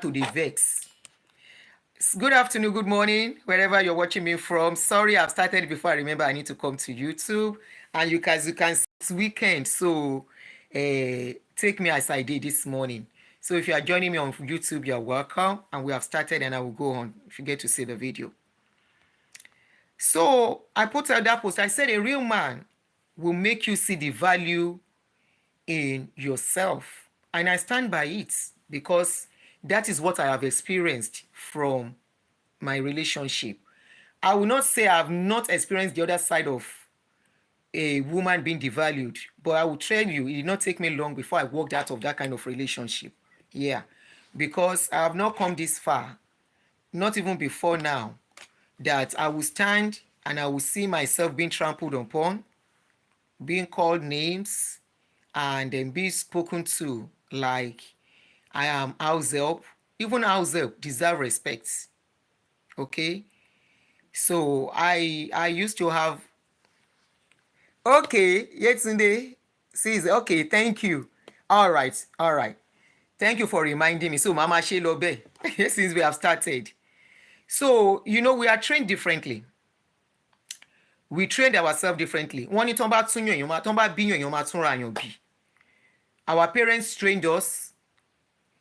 to the vex. Good afternoon, good morning, wherever you're watching me from. Sorry, I've started before I remember I need to come to YouTube. And you can see it's weekend, so take me as I did this morning. So if you are joining me on YouTube, you're welcome. And we have started and I will go on if you get to see the video. So I put out that post. I said a real man will make you see the value in yourself. And I stand by it because that is what I have experienced from my relationship. I will not say I have not experienced the other side of a woman being devalued, but I will tell you, it did not take me long before I walked out of that kind of relationship. Yeah, because I have not come this far, not even before now, that I will stand and I will see myself being trampled upon, being called names, and then being spoken to like I am house help. Even house help deserve respect. Okay. So I used to have okay, Yetunde says okay, thank you. All right, all right. Thank you for reminding me. So Mama Shelobe, since we have started. So we are trained differently. We trained ourselves differently. Wọ́n ní tán bá tún yàn èèyàn máa tán bá bí yàn èèyàn máa tún ra yàn bí. Our parents trained us,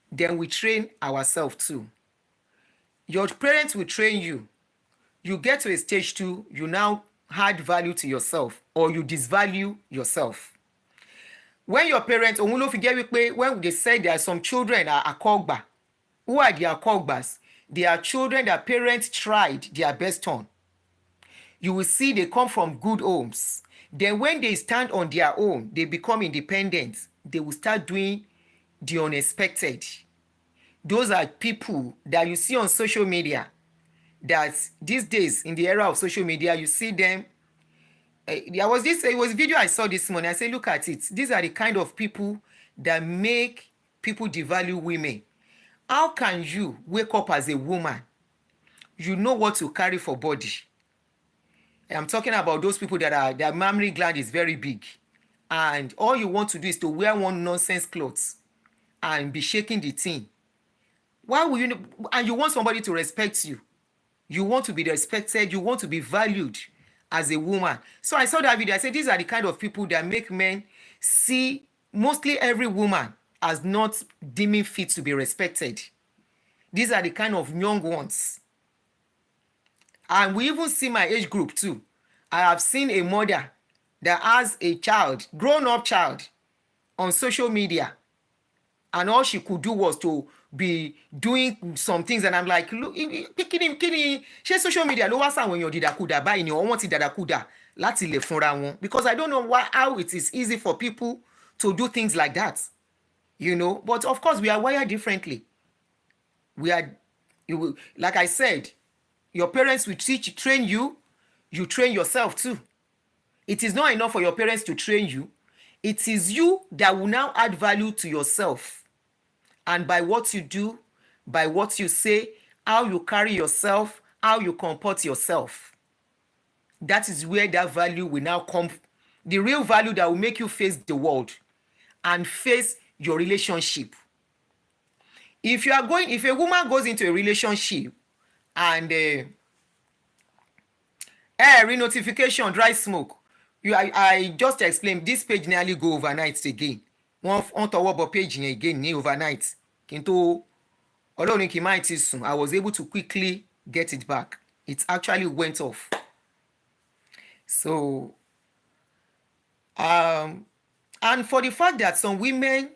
then we train ourselves too. Your parents will train you. You get to a stage two, you now add value to yourself or you disvalue yourself. When your parents, òun ló fi jẹ́ wípé when they say there are some children are akọ́gbà, who are the akọ́gbàs? They are children that parents tried their best on. You will see they come from good homes. Then when they stand on their own, they become independent. They will start doing the unexpected. Those are people that you see on social media that these days in the era of social media, you see them. It was a video I saw this morning. I said, look at it. These are the kind of people that make people devalue women. How can you wake up as a woman? You know what to carry for body. I'm talking about those people that their mammary gland is very big. And all you want to do is to wear one nonsense clothes and be shaking the thing. Why will you? And you want somebody to respect you. You want to be respected. You want to be valued as a woman. So I saw that video. I said, these are the kind of people that make men see mostly every woman as not deeming fit to be respected. These are the kind of young ones. And we even see my age group too. I have seen a mother that has a child, grown-up child, on social media. And all she could do was to be doing some things. And I'm like, look, kini, she social media, lo wá sáwọn èèyàn dìdàkudà báyìí ni wọ́n ti dàdàkudà láti lè fúnra wọn. Because I don't know how it is easy for people to do things like that. But of course, we are wired differently. Like I said, your parents will train you, you train yourself too. It is not enough for your parents to train you. It is you that will now add value to yourself. And by what you do, by what you say, how you carry yourself, how you comport yourself. That is where that value will now come. The real value that will make you face the world and face your relationship. If a woman goes into a relationship and notification, dry smoke, I just explained this page nearly go overnight again. Wọ́n tọwọ́ bọ page yẹn again ní overnight. Kí n tó Ọlọ́run kì í má ti sùn, I was able to quickly get it back. It actually went off. So, and for the fact that some women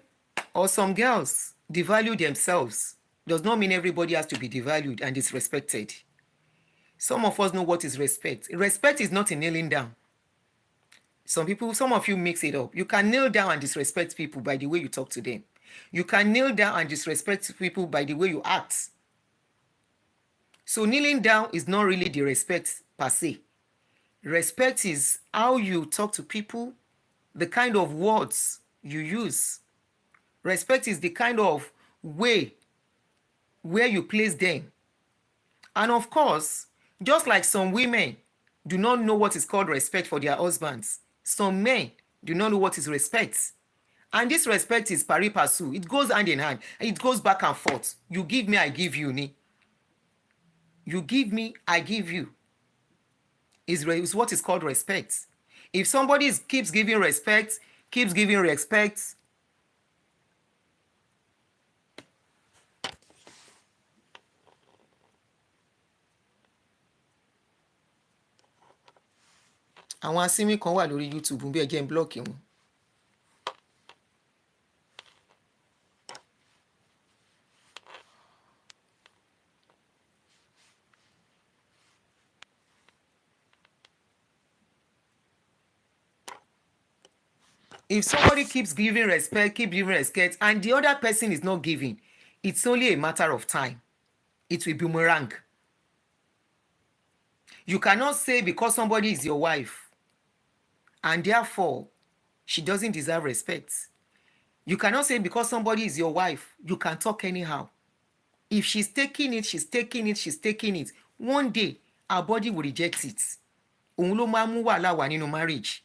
or some girls devalue themselves does not mean everybody has to be devalued and disrespected. Some of us know what is respect. Respect is not in kneeling down. Some of you mix it up. You can kneel down and disrespect people by the way you talk to them. You can kneel down and disrespect people by the way you act. So kneeling down is not really the respect per se. Respect is how you talk to people, the kind of words you use. Respect is the kind of way where you place them. And of course, just like some women do not know what is called respect for their husbands, some men do not know what is respect. And this respect is pari passu. It goes hand in hand. It goes back and forth. You give me, I give you. Ni. You give me, I give you. Is what is called respect. If somebody keeps giving respect, àwọn asínwín kan wà lórí YouTube bí ẹ jẹ́ n block wọn. If somebody keeps giving respect, and the other person is not giving, it's only a matter of time. It will boomerang. You cannot say because somebody is your wife and therefore she doesn't deserve respect. You cannot say because somebody is your wife, you can talk anyhow. If she's taking it, one day our body will reject it. Òun ló máa mú wàhálà wà nínú marriage.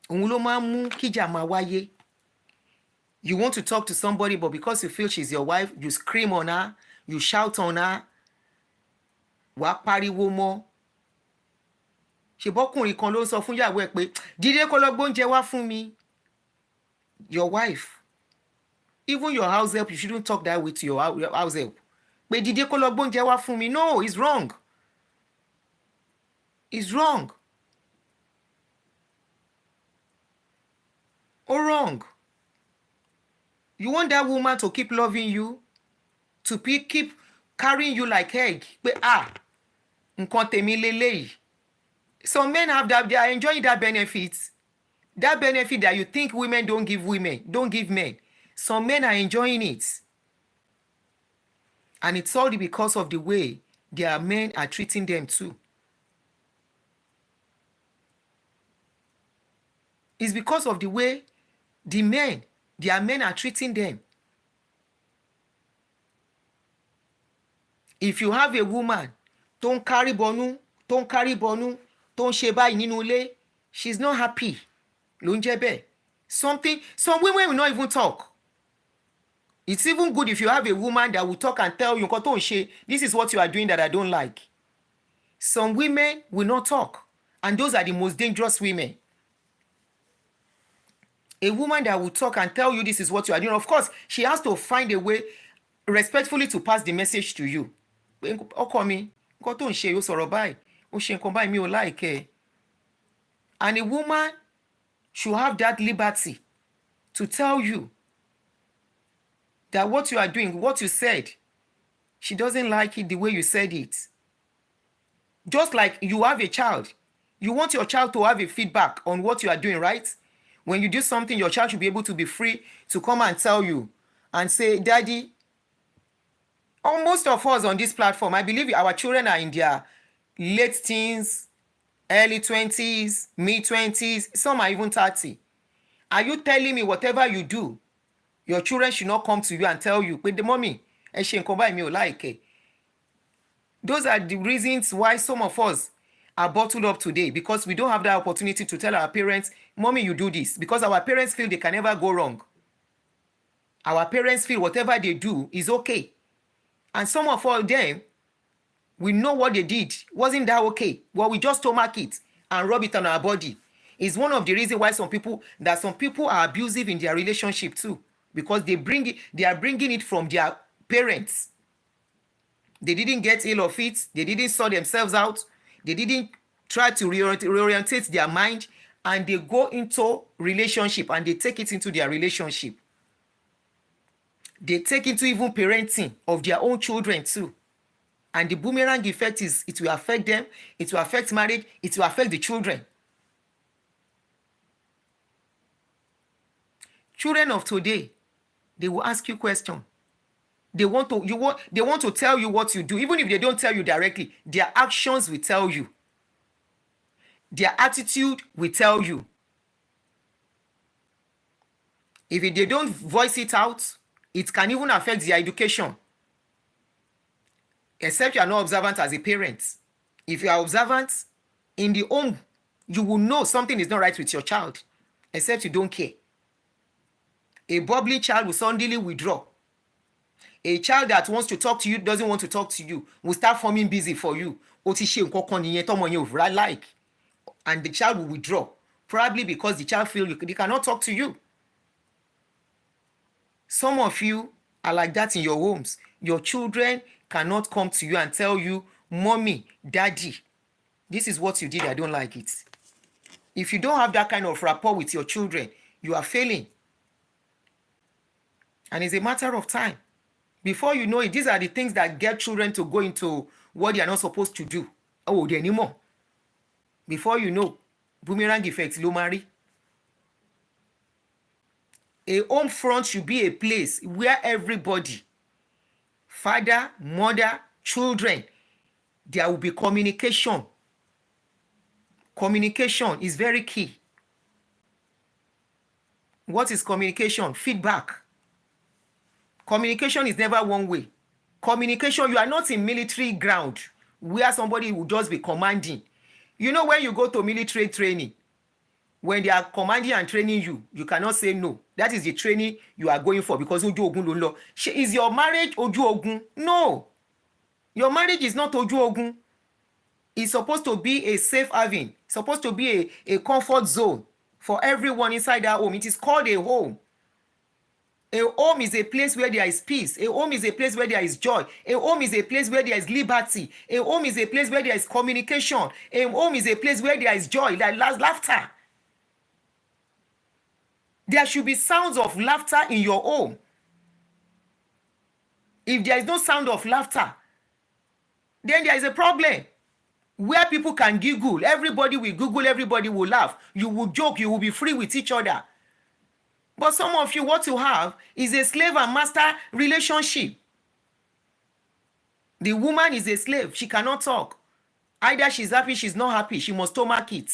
Òun ló máa mú kíjà máa wáyé. You want to talk to somebody, but because you feel she's your wife, you scream on her, you shout on her, wàá pariwo mọ́. Ṣèbọ́kùnrin kan ló ń sọ fún ìyàwó ẹ̀ pé dídé kó lọ gbóúnjẹ wá fún mi. Your wife, even your house help, you shouldn't talk that way to your house help. Pé dídé kó lọ gbóúnjẹ wá fún mi. No, it's wrong. It's wrong. Or wrong. You want that woman to keep loving you, to keep carrying you like egg. But nǹkan tèmi lélẹ́yìí. Some men have that, they are enjoying that benefit. That benefit that you think women don't give men. Some men are enjoying it. And it's all because of the way their men are treating them too. It's because of the way their men are treating them. If you have a woman, don't carry bonu, don't ṣe báyìí nínú ilé, she's not happy. Ló ń jẹ́ bẹ́ẹ̀. Some women will not even talk. It's even good if you have a woman that will talk and tell you, nǹkan tó ń ṣe, this is what you are doing that I don't like. Some women will not talk, and those are the most dangerous women. A woman that will talk and tell you this is what you are doing, of course, she has to find a way respectfully to pass the message to you. Ọkọ mi, nǹkan tó ń ṣe ó sọ̀rọ̀ báyìí, ó ṣe nǹkan báyìí mi ò like ẹ. And a woman should have that liberty to tell you that what you are doing, what you said, she doesn't like it the way you said it. Just like you have a child, you want your child to have a feedback on what you are doing, right? When you do something, your child should be able to be free to come and tell you and say, Daddy, most of us on this platform, I believe our children are in their late teens, early 20s, mid-20s, some are even 30. Are you telling me whatever you do, your children should not come to you and tell you, but the mommy, ẹ ṣe nǹkan báyìí mi ò like ẹ. Those are the reasons why some of us are bottled up today, because we don't have that opportunity to tell our parents, Mommy, you do this, because our parents feel they can never go wrong. Our parents feel whatever they do is okay. And some of them, we know what they did. Wasn't that okay? Well, we just stomach it and rub it on our body. It's one of the reasons why some people are abusive in their relationship too, because they are bringing it from their parents. They didn't get ill of it. They didn't sort themselves out. They didn't try to reorientate their mind, and they go into relationship and they take it into their relationship. They take into even parenting of their own children too. And the boomerang effect is, it will affect them, it will affect marriage, it will affect the children. Children of today, they will ask you questions. They want to tell you what you do. Even if they don't tell you directly, their actions will tell you. Their attitude will tell you. If they don't voice it out, it can even affect their education. Except you are not observant as a parent. If you are observant in the home, you will know something is not right with your child, except you don't care. A bubbly child will suddenly withdraw. A child that wants to talk to you doesn't want to talk to you, will start forming busy for you. Ó ti ṣe nǹkan kan nìyẹn tọ́mọ yẹn ò like, and the child will withdraw, probably because the child feels they cannot talk to you. Some of you are like that in your homes. Your children cannot come to you and tell you, mommy, daddy, this is what you did, I don't like it. If you don't have that kind of rapport with your children, you are failing. And it's a matter of time. Before you know it, these are the things that get children to go into what they are not supposed to do. Oh, they anymore. Before you know, boomerang effect, low marry. A home front should be a place where everybody, father, mother, children, there will be communication. Communication is very key. What is communication? Feedback. Communication is never one way. Communication, you are not in military ground where somebody will just be commanding. You know, when you go to military training, when they are commanding and training you, you cannot say no. That is the training you are going for, because Oju Ogun lo lo. Is your marriage Oju Ogun? No. Your marriage is not Oju Ogun. It's supposed to be a safe haven. It's supposed to be a comfort zone for everyone inside that home. It is called a home. A home is a place where there is peace. A home is a place where there is joy. A home is a place where there is liberty. A home is a place where there is communication. A home is a place where there is joy, like laughter. There should be sounds of laughter in your home. If there is no sound of laughter, then there is a problem. Where people can giggle, everybody will giggle, everybody will laugh. You will joke, you will be free with each other. But some of you, what you have is a slave and master relationship. The woman is a slave. She cannot talk. Either she's happy, she's not happy. She must stomach it.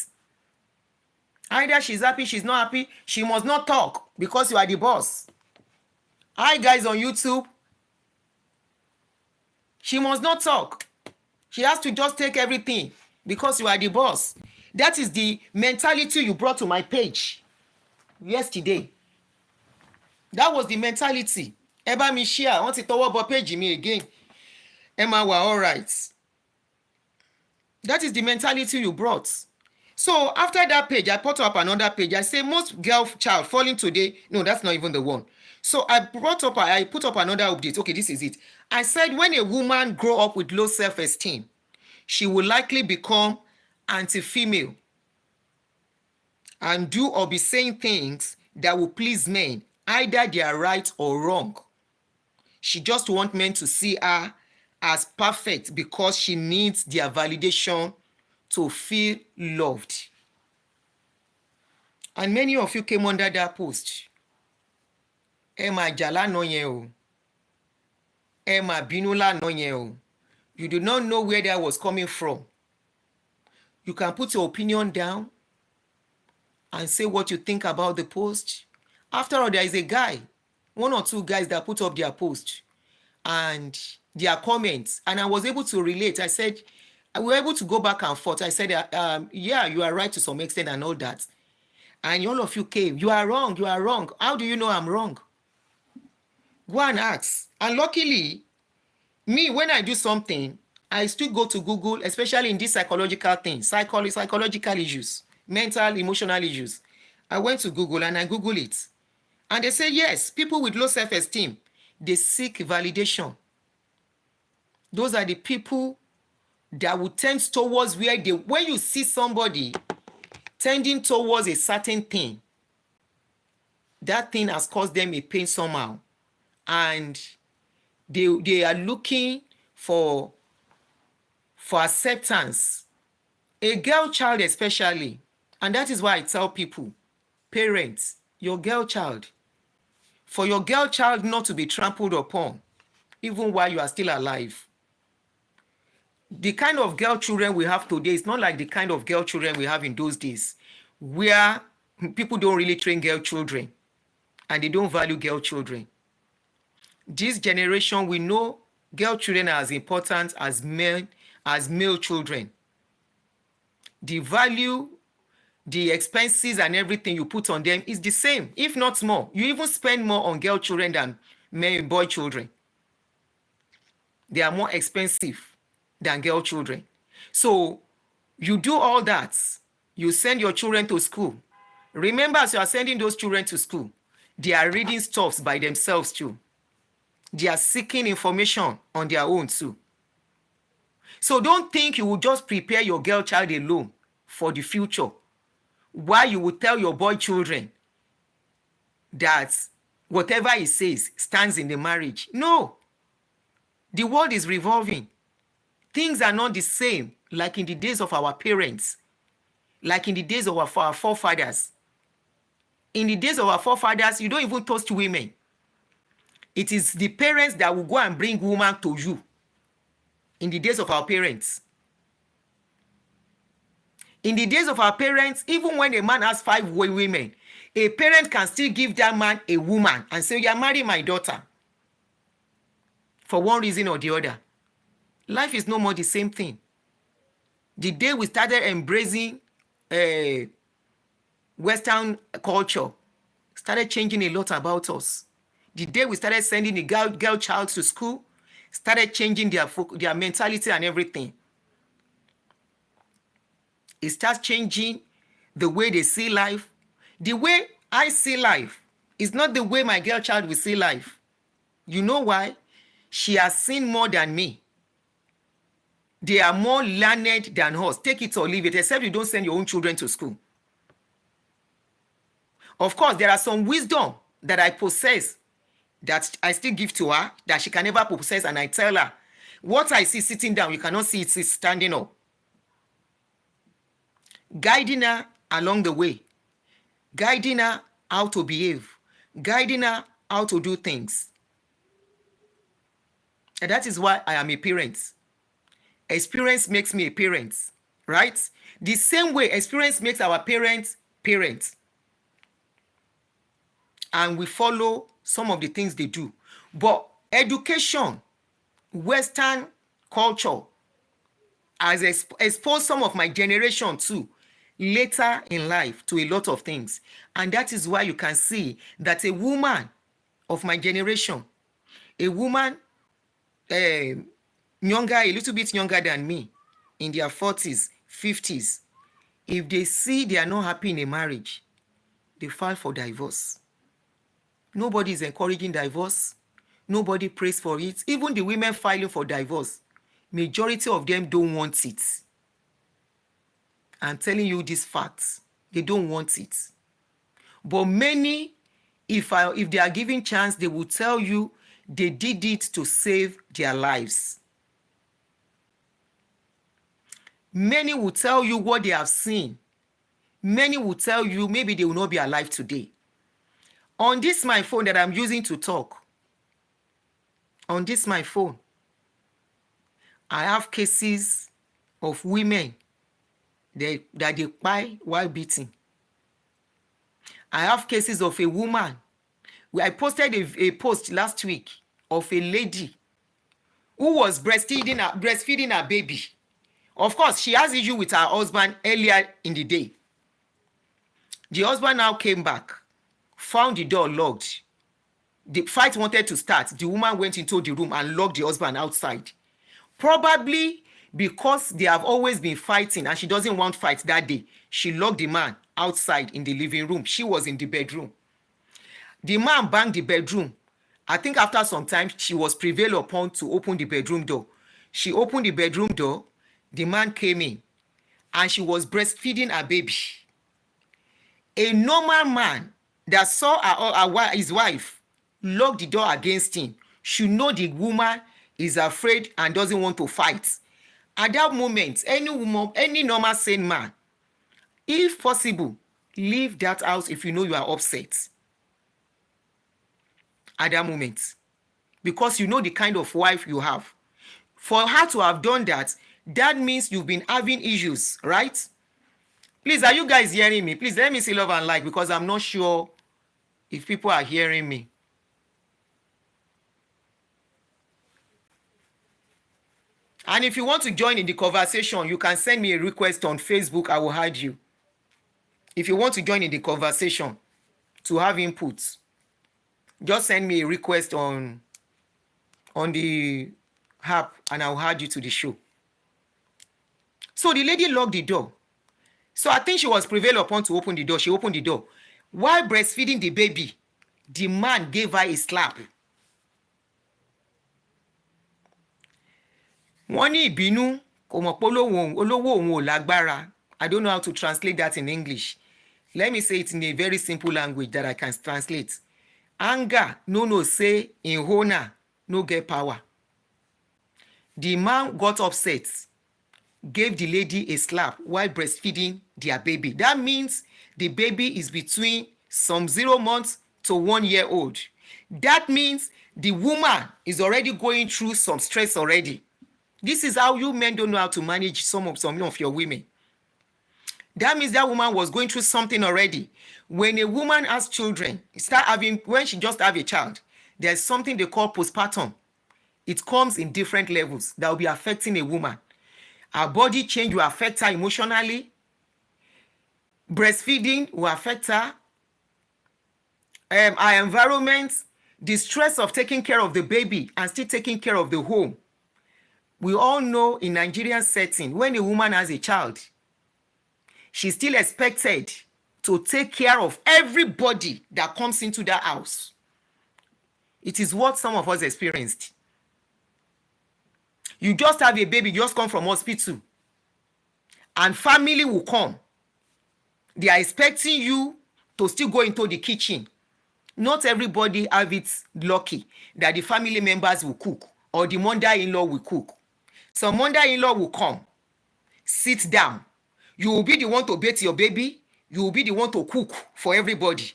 Either she's happy, she's not happy. She must not talk because you are the boss. Hi, guys on YouTube. She must not talk. She has to just take everything because you are the boss. That is the mentality you brought to my page yesterday. That was the mentality. Eba mi share, want to talk about page me again. Emma, we're all right. That is the mentality you brought. So after that page, I put up another page. I say most girl child falling today. No, that's not even the one. So I put up another update. Okay, this is it. I said when a woman grow up with low self-esteem, she will likely become anti-female and do or be saying things that will please men, either they are right or wrong. She just wants men to see her as perfect because she needs their validation to feel loved. And many of you came under that post. Emma Jala no yen o. Emma Binula no yen o. You do not know where that was coming from. You can put your opinion down and say what you think about the post. After all, there is a guy, one or two guys that put up their post and their comments, and I was able to relate. I said, we were able to go back and forth. I said, yeah, you are right to some extent and all that. And all of you came, you are wrong, you are wrong. How do you know I'm wrong? Go and ask. And luckily, me, when I do something, I still go to Google, especially in these psychological things, psychological issues, mental, emotional issues. I went to Google and I Google it. And they say, yes, people with low self-esteem, they seek validation. Those are the people that will tend towards when you see somebody tending towards a certain thing, that thing has caused them a pain somehow. And they are looking for acceptance. A girl child especially, and that is why I tell people, parents, your girl child, for your girl child not to be trampled upon, even while you are still alive. The kind of girl children we have today is not like the kind of girl children we have in those days, where people don't really train girl children and they don't value girl children. This generation, we know girl children are as important as male children. The value the expenses and everything you put on them is the same, if not more. You even spend more on girl children than boy children. They are more expensive than girl children. So you do all that. You send your children to school. Remember, as you are sending those children to school, they are reading stuffs by themselves too. They are seeking information on their own too. So don't think you will just prepare your girl child alone for the future, while you will tell your boy children that whatever he says stands in the marriage. No. The world is revolving. Things are not the same like in the days of our parents, like in the days of our forefathers. In the days of our forefathers, you don't even toast women. It is the parents that will go and bring woman to you. In the days of our parents. In the days of our parents, even when a man has 5 women, a parent can still give that man a woman and say, you are marrying my daughter. For one reason or the other. Life is no more the same thing. The day we started embracing Western culture, started changing a lot about us. The day we started sending the girl child to school, started changing their mentality and everything. It starts changing the way they see life. The way I see life is not the way my girl child will see life. You know why? She has seen more than me. They are more learned than us. Take it or leave it, except you don't send your own children to school. Of course, there are some wisdom that I possess that I still give to her that she can never possess, and I tell her, what I see sitting down, you cannot see it standing up. Guiding her along the way. Guiding her how to behave. Guiding her how to do things. And that is why I am a parent. Experience makes me a parent, right? The same way experience makes our parents parents. And we follow some of the things they do. But education, Western culture, has exposed some of my generation too, later in life, to a lot of things. And that is why you can see that a woman of my generation, a woman younger, a little bit younger than me, in their 40s, 50s, if they see they are not happy in a marriage, they file for divorce. Nobody is encouraging divorce. Nobody prays for it. Even the women filing for divorce, majority of them don't want it. I'm telling you these facts. They don't want it. But many, if they are given chance, they will tell you they did it to save their lives. Many will tell you what they have seen. Many will tell you maybe they will not be alive today. On this my phone that I'm using to talk, on this my phone, I have cases of women that they cry while beating. I have cases of a woman. I posted a post last week of a lady who was breastfeeding her baby. Of course, she has issue with her husband earlier in the day. The husband now came back, found the door locked. The fight wanted to start. The woman went into the room and locked the husband outside. Probably because they have always been fighting and she doesn't want fight that day. She locked the man outside in the living room. She was in the bedroom. The man banged the bedroom. I think after some time, she was prevailed upon to open the bedroom door. She opened the bedroom door. The man came in and she was breastfeeding her baby. A normal man that saw his wife lock the door against him should know the woman is afraid and doesn't want to fight. At that moment, any woman, any normal sane man, if possible, leave that house if you know you are upset. At that moment, because you know the kind of wife you have. For her to have done that, that means you've been having issues, right? Please, are you guys hearing me? Please let me see love and like, because I'm not sure if people are hearing me. And if you want to join in the conversation, you can send me a request on Facebook. I will hide you. If you want to join in the conversation to have input, just send me a request on the app and I'll add you to the show. So the lady locked the door. So I think she was prevailed upon to open the door. She opened the door. While breastfeeding the baby, the man gave her a slap. Wọ́n ní ìbínú kò mọ̀ pé olówó òun ò lágbára. I don't know how to translate that in English. Let me say it in a very simple language that I can translate. Anger no say in owner no get power. The man got upset, gave the lady a slap while breastfeeding their baby. That means the baby is between some 0 months to 1 year old. That means the woman is already going through some stress already. This is how you men don't know how to manage some of your women. That means that woman was going through something already. When a woman has children, when she just have a child, there's something they call postpartum. It comes in different levels that will be affecting a woman. Her body change will affect her emotionally. Breastfeeding will affect her. Her environment, the stress of taking care of the baby and still taking care of the home. We all know in Nigerian setting, when a woman has a child, she's still expected to take care of everybody that comes into that house. It is what some of us experienced. You just have a baby, you just come from hospital, and family will come. They are expecting you to still go into the kitchen. Not everybody have it lucky that the family members will cook or the mother-in-law will cook. Some mother-in-law will come, sit down. You will be the one to bathe your baby. You will be the one to cook for everybody.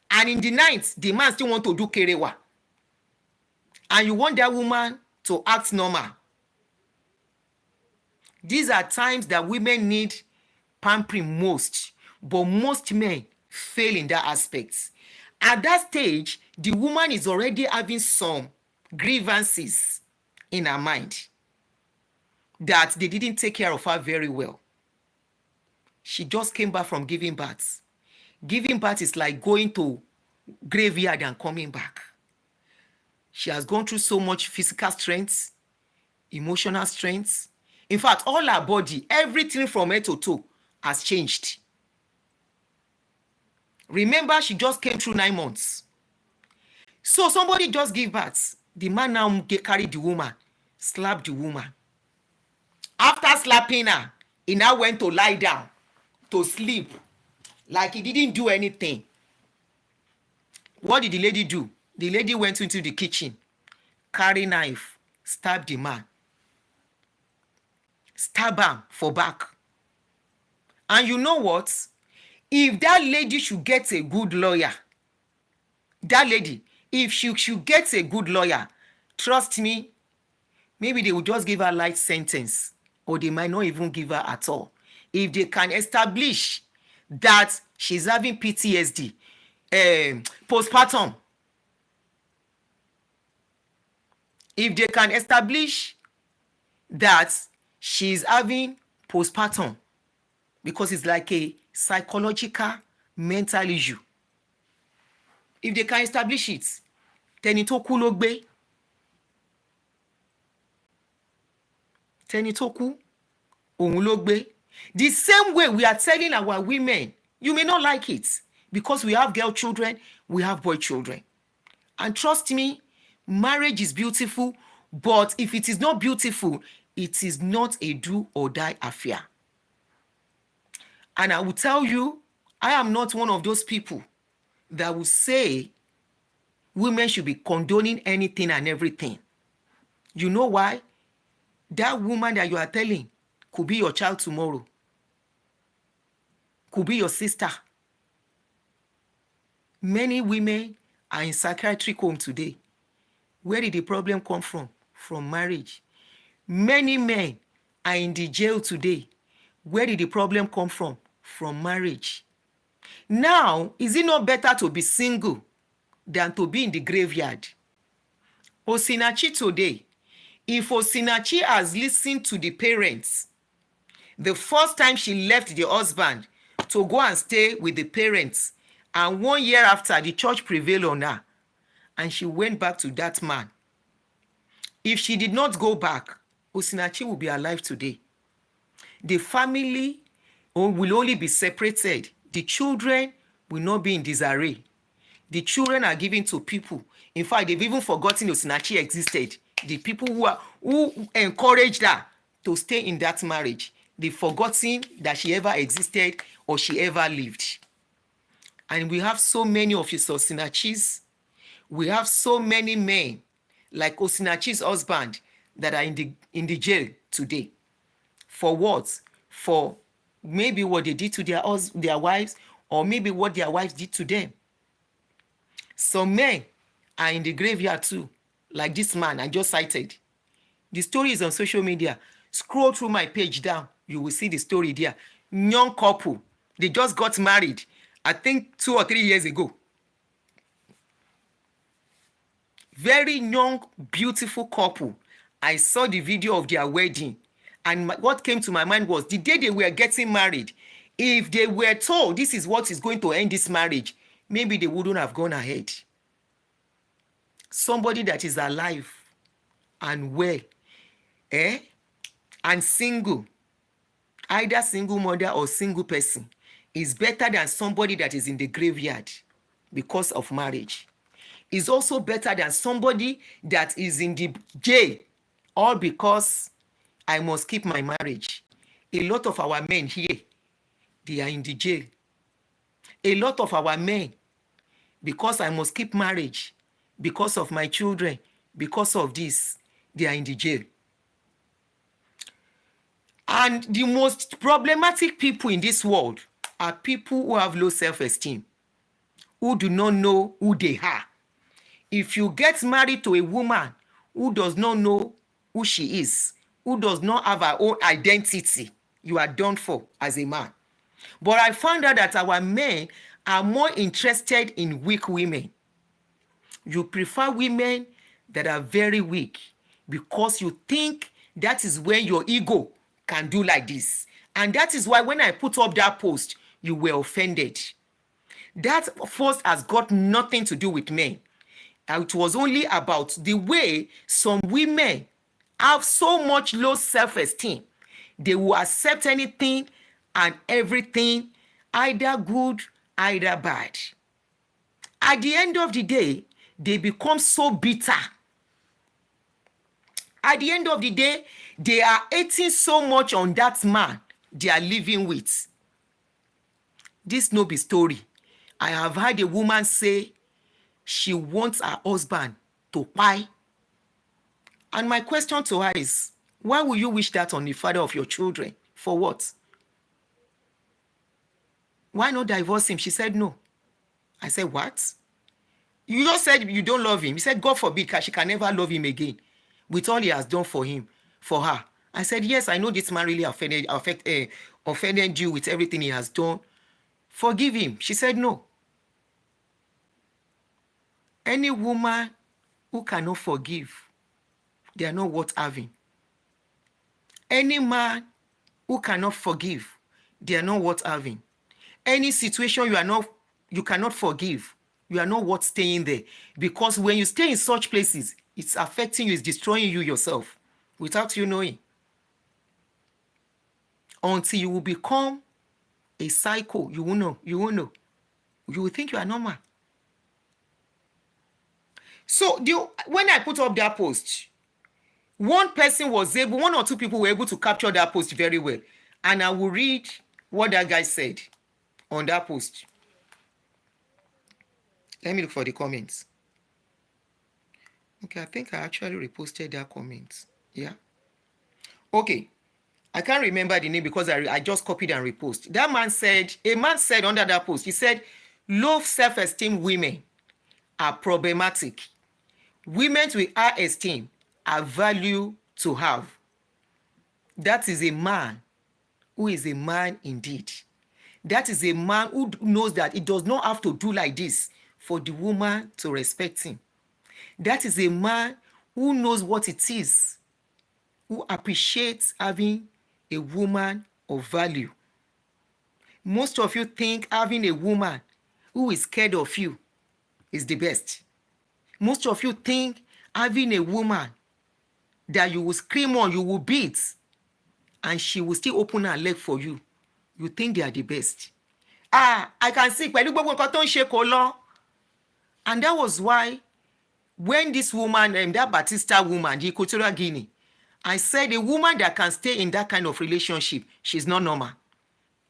And in the night, the man still want to do kerewa. And you want that woman to act normal. These are times that women need pampering most, but most men fail in that aspect. At that stage, the woman is already having some grievances in her mind that they didn't take care of her very well. She just came back from giving birth. Giving birth is like going to graveyard and coming back. She has gone through so much physical strength, emotional strength. In fact, all her body, everything from head to toe has changed. Remember, she just came through 9 months. So somebody just gave birth. The man now carried the woman, slapped the woman. After slapping her, he now went to lie down, to sleep, like he didn't do anything. What did the lady do? The lady went into the kitchen, carry knife, stabbed the man. Stab her for back. And you know what? If that lady should get a good lawyer, if she should get a good lawyer, trust me, maybe they will just give her light sentence, or they might not even give her at all. If they can establish that she's having PTSD, postpartum, if they can establish that she's having postpartum, because it's like a psychological mental issue, if they can establish it, tẹni tó kú ló gbé, tẹni tó kú òun ló gbé. The same way we are telling our women, you may not like it, because we have girl children, we have boy children. And trust me, marriage is beautiful, but if it is not beautiful, it is not a do or die affair. And I will tell you, I am not one of those people that will say women should be condoning anything and everything. You know why? That woman that you are telling could be your child tomorrow, could be your sister. Many women are in psychiatric home today. Where did the problem come from? From marriage. Many men are in the jail today. Where did the problem come from? From marriage. Now, is it not better to be single than to be in the graveyard? Osinachi today, if Osinachi has listened to the parents, the first time she left the husband to go and stay with the parents. And 1 year after, the church prevailed on her. And she went back to that man. If she did not go back, Osinachi will be alive today. The family will only be separated. The children will not be in disarray. The children are given to people. In fact, they've even forgotten Osinachi existed. The people who encouraged her to stay in that marriage, they've forgotten that she ever existed or she ever lived. And we have so many of his Osinachis. We have so many men like Osinachi's husband that are in the jail today. For what? For maybe what they did to their wives, or maybe what their wives did to them. Some men are in the graveyard too, like this man I just cited. The story is on social media. Scroll through my page down, you will see the story there. Young couple, they just got married, I think 2 or 3 years ago. Very young, beautiful couple. I saw the video of their wedding, and what came to my mind was the day they were getting married, if they were told this is what is going to end this marriage, maybe they wouldn't have gone ahead. Somebody that is alive and well, and single, either single mother or single person, is better than somebody that is in the graveyard because of marriage. Is also better than somebody that is in the jail all because I must keep my marriage. A lot of our men here, they are in the jail. A lot of our men, because I must keep marriage, because of my children, because of this, they are in the jail. And the most problematic people in this world are people who have low self-esteem, who do not know who they are. If you get married to a woman who does not know who she is, who does not have her own identity, you are done for as a man. But I found out that our men are more interested in weak women. You prefer women that are very weak because you think that is when your ego can do like this. And that is why when I put up that post, you were offended. That first has got nothing to do with men. It was only about the way some women have so much low self-esteem. They will accept anything and everything, either good, either bad. At the end of the day, they become so bitter. At the end of the day, they are hating so much on that man they are living with. This no be story. I have heard a woman say she wants her husband to pie. And my question to her is, why will you wish that on the father of your children? For what? Why not divorce him? She said no. I said, what? You just said you don't love him. He said, God forbid, because she can never love him again with all he has done for him, for her. I said, yes, I know this man really offended you with everything he has done. Forgive him. She said no. Any woman who cannot forgive, they are not worth having. Any man who cannot forgive, they are not worth having. Any situation you cannot forgive, you are not worth staying there. Because when you stay in such places, it's affecting you, it's destroying you yourself without you knowing. Until you will become a psycho, you won't know. You will think you are normal. So when I put up that post, one or two people were able to capture that post very well. And I will read what that guy said on that post. Let me look for the comments. Okay, I think I actually reposted that comment. Yeah. Okay. I can't remember the name because I just copied and reposted. A man said under that post, he said, low self-esteem women are problematic. Women with high esteem are value to have. That is a man who is a man indeed. That is a man who knows that he does not have to do like this for the woman to respect him. That is a man who knows what it is, who appreciates having a woman of value. Most of you think having a woman who is scared of you is the best. Most of you think having a woman that you will scream on, you will beat, and she will still open her leg for you. You think they are the best. I can see pẹ̀lú gbogbo nǹkan tó ń ṣe kò lọ. And that was why when this woman, that Batista woman, the Equatorial Guinea, I said a woman that can stay in that kind of relationship, she's not normal.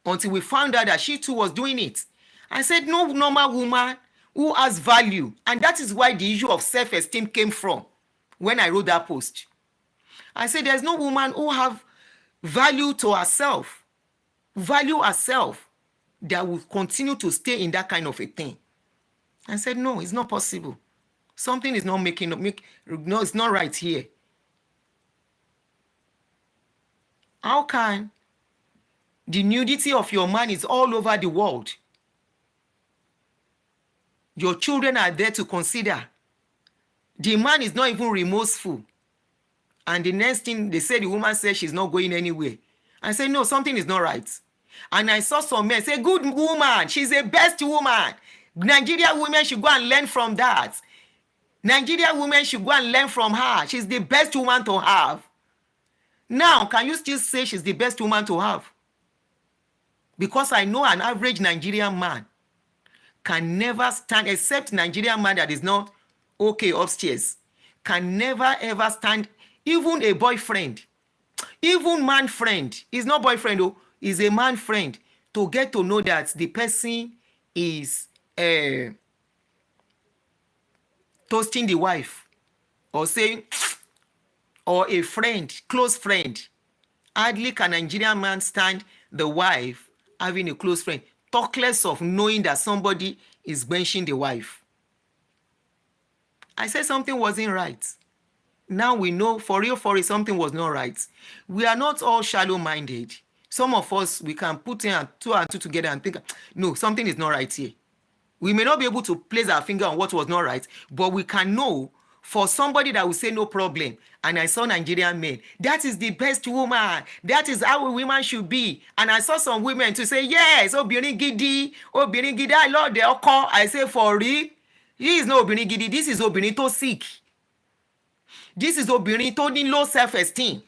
Until we found out that she too was doing it. I said no normal woman who has value. And that is why the issue of self-esteem came from when I wrote that post. I said there's no woman who have value to herself, value herself, that will continue to stay in that kind of a thing. I said, no, it's not possible. Something is not no, it's not right here. How can the nudity of your man is all over the world? Your children are there to consider. The man is not even remorseful. And the next thing they say, the woman says she's not going anywhere. I said, no, something is not right. And I saw some men say, good woman, she's the best woman. Nigerian women should go and learn from that. Nigerian women should go and learn from her. She's the best woman to have. Now, can you still say she's the best woman to have? Because I know an average Nigerian man can never stand, except Nigerian man that is not okay upstairs, can never ever stand, even a boyfriend, even man friend, is not boyfriend though, is a man friend, to get to know that the person is toasting the wife or saying, or a friend, close friend. Hardly can a Nigerian man stand the wife having a close friend, talk less of knowing that somebody is benching the wife. I said something wasn't right. Now we know for real, something was not right. We are not all shallow-minded. Some of us, we can put in two and two together and think, no, something is not right here. We may not be able to place our finger on what was not right, but we can know for somebody that will say no problem. And I saw Nigerian men, that is the best woman. That is how women should be. And I saw some women to say, yes, obìnrin gidi, I love the ọkọ. I say, for real, this is not obìnrin gidi, this is obìnrin tó sick. This is obìnrin tó ní low self-esteem.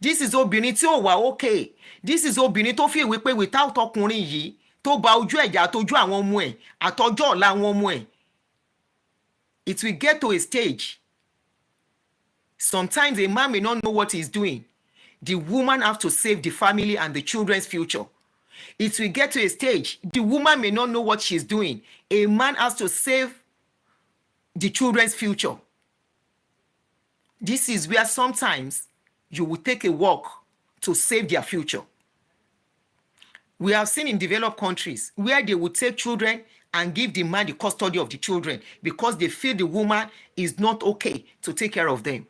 This is obìnrin tí ò wà okay. This is obìnrin tó fi wípé without ọkùnrin yìí, tó bà ojú ẹ̀jẹ̀ àtọjú àwọn ọmọ ẹ̀, àtọjọ́ ọ̀la àwọn ọmọ ẹ̀. It will get to a stage. Sometimes a man may not know what he's doing. The woman has to save the family and the children's future. It will get to a stage. The woman may not know what she's doing. A man has to save the children's future. This is where sometimes you will take a walk to save their future. We have seen in developed countries where they will take children and give the man the custody of the children because they feel the woman is not okay to take care of them.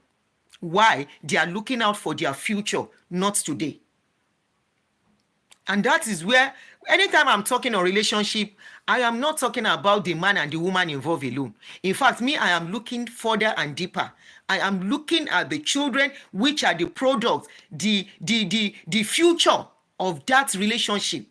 Why? They are looking out for their future, not today. And that is where, anytime I'm talking on relationship, I am not talking about the man and the woman involved alone. In fact, me, I am looking further and deeper. I am looking at the children, which are the products, the future of that relationship.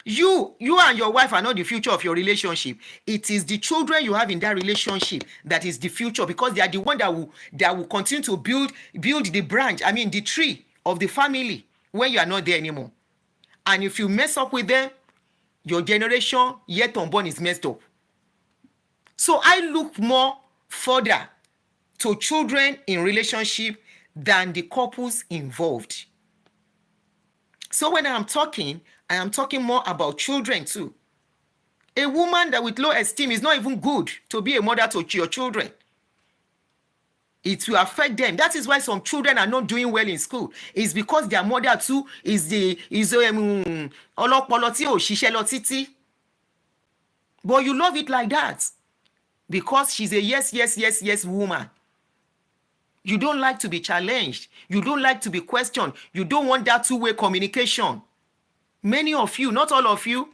You and your wife are not the future of your relationship. It is the children you have in that relationship that is the future, because they are the one that will continue to build the branch, the tree of the family when you are not there anymore. And if you mess up with them, your generation yet unborn is messed up. So I look more further to children in relationship than the couples involved. So when I am talking more about children too. A woman that with low esteem is not even good to be a mother to your children. It will affect them. That is why some children are not doing well in school. It's because their mother too is ọlọ́pọlọ tí ò ṣiṣẹ́ lọ títí. But you love it like that because she's a yes woman. You don't like to be challenged. You don't like to be questioned. You don't want that two-way communication. Many of you, not all of you,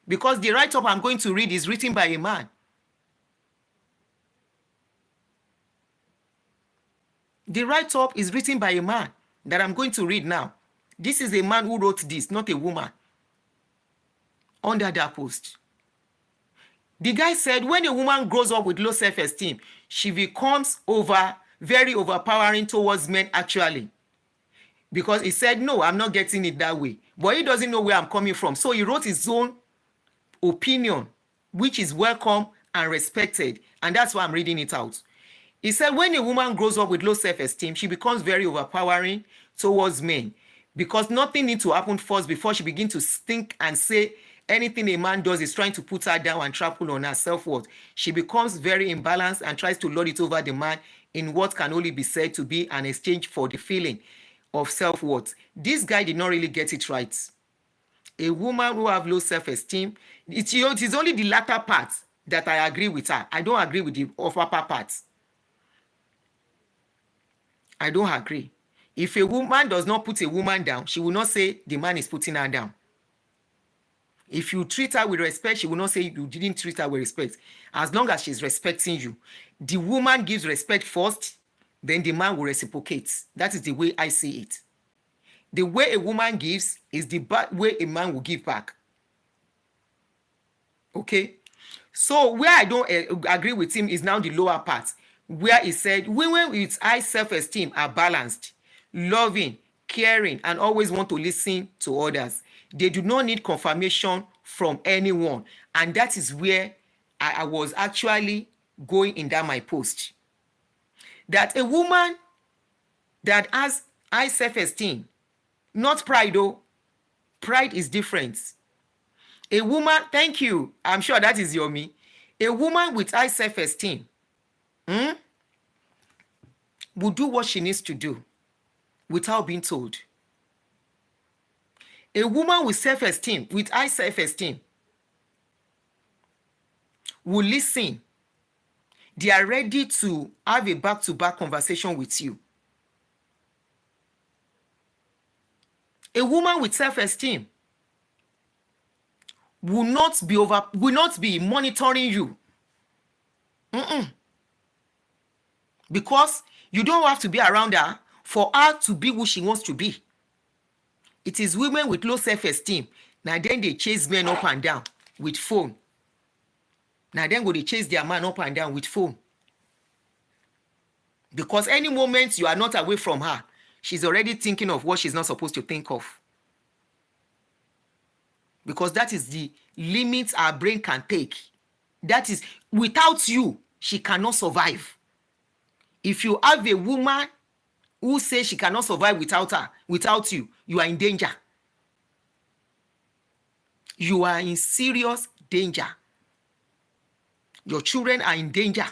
because the write-up I'm going to read is written by a man. The write-up is written by a man that I'm going to read now. This is a man who wrote this, not a woman. under that post. The guy said when a woman grows up with low self-esteem, she becomes very overpowering towards men actually. Because he said, no, I'm not getting it that way. But he doesn't know where I'm coming from. So he wrote his own opinion, which is welcome and respected. And that's why I'm reading it out. He said, when a woman grows up with low self-esteem, she becomes very overpowering towards men. Because nothing needs to happen first before she begins to think and say anything a man does is trying to put her down and trample on her self-worth. She becomes very imbalanced and tries to lord it over the man in what can only be said to be an exchange for the feeling of self-worth. This guy did not really get it right. A woman who have low self-esteem, it is only the latter part that I agree with her. I don't agree with the upper part. I don't agree. If a woman does not put a woman down, she will not say the man is putting her down. If you treat her with respect, she will not say you didn't treat her with respect. As long as she's respecting you, the woman gives respect first, then the man will reciprocate. That is the way I see it. The way a woman gives is the way a man will give back. Okay? So where I don't agree with him is now the lower part, where he said women with high self-esteem are balanced, loving, caring, and always want to listen to others. They do not need confirmation from anyone. And that is where I was actually going in that my post. That a woman that has high self-esteem, not pride though, pride is different. A woman, thank you, I'm sure that is your me. A woman with high self-esteem will do what she needs to do without being told. A woman with self-esteem, with high self-esteem, will listen. They are ready to have a back-to-back conversation with you. A woman with self-esteem will not be monitoring you. Because you don't have to be around her for her to be who she wants to be. It is women with low self-esteem. Now then they chase men up and down with phone. Now then they chase their man up and down with phone. Because any moment you are not away from her, she's already thinking of what she's not supposed to think of. Because that is the limit our brain can take. That is, without you, she cannot survive. If you have a woman who says she cannot survive without you, you are in danger. You are in serious danger. Your children are in danger.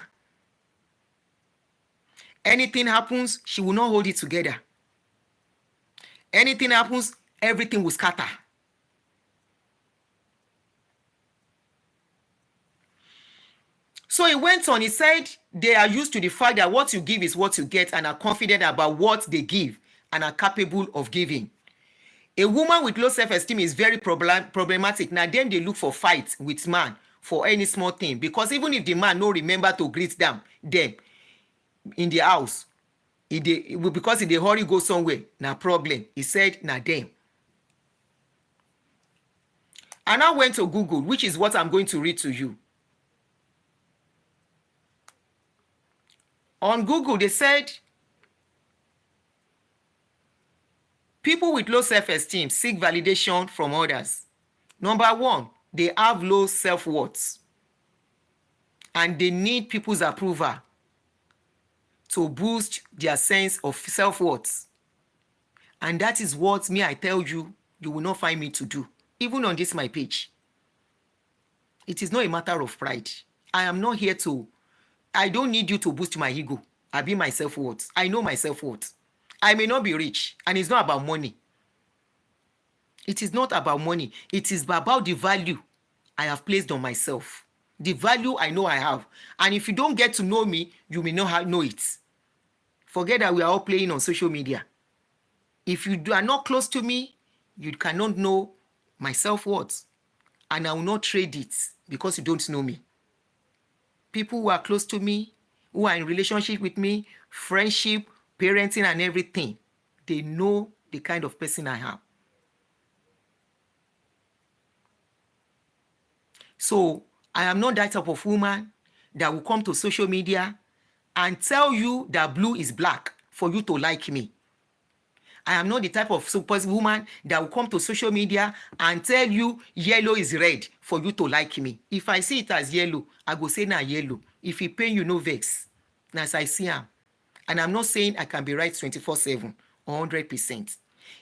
Anything happens, she will not hold it together. Anything happens, everything will scatter. So he went on, he said they are used to the fact that what you give is what you get and are confident about what they give and are capable of giving. A woman with low self-esteem is very problematic. Now then they look for fights with man for any small thing, because even if the man no remember to greet them in the house, because if they hurry go somewhere, na problem. He said na them. And I went to Google, which is what I'm going to read to you. On Google, they said people with low self-esteem seek validation from others. Number one, they have low self-worth and they need people's approval to boost their sense of self-worth. And that is what I tell you, you will not find me to do, even on this my page. It is not a matter of pride. I am not here to, I don't need you to boost my ego. I be my self-worth. I know my self-worth. I may not be rich, and it's not about money. It is not about money. It is about the value I have placed on myself. The value I know I have. And if you don't get to know me, you may not know it. Forget that we are all playing on social media. If you are not close to me, you cannot know my self-worth. And I will not trade it because you don't know me. People who are close to me, who are in relationship with me, friendship, parenting and everything, they know the kind of person I am. So I am not that type of woman that will come to social media and tell you that blue is black for you to like me. I am not the type of woman that will come to social media and tell you yellow is red for you to like me. If I see it as yellow, I go say na yellow. If it pain you, no vex. Na as I see am. And I'm not saying I can be right 24/7 or 100%.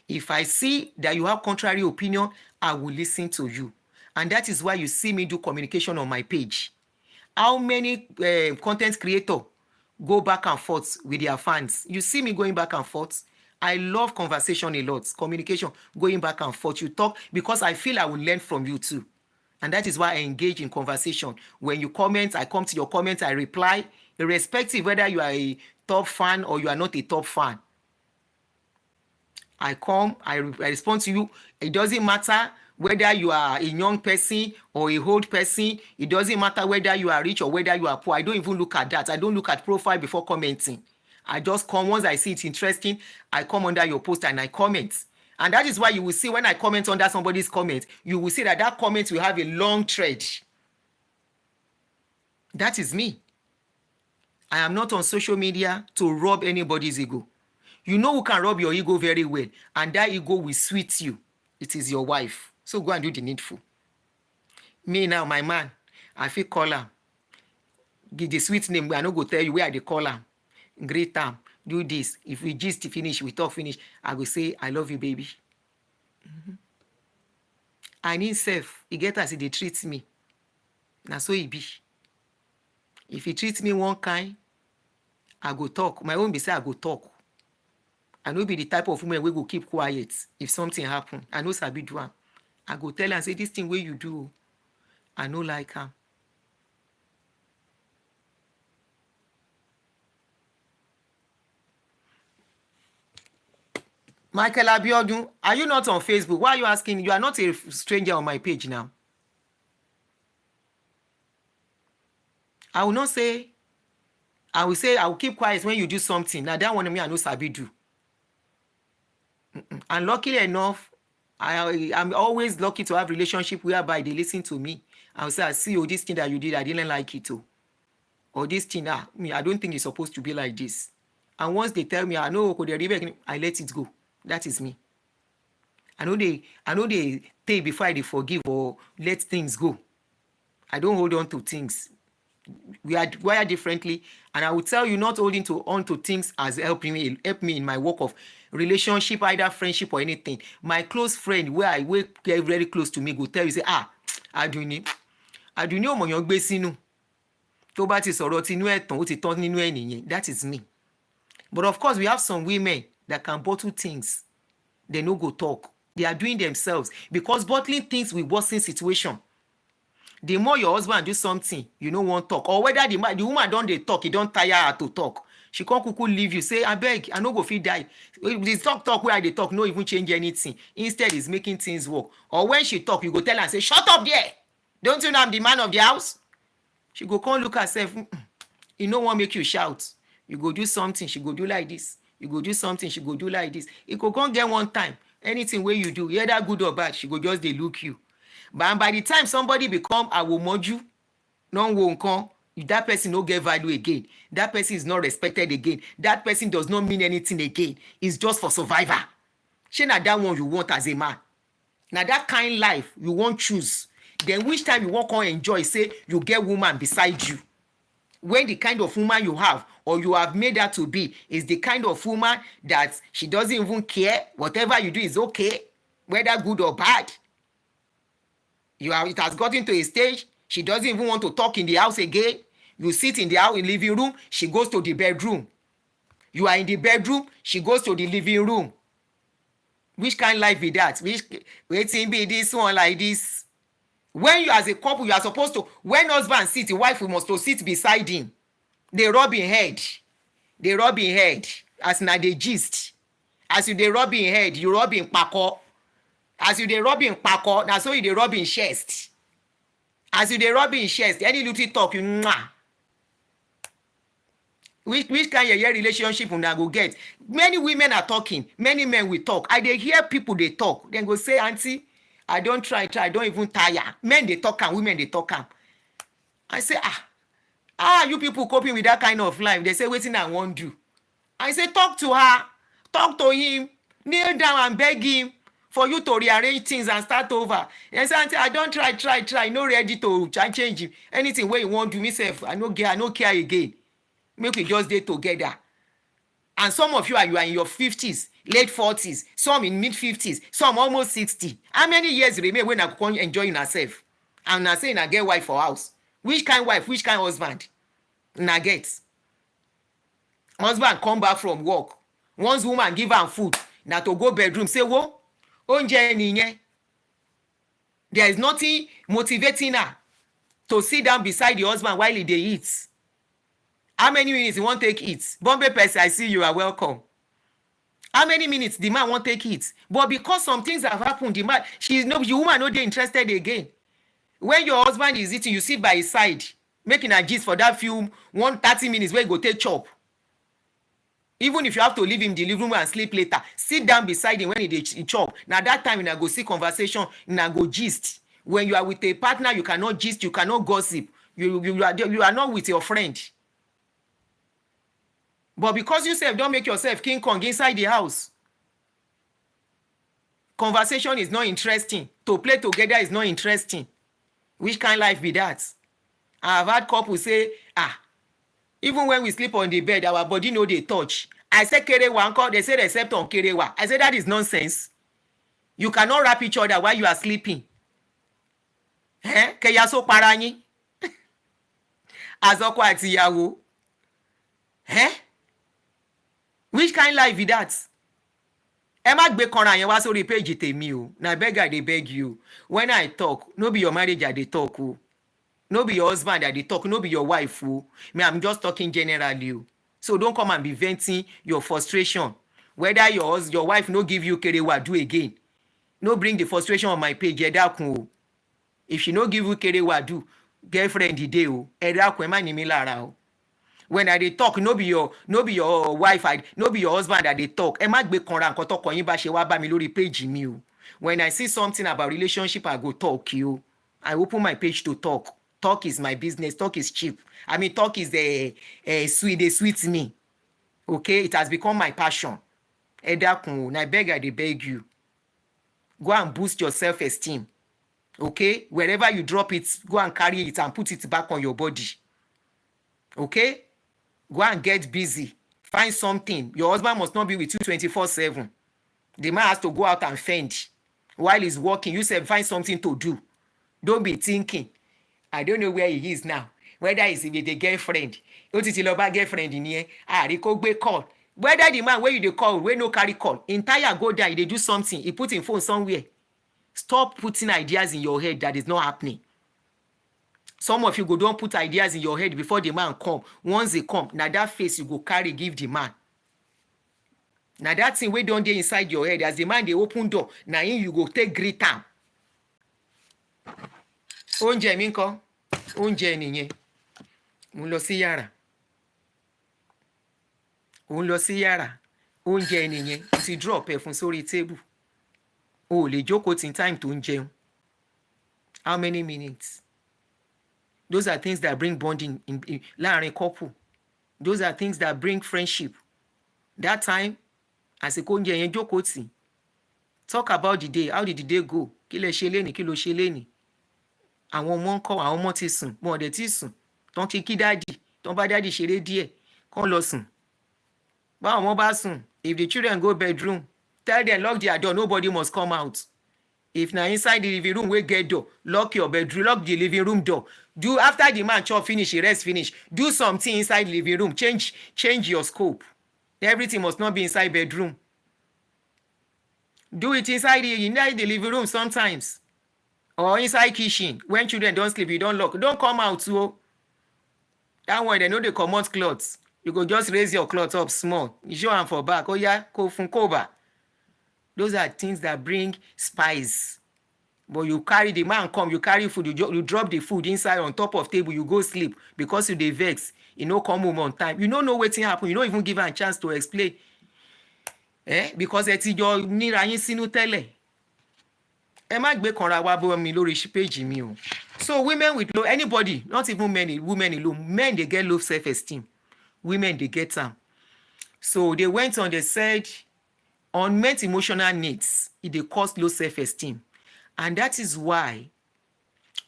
If I see that you have contrary opinion, I will listen to you. And that is why you see me do communication on my page. How many content creators go back and forth with their fans? You see me going back and forth. I love conversation a lot, communication, going back and forth. You talk because I feel I will learn from you too. And that is why I engage in conversation. When you comment, I come to your comment, I reply, irrespective whether you are a top fan or you are not a top fan. I come, I respond to you. It doesn't matter whether you are a young person or a old person. It doesn't matter whether you are rich or whether you are poor. I don't even look at that. I don't look at profile before commenting. I just come, once I see it interesting, I come under your post and I comment. And that is why you will see when I comment under somebody's comment, you will see that that comment will have a long thread. That is me. I am not on social media to rub anybody's ego. You know who can rub your ego very well, and that ego will sweet you. It is your wife. So go and do the needful. Me now, my man, I feel call am. Give the sweet name. I no go tell you where I dey call am. Greet am. Do this. If we gist finish, we talk finish, I go say, I love you, baby. And himself, he get as he dey treat me. Na so he be. If he treats me one kind, I go talk. My own be say I go talk. I no be the type of woman wey go keep quiet if something happen. I no sabi do am. I go tell am say this thing wey you do, I no like am. Michael Abiodun, are you not on Facebook? Why are you asking? You are not a stranger on my page now. I will not say, I will say I will keep quiet when you do something. Now that one me I no sabi do. And luckily enough, I'm always lucky to have relationship whereby they listen to me. I will say, I see, oh, this thing that you did, I didn't like it too. Or this thing, me, I don't think it's supposed to be like this. And once they tell me, I know, I let it go. That is me. I know they take before they forgive or let things go. I don't hold on to things. We are wired differently, and I will tell you, not holding on to things has helped me in my work of relationship, either friendship or anything. My close friend, where I get very close to me, go tell you, say, Aduni ọmọ yẹn gbé sínú tó bá ti sọ̀rọ̀ tinú ẹ̀ tán ó ti tán nínú ẹ̀ nìyẹn. That is me. But of course, we have some women that can bottle things. They no go talk. They are doing themselves, because bottling things will worsen situation. The more your husband do something, you no wan talk, or whether the woman don dey talk, e don tire her to talk, she come kuku leave you, say abeg, I no go fit die. The talk wey I dey talk no even change anything. Instead, is making things work. Or when she talk, you go tell her, say, shut up there, don't you know I'm the man of the house? She go come look herself, e no wan make you shout. You go do something, she go do like this. You go do something, she go do like this. E go come get one time, anything wey you do, either good or bad, she go just dey look you. But by the time somebody become awomoju, non wo nkan, that person no get value again. That person is not respected again. That person does not mean anything again. It's just for survivor. Shey na that one you want as a man. Na that kind life you wan choose. Then which time you wan come enjoy, say you get woman beside you. When the kind of woman you have, or you have made her to be, is the kind of woman that she doesn't even care. Whatever you do is okay, whether good or bad. It has gotten to a stage, she doesn't even want to talk in the house again. You sit in the house, in living room, she goes to the bedroom. You are in the bedroom, she goes to the living room. Which kind of life is that? Wetin be this one like this? When you as a couple, you are supposed to, when husband sit, the wife must to sit beside him. They rub in head. They rub in head. As na dey gist. As you dey rub in head, you rub in kpako. As you dey rub in kpako, na so you dey rub in chest. As you dey rub in chest, any little talk, you mwah. Which kind of relationship una go get? Many women are talking, many men will talk. I dey hear people dey talk. Then go say, auntie, I don't try, I don't even tire. Men, they talk am, women, they talk am. I say, how are you people coping with that kind of life? They say, wetin I wan do. I say, talk to her, talk to him, kneel down and beg him for you to rearrange things and start over. They say, aunty, I don try, no ready to change him. Anything wey you wan do, me sef, I no care again. Make we just dey together. And some of you are in your 50s, late 40s, some in mid 50s, some almost 60. How many years remain when I can enjoy yourself? And I say, I get wife for house. Which kind wife, which kind husband? Na get. Husband come back from work. Once woman give am food, na to go bedroom, say, wo, oúnjẹ nìyẹn. There is nothing motivating her to sit down beside the husband while he dey eat. How many minutes you wan take eat? Bombay person, I see you are welcome. How many minutes the man wan take eat? But because some things have happened, the woman no dey interested again. When your husband is eating, you sit by his side, making a gist for that 30 minutes where you go take chop. Even if you have to leave him in the living room and sleep later, sit down beside him when he chop. Now that time, you go see conversation, you go gist. When you are with a partner, you cannot gist, you cannot gossip. You are not with your friend. But because you don't make yourself King Kong inside the house. Conversation is not interesting. To play together is not interesting. Which kind of life be that? I have had couples say, even when we sleep on the bed, our body no dey touch. I say kerewa uncle, they say they slept on kerewa. I say that is nonsense. You cannot wrap each other while you are sleeping. Keya so para yin. Azoko àti ìyàwó. Which kind of life be that? Ẹ má gbé kanra yẹn wá sórí page tèmi o. Na beg I dey beg you. When I talk, no be your marriage I dey talk o. No be your husband I dey talk, no be your wife o. Me, I'm just talking generally o. So don't come and be venting your frustration. Whether your wife no give you kerewa, do again. No bring the frustration on my page. Ẹ dákun o. If she no give you kerewa, do. Girlfriend the day o. Ẹ dákun, ẹ má ní mi lára o. When I dey talk, no be your wife, no be your husband that they talk. Ẹ má gbé kanra nǹkan tọkọ yín bá ṣe wá bá mi lórí page mi o. When I see something about relationship, I go talk you. I open my page to talk. Talk is my business. Talk is cheap. I mean, talk is sweet. They sweet me. Okay, it has become my passion. Ẹ dákun, I beg you. Go and boost your self-esteem. Okay, wherever you drop it, go and carry it and put it back on your body. Okay. Go and get busy. Find something. Your husband must not be with you 24/7. The man has to go out and fend. While he's working, you say find something to do. Don't be thinking, I don't know where he is now. Whether he's with a girlfriend. Ó ti lọ bá girlfriend in here. Rí kó gbé call. Whether the man where you dey call, where no carry call. Entire go there, they do something. He put in phone somewhere. Stop putting ideas in your head that is not happening. Some of you go don't put ideas in your head before the man come. Once they come, now that face you go carry give the man. Now that thing wey don dey inside your head as the man dey open door, now you go take greet am. Oúnjẹ mi ńkọ́? Oúnjẹ nìyẹn. Mo lọ sí yàrá. Ó ń lọ sí yàrá. Oúnjẹ nìyẹn. Ó ti drop ẹ̀ fún sórí table. O lè jókòó tí time tó ń jẹun. How many minutes? Those are things that bring bonding in láàrin couple. Those are things that bring friendship. That time, àsìkò oúnjẹ yẹn jókòó tì. Talk about the day. How did the day go? Kí lẹ ṣe lénìí? Kí ló ṣe lénìí? Àwọn ọmọ ń kọ́, àwọn ọmọ ti sùn. Wọn ò dẹ̀ ti sùn. Tán ti kí dáàdì. Tán bá dáàdì ṣeré díẹ̀. Kán lọ sùn. Báwọn ọmọ bá sùn, if the children go bedroom, tell them lock their door. Nobody must come out. If na inside the living room wey get door, lock your bedroom, lock the living room door. Do after the man chop finish, he rest finish. Do something inside the living room. Change your scope. Everything must not be inside bedroom. Do it inside the living room sometimes. Or inside kitchen. When children don't sleep, you don't lock. Don't come out too. That one, they know they comot clothes. You go just raise your clothes up small. You show am for back. Oh yeah, ko fun koba. Those are things that bring spice. But you carry the man come, you carry food, you drop the food inside on top of table, you go sleep because you dey vex. You no come home on time. You don't know wetin happen. You don't even give am a chance to explain. Because ẹ ti jọ níra yín sínú tẹ́lẹ̀. ẹ má gbé kanra wá bọ́ mi lórí page mi o. So women with low, anybody, not even men, women alone, men they get low self-esteem, women they get am. So they went on, they said unmet emotional needs it dey cause low self-esteem, and that is why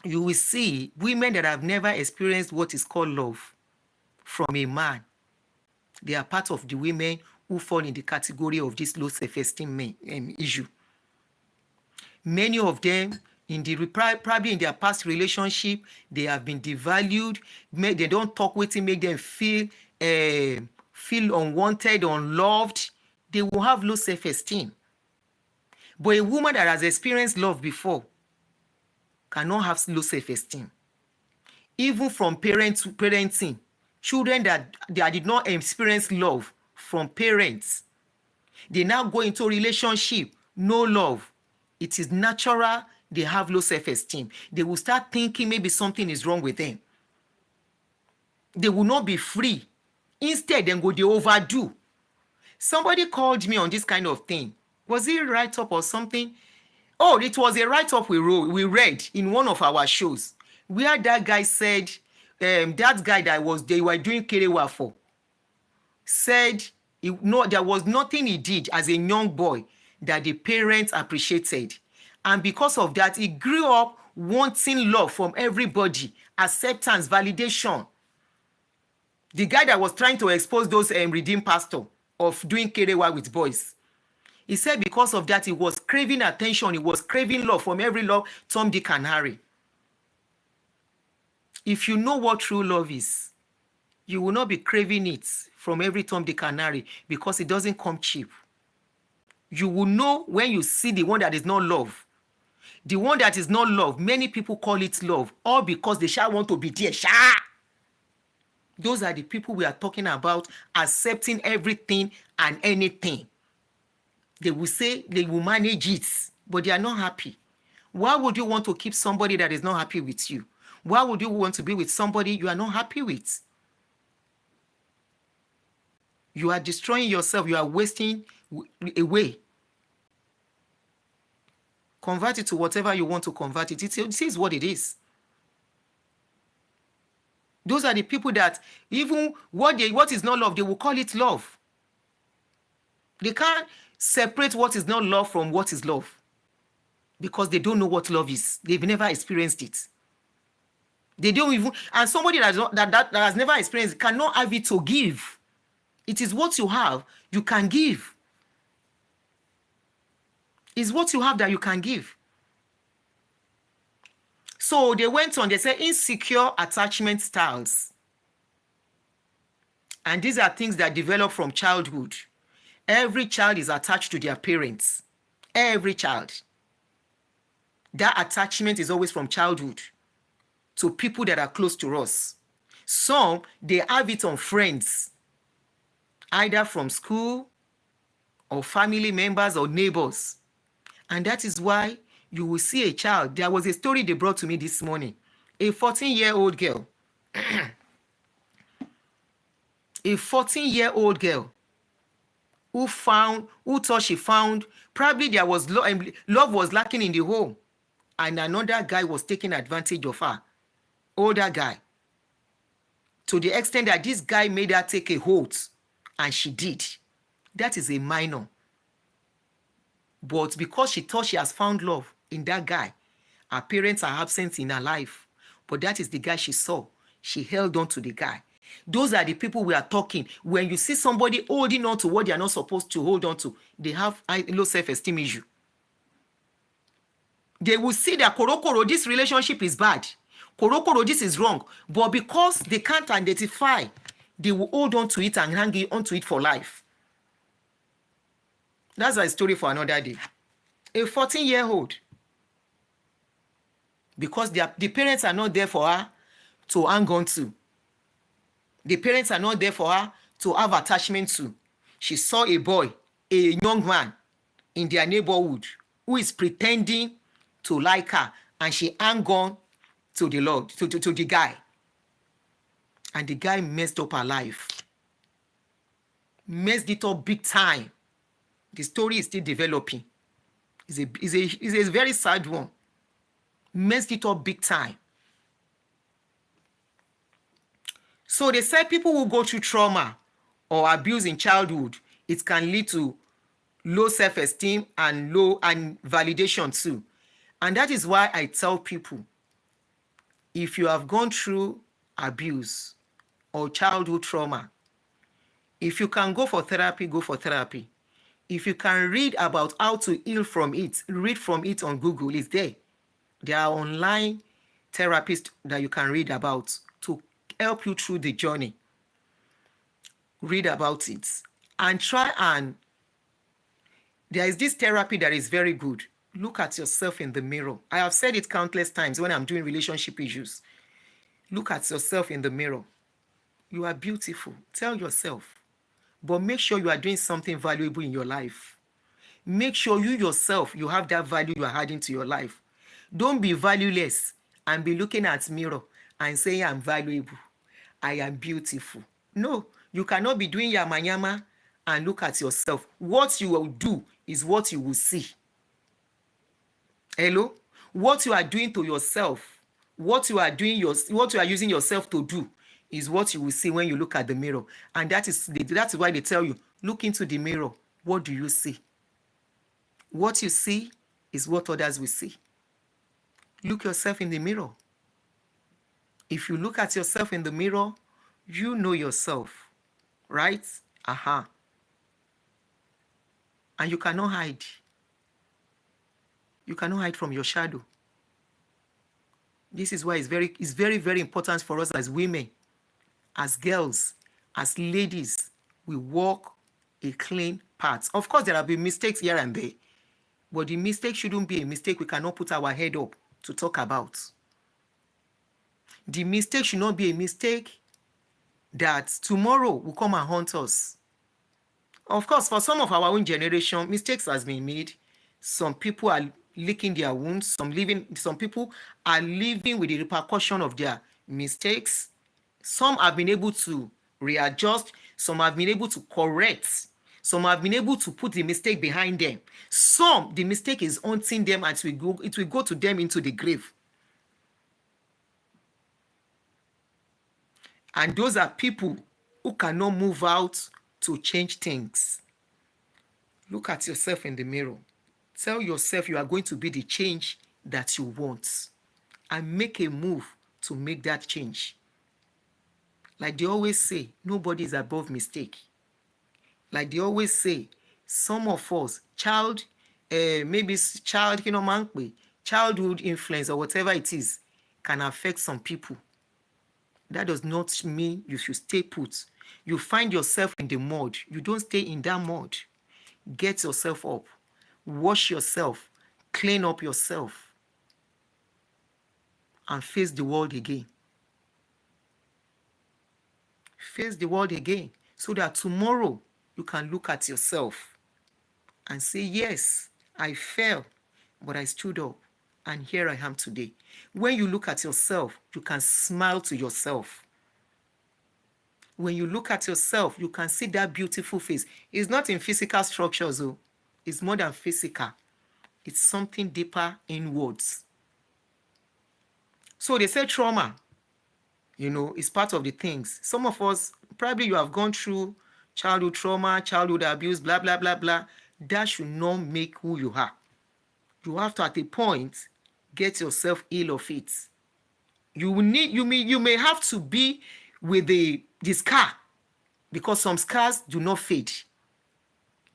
you will see women that have never experienced what is called love from a man, they are part of the women who fall in the category of this low self-esteem issue. Many of them, in the probably in their past relationship, they have been devalued. They don't talk with him, make them feel unwanted, unloved. They will have low self-esteem. But a woman that has experienced love before cannot have low self-esteem. Even from parenting, children that did not experience love from parents, they now go into a relationship, no love. It is natural they have low self-esteem. They will start thinking maybe something is wrong with them. They will not be free. Instead, they overdo. Somebody called me on this kind of thing. Was it a write-up or something? Oh, it was a write-up we read in one of our shows, where that guy said, that guy that they were doing kerewa for, said there was nothing he did as a young boy that the parents appreciated. And because of that, he grew up wanting love from everybody, acceptance, validation. The guy that was trying to expose those redeemed pastor of doing kerewa with boys, he said because of that, he was craving attention, he was craving love from every love, Tom, Dick, and Harry. If you know what true love is, you will not be craving it from every Tom, Dick, and Harry, because it doesn't come cheap. You will know when you see the one that is not love. The one that is not love, many people call it love, all because they shall want to be there. Those are the people we are talking about, accepting everything and anything. They will say they will manage it, but they are not happy. Why would you want to keep somebody that is not happy with you? Why would you want to be with somebody you are not happy with? You are destroying yourself. You are wasting away. Convert it to whatever you want to convert it. This is what it is. Those are the people that even what is not love, they will call it love. They can't separate what is not love from what is love, because they don't know what love is. They've never experienced it. They don't even, and somebody that has never experienced it cannot have it to give. It is what you have, you can give. It's what you have that you can give. So they went on, they said insecure attachment styles. And these are things that develop from childhood. Every child is attached to their parents. Every child. That attachment is always from childhood to people that are close to us. Some, they have it on friends, either from school or family members or neighbors. And that is why you will see a child. There was a story they brought to me this morning. A 14-year-old girl. A 14-year-old girl who thought she found, probably there was love was lacking in the home. And another guy was taking advantage of her. Older guy. To the extent that this guy made her take a hold. And she did. That is a minor. But because she thought she has found love in that guy, her parents are absent in her life. But that is the guy she saw. She held on to the guy. Those are the people we are talking. When you see somebody holding on to what they are not supposed to hold on to, they have low self-esteem issue. They will see that korokoro, this relationship is bad. Korokoro, this is wrong. But because they can't identify, they will hold on to it and hang on to it for life. That's a story for another day. A 14-year-old, because the parents are not there for her to hang on to. The parents are not there for her to have attachment to. She saw a boy, a young man in their neighborhood who is pretending to like her, and she hung on to the Lord, to the guy. And the guy messed up her life. Messed it up big time. The story is still developing. is a very sad one. Messed it up big time. So they said people who go through trauma or abuse in childhood, it can lead to low self-esteem and low and validation too. And that is why I tell people, if you have gone through abuse or childhood trauma, if you can go for therapy, go for therapy. If you can read about how to heal from it, read from it on Google, it's there. There are online therapists that you can read about to help you through the journey. Read about it and try, and there is this therapy that is very good. Look at yourself in the mirror. I have said it countless times when I'm doing relationship issues. Look at yourself in the mirror. You are beautiful. Tell yourself. But make sure you are doing something valuable in your life. Make sure you yourself, you have that value you are adding to your life. Don't be valueless and be looking at mirror and saying, I'm valuable, I am beautiful. No, you cannot be doing yama yama and look at yourself. What you will do is what you will see. Hello? What you are doing to yourself, what you are using yourself to do is what you will see when you look at the mirror. And that's why they tell you, look into the mirror. What do you see? What you see is what others will see. Look yourself in the mirror. If you look at yourself in the mirror, you know yourself, right? And you cannot hide. You cannot hide from your shadow. This is why it's very, very important for us as women, as girls, as ladies, we walk a clean path. Of course, there have been mistakes here and there, but the mistake shouldn't be a mistake we cannot put our head up to talk about. The mistake should not be a mistake that tomorrow will come and haunt us. Of course, for some of our own generation, mistakes has been made. Some people are licking their wounds. Some people are living with the repercussion of their mistakes. Some have been able to readjust. Some have been able to correct. Some have been able to put the mistake behind them. Some, the mistake is haunting them and it will go to them into the grave. And those are people who cannot move out to change things. Look at yourself in the mirror. Tell yourself you are going to be the change that you want. And make a move to make that change. Like they always say, nobody is above mistake. Like they always say, some of us, childhood influence or whatever it is, can affect some people. That does not mean you should stay put. You find yourself in the mud. You don't stay in that mud. Get yourself up. Wash yourself. Clean up yourself. And face the world again. Face the world again. So that tomorrow you can look at yourself and say, yes, I fell, but I stood up. And here I am today. When you look at yourself, you can smile to yourself. When you look at yourself, you can see that beautiful face. It's not in physical structures, though. It's more than physical. It's something deeper inwards. So they say trauma, is part of the things. Some of us, probably you have gone through childhood trauma, childhood abuse, blah, blah, blah, blah. That should not make who you are. You have to, at a point, get yourself ill of it. You may have to be with the scar, because some scars do not fade.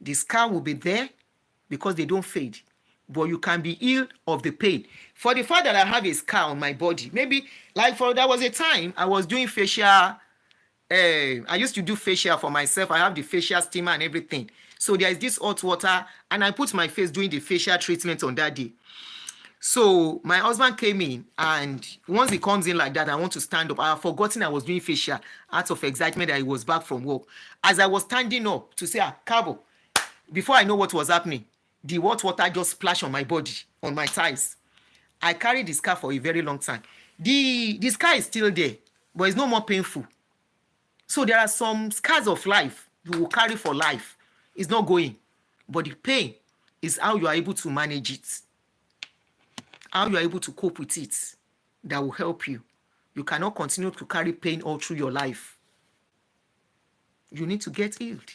The scar will be there because they don't fade. But you can be healed of the pain. For the fact that I have a scar on my body, maybe there was a time I was doing facial. I used to do facial for myself. I have the facial steamer and everything. So there is this hot water, and I put my face doing the facial treatment on that day. So my husband came in, and once he comes in like that, I want to stand up. I have forgotten I was doing facial out of excitement that he was back from work. As I was standing up to say, Cabo, before I know what was happening, the hot water just splashed on my body, on my thighs. I carried the scar for a very long time. The scar is still there, but it's no more painful. So there are some scars of life you will carry for life. It's not going, but the pain It's how you are able to manage it, how you are able to cope with it that will help you. You cannot continue to carry pain all through your life. You need to get healed.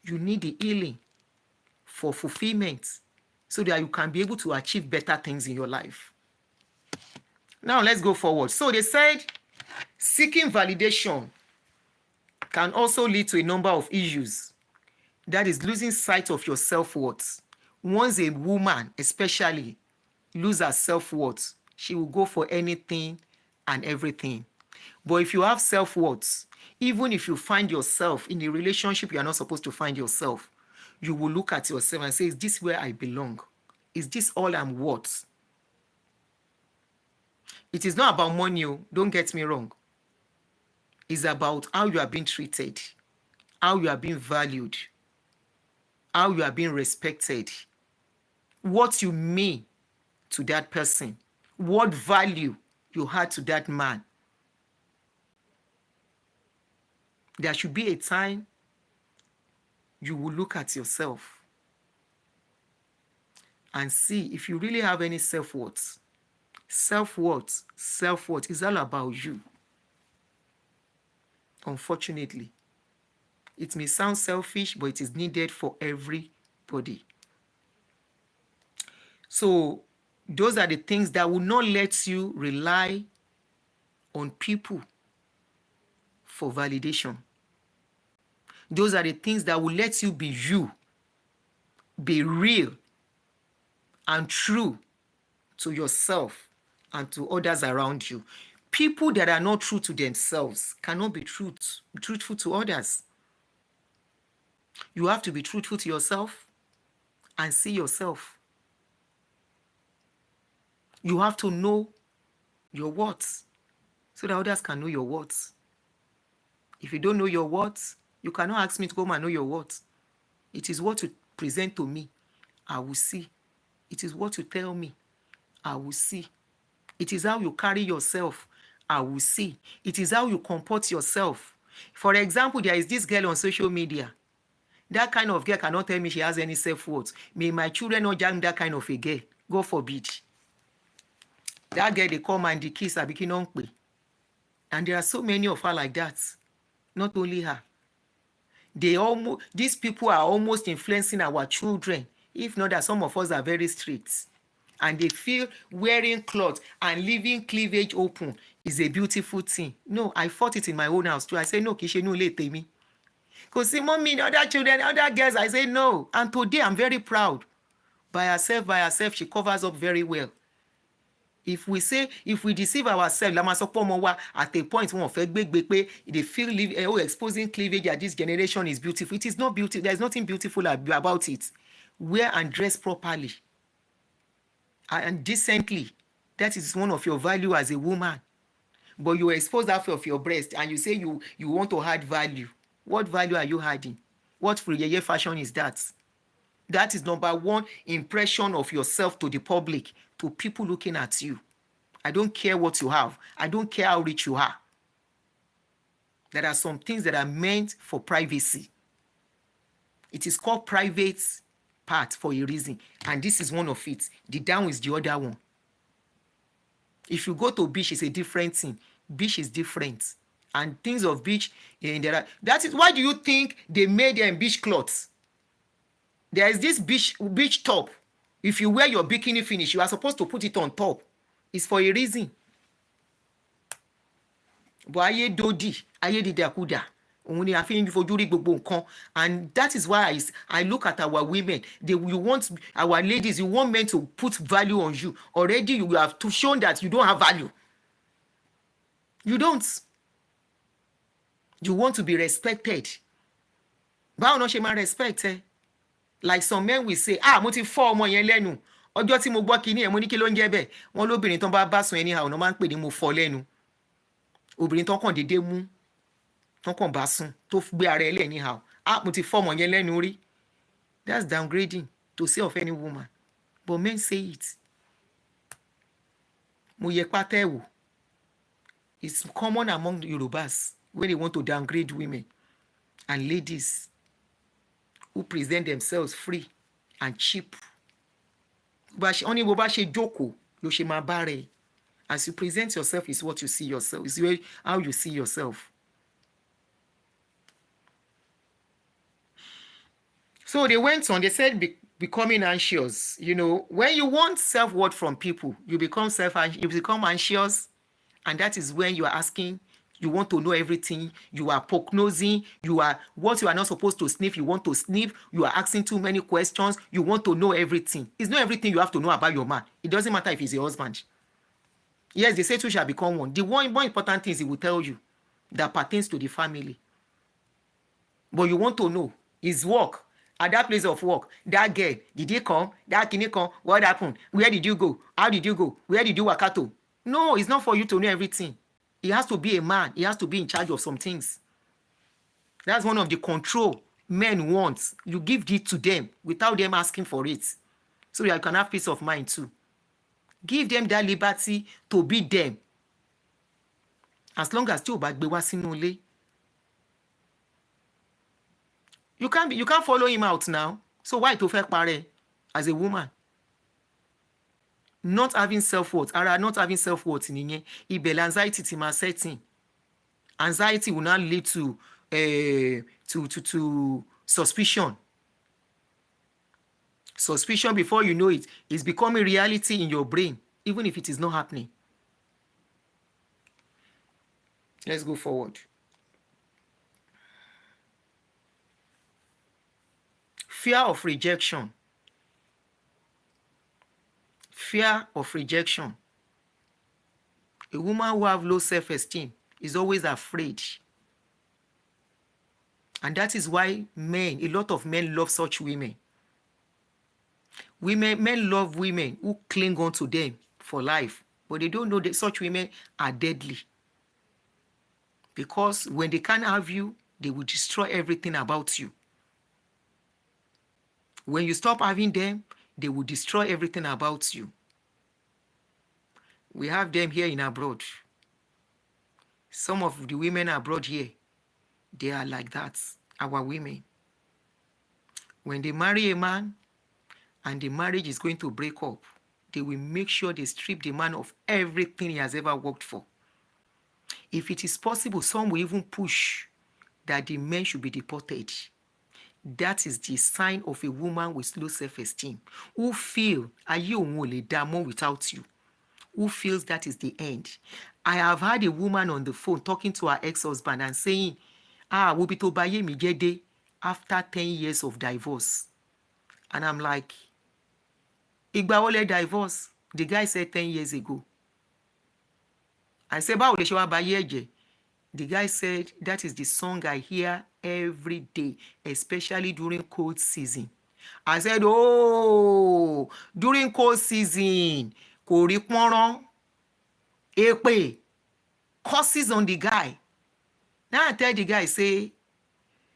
You need the healing for fulfillment so that you can be able to achieve better things in your life. Now let's go forward. So they said seeking validation can also lead to a number of issues. That is losing sight of your self-worth. Once a woman, especially, loses her self-worth, she will go for anything and everything. But if you have self-worth, even if you find yourself in a relationship you are not supposed to find yourself, you will look at yourself and say, is this where I belong? Is this all I'm worth? It is not about money, don't get me wrong. It's about how you are being treated, how you are being valued, how you are being respected, what you mean to that person, what value you had to that man. There should be a time you will look at yourself and see if you really have any self-worth. Self-worth is all about you. Unfortunately, it may sound selfish, but it is needed for everybody. So those are the things that will not let you rely on people for validation. Those are the things that will let you be you, be real and true to yourself and to others around you. People that are not true to themselves cannot be truthful to others. You have to be truthful to yourself and see yourself. You have to know your worth so that others can know your worth. If you don't know your worth, you cannot ask me to come and know your worth. It is what you present to me, I will see. It is what you tell me, I will see. It is how you carry yourself, I will see. It is how you comport yourself. For example, there is this girl on social media. That kind of girl cannot tell me she has any self-worth. May my children not jam that kind of a girl. God forbid. That girl, they come and the kiss are beginning. And there are so many of her like that. Not only her. These people are almost influencing our children. If not that some of us are very strict. And they feel wearing clothes and leaving cleavage open is a beautiful thing. No, I fought it in my own house too. I say, no, Kishe, no, let me. Because see, mommy, other children, other girls, I say no. And today I'm very proud. By herself, she covers up very well. If we deceive ourselves, at a point they feel exposing cleavage at this generation is beautiful. It is not beautiful. There's nothing beautiful about it. Wear and dress properly and decently. That is one of your value as a woman. But you expose half of your breast and you say you want to add value. What value are you adding? What free fashion is that? That is number one impression of yourself to the public, to people looking at you. I don't care what you have. I don't care how rich you are. There are some things that are meant for privacy. It is called private part for a reason. And this is one of it. The down is the other one. If you go to beach, it's a different thing. Beach is different. And things of beach, that is why do you think they made them beach clothes? There is this beach top. If you wear your bikini finish, you are supposed to put it on top. It's for a reason. But aye dodi, aye didakuda. And that is why I look at our women. You want our ladies, you want men to put value on you. Already you have shown that you don't have value. You don't. You want to be respected. Báwo no ṣe máa respect eh? Like some men will say, mo ti fọ́ ọmọ yẹn lẹ́nu. Ọjọ́ tí mo gbọ́ kíní ẹ̀ mo ní kí ló ń jẹ́ bẹ́ẹ̀. Wọ́n lóbìnrin tán bá sùn anyhow no máa ń pè ní mo fọ́ lẹ́nu. Obìnrin tán kàn dédé mú. Tán kàn bá sùn tó gbé ara ẹ̀ lẹ́ anyhow. Mo ti fọ́ ọmọ yẹn lẹ́nu rí. That's downgrading to say of any woman. But men say it. Mo yẹ pátá ẹ̀ wò. It's common among Yorubas when they want to downgrade women and ladies who present themselves free and cheap. Only bó bá ṣe jókòó ló ṣe máa bá rẹ̀. As you present yourself is what you see yourself. Is how you see yourself. So they went on. They said becoming anxious. You know, when you want self-worth from people, you become anxious, and that is when you are asking. You want to know everything. You are prognosing. What you are not supposed to sniff. You want to sniff. You are asking too many questions. You want to know everything. It's not everything you have to know about your man. It doesn't matter if he's your husband. Yes, they say two shall become one. The one more important thing is he will tell you that pertains to the family. But you want to know his work at that place of work. That girl, did he come? That kidney come? What happened? Where did you go? How did you go? Where did you work out to? No, it's not for you to know everything. He has to be a man. He has to be in charge of some things. That's one of the control men want. You give it to them without them asking for it. So that you can have peace of mind too. Give them that liberty to be them. As long as tí ò bá gbé wá sínú ilé. You can't follow him out now. So why tó fẹ́ parẹ́ as a woman? Not having self-worth. Not having self-worth nìyẹn. Ibẹ̀ anxiety ti máa setting. Anxiety will not lead to suspicion. Suspicion, before you know it, is becoming reality in your brain, even if it is not happening. Let's go forward. Fear of rejection. Fear of rejection. A woman who has low self-esteem is always afraid. And that is why a lot of men love such women. Men love women who cling on to them for life. But they don't know that such women are deadly. Because when they can't have you, they will destroy everything about you. When you stop having them, they will destroy everything about you. We have them here in abroad. Some of the women abroad here, they are like that, our women. When they marry a man and the marriage is going to break up, they will make sure they strip the man of everything he has ever worked for. If it is possible, some will even push that the men should be deported. That is the sign of a woman with low self-esteem, who feel, ayé òun ò lè dá mọ́ without you, who feels that is the end. I have had a woman on the phone talking to her ex-husband and saying, wo bi tó bá yé mi jẹ́ dé after 10 years of divorce. And I'm like, ìgbà wo lẹ divorce? The guy said 10 years ago. I said, báwo lè ṣe wá bá yé ẹ̀jẹ̀? The guy said, that is the song I hear every day, especially during cold season. I said, oh, during cold season, kò rí pọ́nrán, èpè, curses on the guy. Now I tell the guy, say,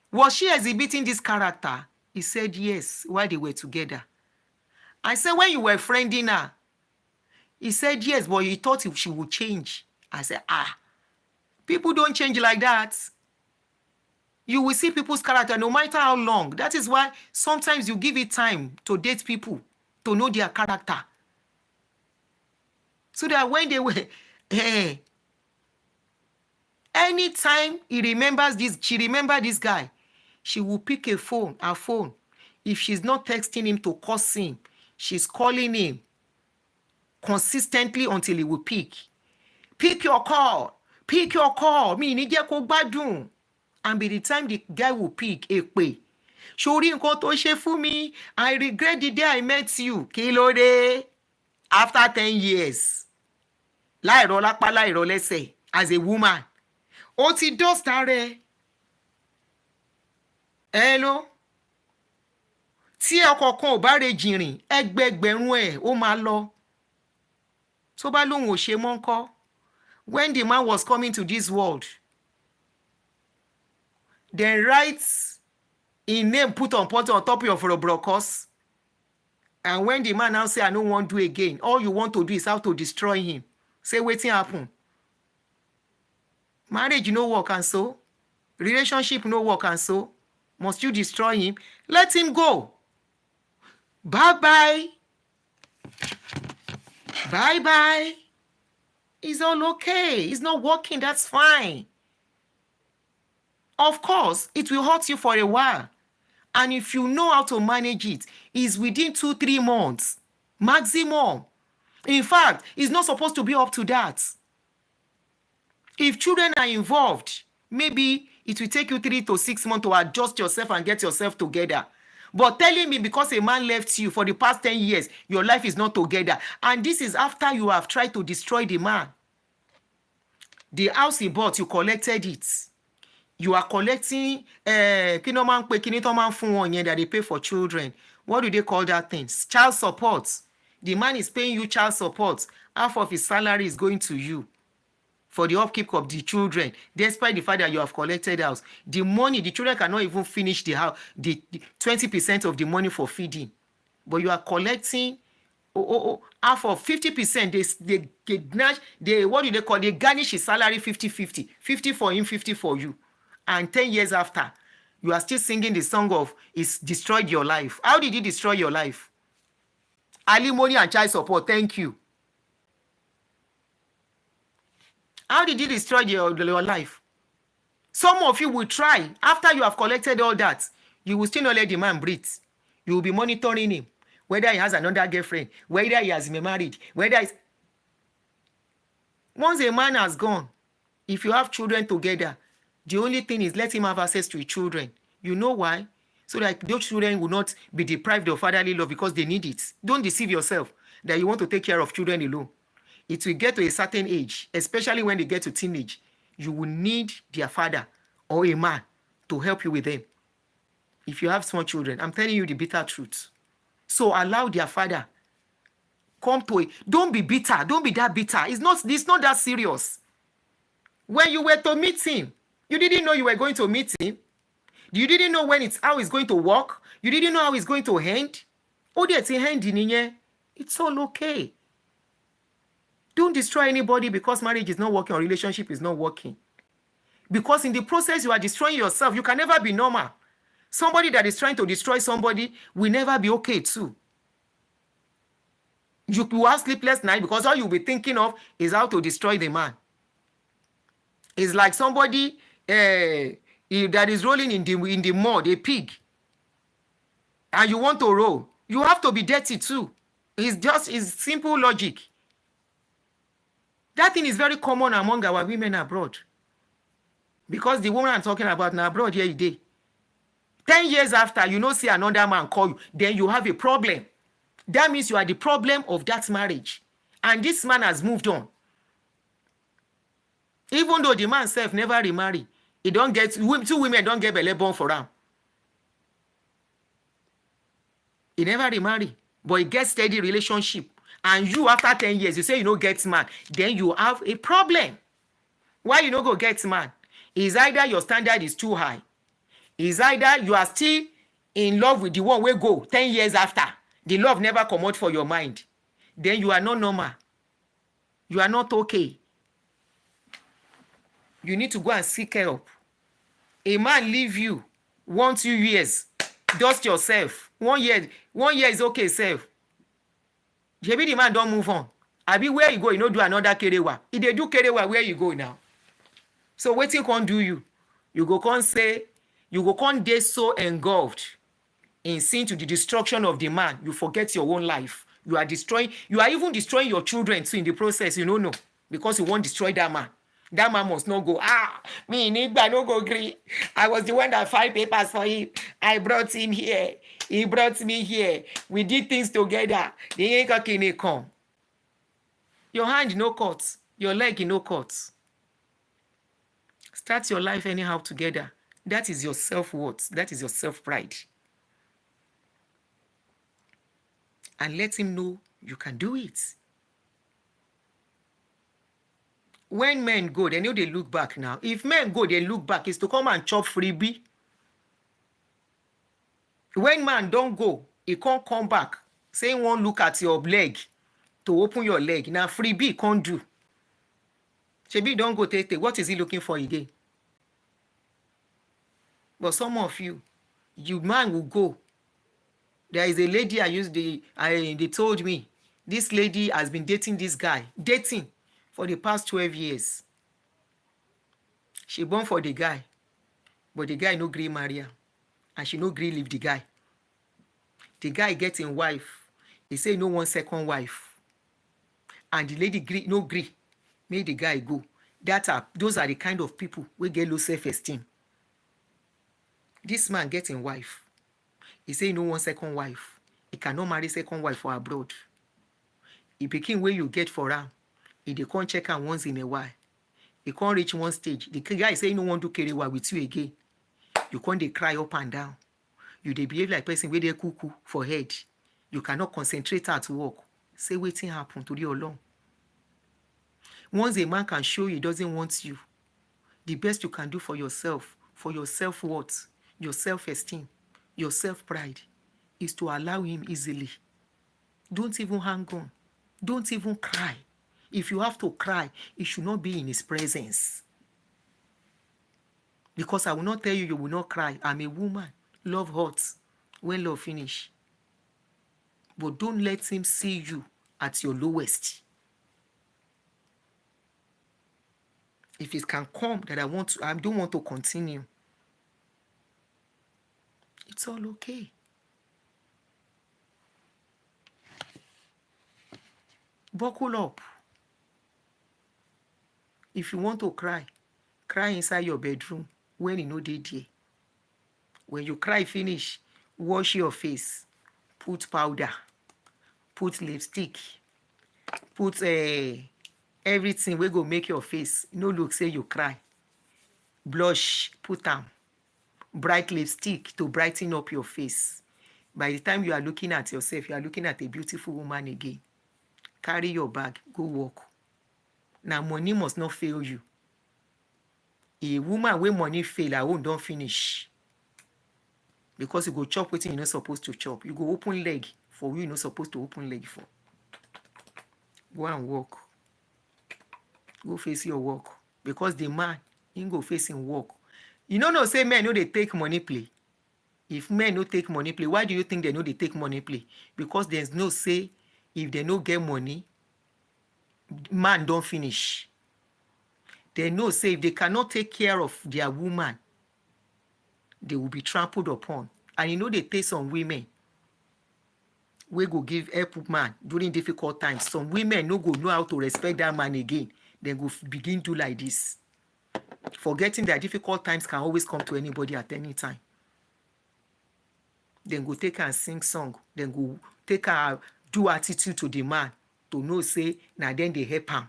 was she exhibiting this character? He said, yes, while they were together. I said, when you were friending her? He said, yes, but he thought she would change. I said, people don't change like that. You will see people's character no matter how long. That is why sometimes you give it time to date people, to know their character. So that when they were, anytime she remembers this guy, she will pick her phone. If she's not texting him to curse him, she's calling him consistently until he will pick. Pick your call. Mi ní jẹ́ kó gbádùn. And by the time the guy will pick, èpè. Ṣorí nǹkan tó ṣe fún mi. I regret the day I met you. Kí ló dé? After 10 years. Láìrọ́ lápá láìrọ́ lẹ́sẹ̀. As a woman. Ó ti dust rẹ̀. Hello? Tí ọkọ kan ò bá re jìnrìn, ẹgbẹgbẹ̀rún ẹ̀ ó máa lọ. Tó bá lóhùn ò ṣe mọ́ ńkọ́. When the man was coming to this world, then writes in name put on top of your brokers. And when the man now say, I don't want to do again, all you want to do is how to destroy him. Say, wetin happen? Marriage no work and so. Relationship no work and so. Must you destroy him? Let him go. Bye-bye. Bye-bye. It's all okay. It's not working. That's fine. Of course, it will hurt you for a while. And if you know how to manage it, it's within 2-3 months maximum. In fact, it's not supposed to be up to that. If children are involved, maybe it will take you 3 to 6 months to adjust yourself and get yourself together. But telling me because a man left you for the past 10 years, your life is not together. And this is after you have tried to destroy the man. The house he bought, you collected it. You are collecting, that they pay for children. What do they call that thing? Child support. The man is paying you child support. Half of his salary is going to you for the upkeep of the children, despite the fact that you have collected house. The money, the children cannot even finish the house, the 20% of the money for feeding. But you are collecting half of 50%. They garnish his salary 50-50. 50 for him, 50 for you. And 10 years after, you are still singing the song of it's destroyed your life. How did he destroy your life? Alimony and child support, thank you. How did he destroy your life? Some of you will try. After you have collected all that, you will still not let the man breathe. You will be monitoring him, whether he has another girlfriend, whether he has been married, whether he's... Once a man has gone, if you have children together, the only thing is let him have access to his children. You know why? So that those children will not be deprived of fatherly love because they need it. Don't deceive yourself that you want to take care of children alone. It will get to a certain age, especially when they get to teenage, you will need their father or a man to help you with them. If you have small children, I'm telling you the bitter truth. So allow their father come to it. Don't be bitter. Don't be that bitter. It's not that serious. When you were to meet him, you didn't know you were going to meet him. You didn't know how it's going to work. You didn't know how it's going to end. Oh, that's a hand in here. It's all okay. Don't destroy anybody because marriage is not working or relationship is not working. Because in the process, you are destroying yourself. You can never be normal. Somebody that is trying to destroy somebody will never be okay too. You will have sleepless night because all you'll be thinking of is how to destroy the man. It's like somebody that is rolling in the mud, a pig, and you want to roll. You have to be dirty too. It's simple logic. That thing is very common among our women abroad. Because the woman I'm talking about now abroad here today, 10 years after, you know, see another man call you, then you have a problem. That means you are the problem of that marriage. And this man has moved on. Even though the man self never remarry, two women don't get belly born for him. He never remarry, but he gets steady relationship. And you, after 10 years, you say you don't get man, then you have a problem. Why you don't go get man? It's either your standard is too high. It's either you are still in love with the one where go 10 years after. The love never come out for your mind. Then you are not normal. You are not okay. You need to go and seek help. A man leave you 1-2 years. Dust yourself. 1 year is okay, self. Maybe the man don't move on. I be where you go, you know, do another kerewa. If they do kerewa, where you go now? So what you can do you? You go can say, you go can get so engulfed in sin to the destruction of the man. You forget your own life. You are even destroying your children too in the process, you know, because you won't destroy that man. That man must not go, me nigga no go agree. I was the one that filed papers for him. I brought him here. He brought me here. We did things together. The nigga can come. Your hand no cuts. Your leg no cuts. Start your life anyhow together. That is your self-worth. That is your self-pride. And let him know you can do it. When men go, they know they look back now. If men go, they look back. It's to come and chop freebie. When man don't go, he can't come back. Say one look at your leg to open your leg. Now freebie can't do. Shebi don't go take. What is he looking for again? But some of you man will go. There is a lady they told me, this lady has been dating this guy, for the past 12 years. She born for the guy, but the guy no gree marry her, and she no gree leave the guy. The guy getting wife. He say no one second wife. And the lady no gree. Make the guy go. Those are the kind of people we get low self-esteem. This man getting wife. He say no one second wife. He cannot marry second wife for abroad. He pikin where you get for am. He dey come check am once in a while. He can't reach one stage. The guy say no one do kerewa with you again. You can't dey cry up and down. You dey behave like person wey dey cuckoo for head. You cannot concentrate at work. Say wetin happen to the alone. Once a man can show he doesn't want you, the best you can do for yourself, for your self-worth, your self-esteem, your self-pride, is to allow him easily. Don't even hang on. Don't even cry. If you have to cry, it should not be in his presence. Because I will not tell you you will not cry. I'm a woman. Love hurts when love finish. But don't let him see you at your lowest. If it can come that I don't want to continue, it's all okay. Buckle up. If you want to cry, cry inside your bedroom when you know they there. When you cry finish, wash your face, put powder, put lipstick, put everything we go make your face no look say you cry. Blush, put am. Bright lipstick to brighten up your face. By the time you are looking at yourself, you are looking at a beautiful woman again. Carry your bag, go walk. Now money must not fail you. A woman wey money fail, her own don't finish. Because you go chop wetin you're not supposed to chop. You go open leg for who you're not supposed to open leg for. Go and walk. Go face your work. Because the man, he go face him work. You know say men no they take money play. If men no take money play, why do you think they know they take money play? Because there's no say if they no get money, man don't finish. They know say if they cannot take care of their woman, they will be trampled upon. And you know they take some women we go give help man during difficult times. Some women no go know how to respect that man again. They go begin to like this. Forgetting that difficult times can always come to anybody at any time. Then go take and sing song. Then go take and do attitude to the man to know say now then they help him.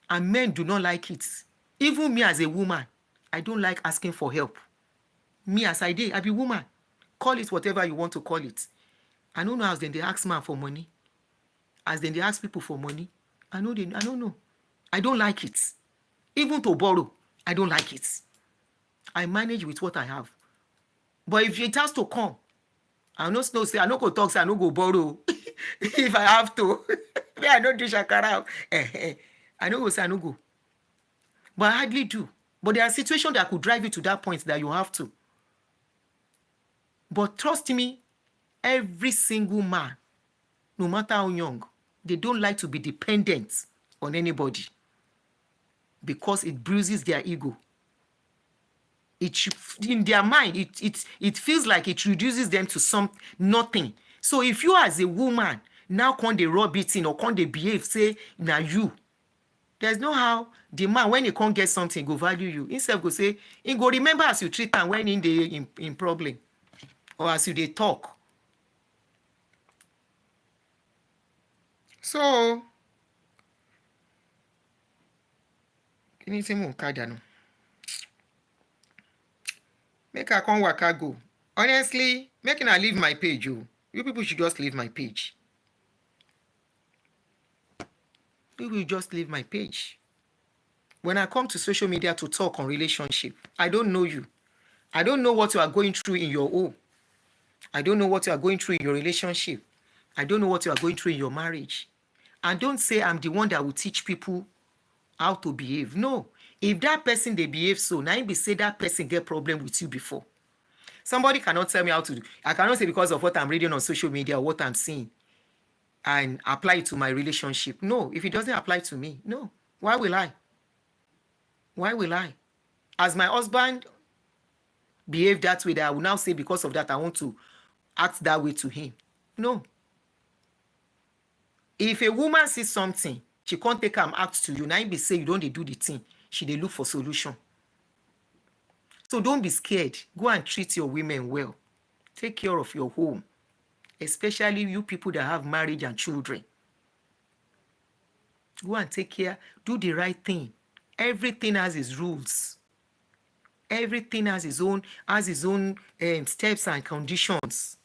And men do not like it. Even me as a woman, I don't like asking for help. Me as I be woman. Call it whatever you want to call it. I don't know how then they ask man for money. As then they ask people for money. I don't know. I don't like it. Even to borrow, I don't like it. I manage with what I have. But if it has to come, I no say I no go talk, say I no go borrow. If I have to. I don't do shakara. I no go say I no go. But I hardly do. But there are situations that could drive you to that point that you have to. But trust me, every single man, no matter how young, they don't like to be dependent on anybody because it bruises their ego. In their mind, it feels like it reduces them to nothing. So if you as a woman now can't they rub it in or can't they behave, say, now you, there's no how the man, when he can't get something, go value you. Instead go say, he go remember as you treat him when in problem or as you they talk. So, anything more cardano. Make I come waka go. Honestly, making I leave my page, you people should just leave my page. You will just leave my page. When I come to social media to talk on relationship, I don't know you. I don't know what you are going through in your home. I don't know what you are going through in your relationship. I don't know what you are going through in your marriage. And don't say I'm the one that will teach people how to behave. No. If that person they behave so, now be say that person get problem with you before. Somebody cannot tell me how to do. I cannot say because of what I'm reading on social media or what I'm seeing and apply it to my relationship. No, if it doesn't apply to me, no. Why will I? Why will I? As my husband behave that way, that I will now say because of that I want to act that way to him. No. If a woman sees something, she can't take am act to you. Now be say you don't dey do the thing. She dey look for solution. So don't be scared. Go and treat your women well. Take care of your home, especially you people that have marriage and children. Go and take care. Do the right thing. Everything has its rules. Everything has its own steps and conditions.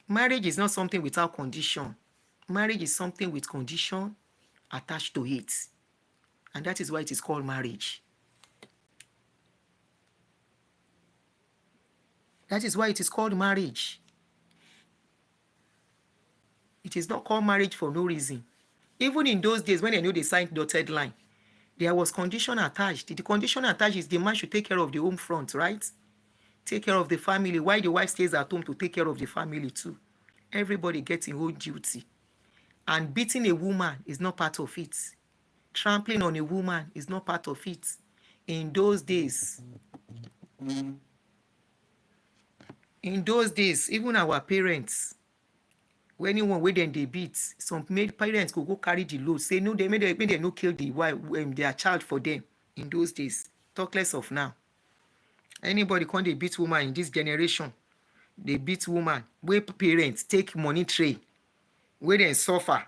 Marriage is not something without condition. Marriage is something with condition attached to it. And that is why it is called marriage. That is why it is called marriage. It is not called marriage for no reason. Even in those days when they know they signed dotted line, there was condition attached. The condition attached is the man should take care of the home front, right? Take care of the family, while the wife stays at home to take care of the family too. Everybody gets their own duty. And beating a woman is not part of it. Trampling on a woman is not part of it. In those days, even our parents, when anyone wey dem dey beat, some made parents go carry the load, say no, they make them no kill the wife, their child for them. In those days, talk less of now. Anybody can dey beat woman in this generation, they beat woman wey parents take money train, wey dem suffer,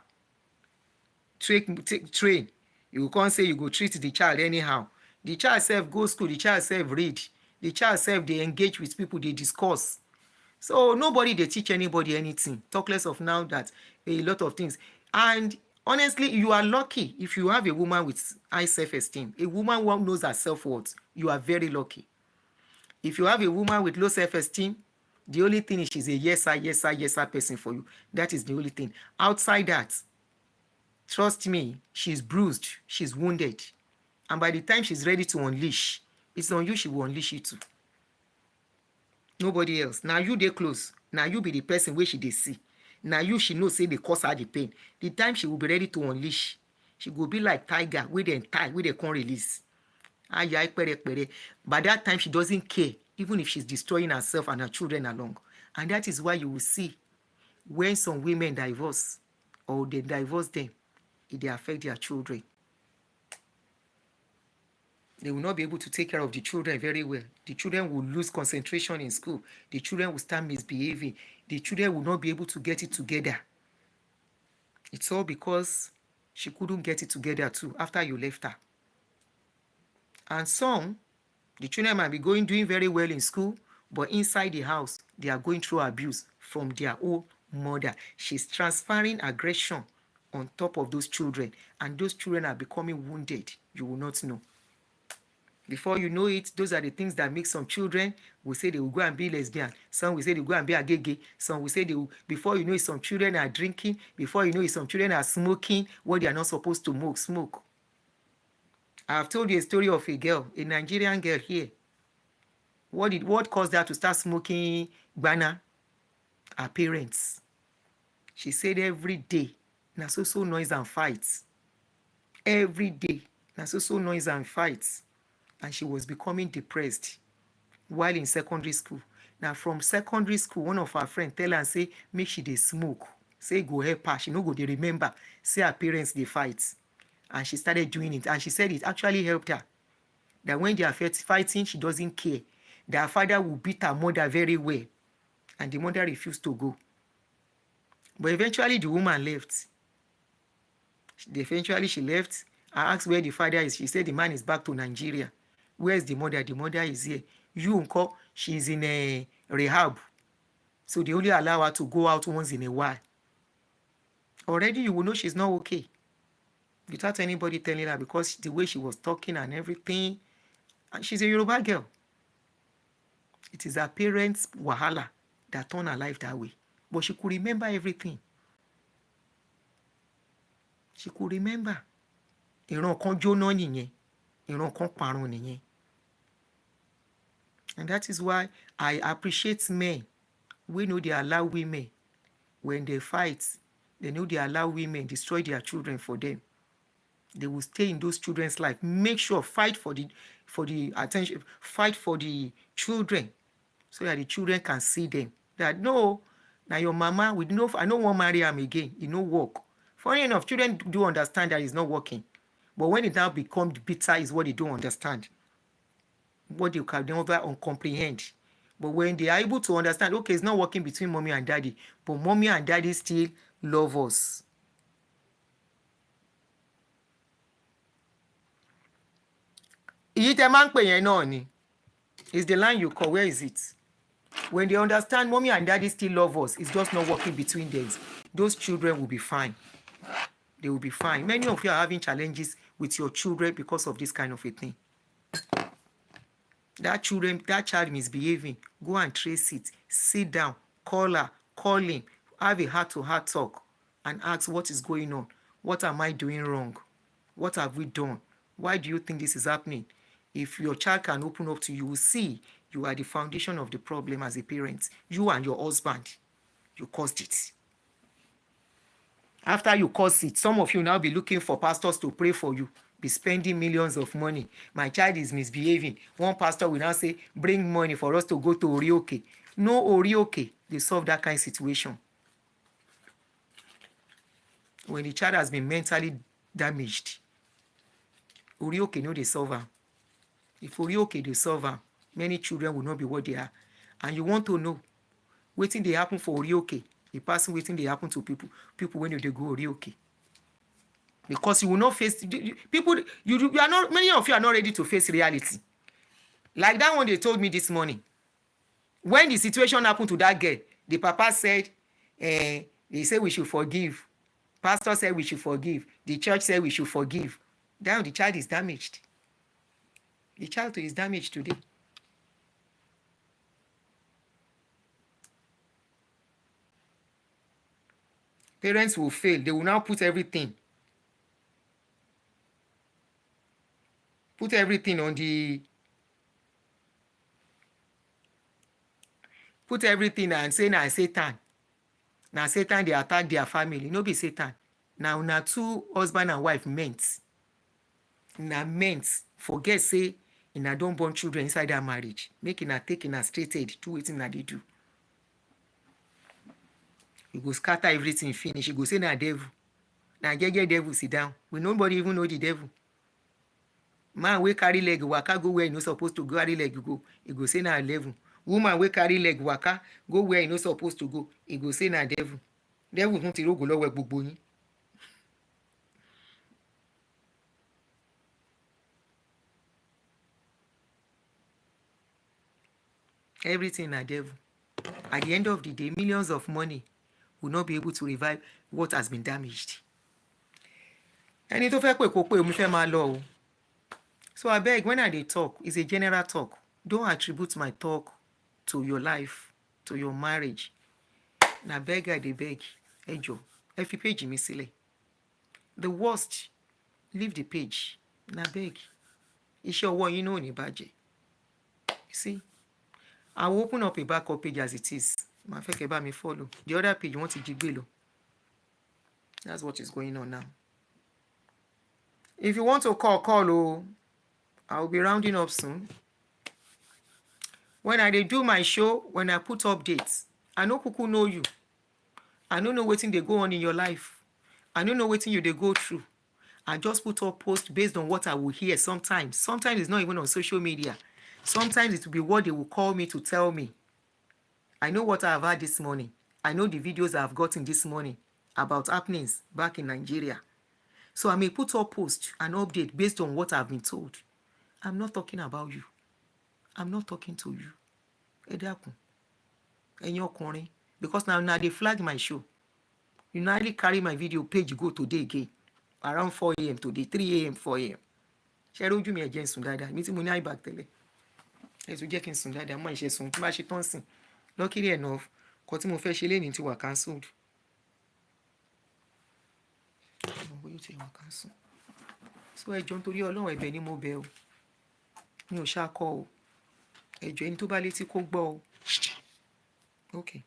take train. You can't say you go treat the child anyhow. The child self go school, the child self read, the child self they engage with people, they discuss. So nobody they teach anybody anything. Talk less of now that a lot of things. And honestly, you are lucky if you have a woman with high self-esteem, a woman who knows her self-worth. You are very lucky. If you have a woman with low self-esteem, the only thing is she's a yes sir person for you. That is the only thing. Outside that, trust me, she's bruised, she's wounded. And by the time she's ready to unleash, it's on you she will unleash it to. Nobody else. Now you dey close. Now you be the person where she dey see. Now you she know say they cause her the pain. The time she will be ready to unleash, she will be like tiger with them tie, with they can't release. By that time she doesn't care, even if she's destroying herself and her children along. And that is why you will see when some women divorce or they divorce them, it they affect their children. They will not be able to take care of the children very well. The children will lose concentration in school. The children will start misbehaving. The children will not be able to get it together. It's all because she couldn't get it together too after you left her. And some, the children might be doing very well in school, but inside the house, they are going through abuse from their own mother. She's transferring aggression on top of those children, and those children are becoming wounded. You will not know. Before you know it, those are the things that make some children will say they will go and be lesbian. Some will say they will go and be a gay. Some will say they will, before you know it, some children are drinking. Before you know it, some children are smoking what they are not supposed to smoke. I have told you a story of a girl, a Nigerian girl here. What caused her to start smoking gbana? Her parents. She said every day, na so noise and fights. Every day, na so noise and fights. And she was becoming depressed while in secondary school. Now from secondary school, one of her friends tell her and say, make she dey smoke. Say go help her. She no go dey remember. Say her parents they fight. And she started doing it. And she said it actually helped her. That when they are fighting, she doesn't care. That her father will beat her mother very well. And the mother refused to go. But eventually the woman left. Eventually she left. I asked where the father is. She said the man is back to Nigeria. Where's the mother? The mother is here. You uncle, she's in a rehab. So they only allow her to go out once in a while. Already you will know she's not okay. Without anybody telling her, because the way she was talking and everything. And she's a Yoruba girl. It is her parents' wahala that turned her life that way. But she could remember everything. She could remember. Ìran kan jóná nìyẹn. Ìran kan parun nìyẹn. And that is why I appreciate men. We know they allow women, when they fight, they know they allow women destroy their children for them. They will stay in those children's life. Make sure, fight for the attention, fight for the children, so that the children can see them. That no, now your mama, we know, I don't want to marry him again. It no work. Funny enough, children do understand that it's not working. But when it now becomes bitter is what they don't understand. What they can never comprehend. But when they are able to understand, okay, it's not working between mommy and daddy, but mommy and daddy still love us. Èyí tẹ́ máa ń pè yẹn náà ni. Is the line you call, where is it? When they understand mommy and daddy still love us, it's just not working between them. Those children will be fine. They will be fine. Many of you are having challenges with your children because of this kind of a thing. That child misbehaving, go and trace it. Sit down, call her, call him, have a heart-to-heart talk and ask what is going on. What am I doing wrong? What have we done? Why do you think this is happening? If your child can open up to you, you will see you are the foundation of the problem as a parent. You and your husband, you caused it. After you cause it, some of you now be looking for pastors to pray for you, be spending millions of money. My child is misbehaving. One pastor will now say, bring money for us to go to Orioke. No Orioke, they solve that kind of situation. When the child has been mentally damaged, Orioke no they solve her. If Orioke they solve her, many children will not be what they are. And you want to know, waiting they happen for Orioke, the person waiting they happen to people when they go Orioke. Because you will not face people, you are not, many of you are not ready to face reality. Like that one they told me this morning. When the situation happened to that girl, the papa said, they say we should forgive. Pastor said we should forgive. The church said we should forgive. Now the child is damaged. The child is damaged today. Parents will fail. They will now put everything on the, put everything and say na Satan. Now Satan they attack their family. No be Satan. Now two husband and wife meant. Forget say una don born children inside that marriage. Make una take una straight head, do wetin una dey do. You go scatter everything finish. You go say na devil. Na gege devil sit down. We nobody even know the devil. Man wey carry leg waka go where you no supposed to carry leg go. You go say na devil. Woman wey carry leg waka go where you no supposed to go. You go say na devil. Devil tún ti rógo lọ́wọ́ gbogbo yín. Everything na devil. At the end of the day, millions of money will not be able to revive what has been damaged. Ẹni tó fẹ́ pè kó pé omi fẹ́ máa lọ o. So I beg, when I dey talk, it's a general talk. Don't attribute my talk to your life, to your marriage. Na beg I dey beg. Ẹ jọ̀ọ́, ẹ fi page mi sílẹ̀. The worst, leave the page. Na beg. Iṣẹ́ ọwọ́ yín náà ò ní bàjẹ́. You see, I will open up a backup page as it is. Màá fẹ́ kẹ́ bá mi follow. The other page wọ́n ti jí gbé lọ. That's what is going on now. If you want to call, oh, I will be rounding up soon. When I dey do my show, when I put updates, I no kuku know you. I don't know wetin dey go on in your life. I don't know wetin you dey go through. I just put up post based on what I will hear sometimes. Sometimes it's not even on social media. Sometimes it will be what they will call me to tell me. I know what I have had this morning. I know the videos I have gotten this morning about happenings back in Nigeria. So I may put up post and update based on what I've been told. I'm not talking about you. I'm not talking to you. Ẹ dákun. Ẹ̀yin ọkùnrin. Because now they flag my show. You normally carry my video page go today again. Around 4 a.m. today, 3 a.m., 4 a.m. Ṣé rojú mi ẹ̀jẹ̀ ń sùn dáadáa? Mi tí mo ní eye bag tẹ́lẹ̀. Ẹ tún jẹ́ kí n sùn dáadáa. Má ṣe sùn tí bá ṣe tán sìn. Luckily enough, kò tí mo fẹ́ ṣe lénìí ti wà cancelled. So ẹ jọ̀ọ́ nítorí Ọlọ́run ẹ̀bẹ̀ ni mo bẹ̀ o. Mi ò ṣákọ́ o. ẹjọ́ ẹni tó bá létí kó gbọ́ o. Okay.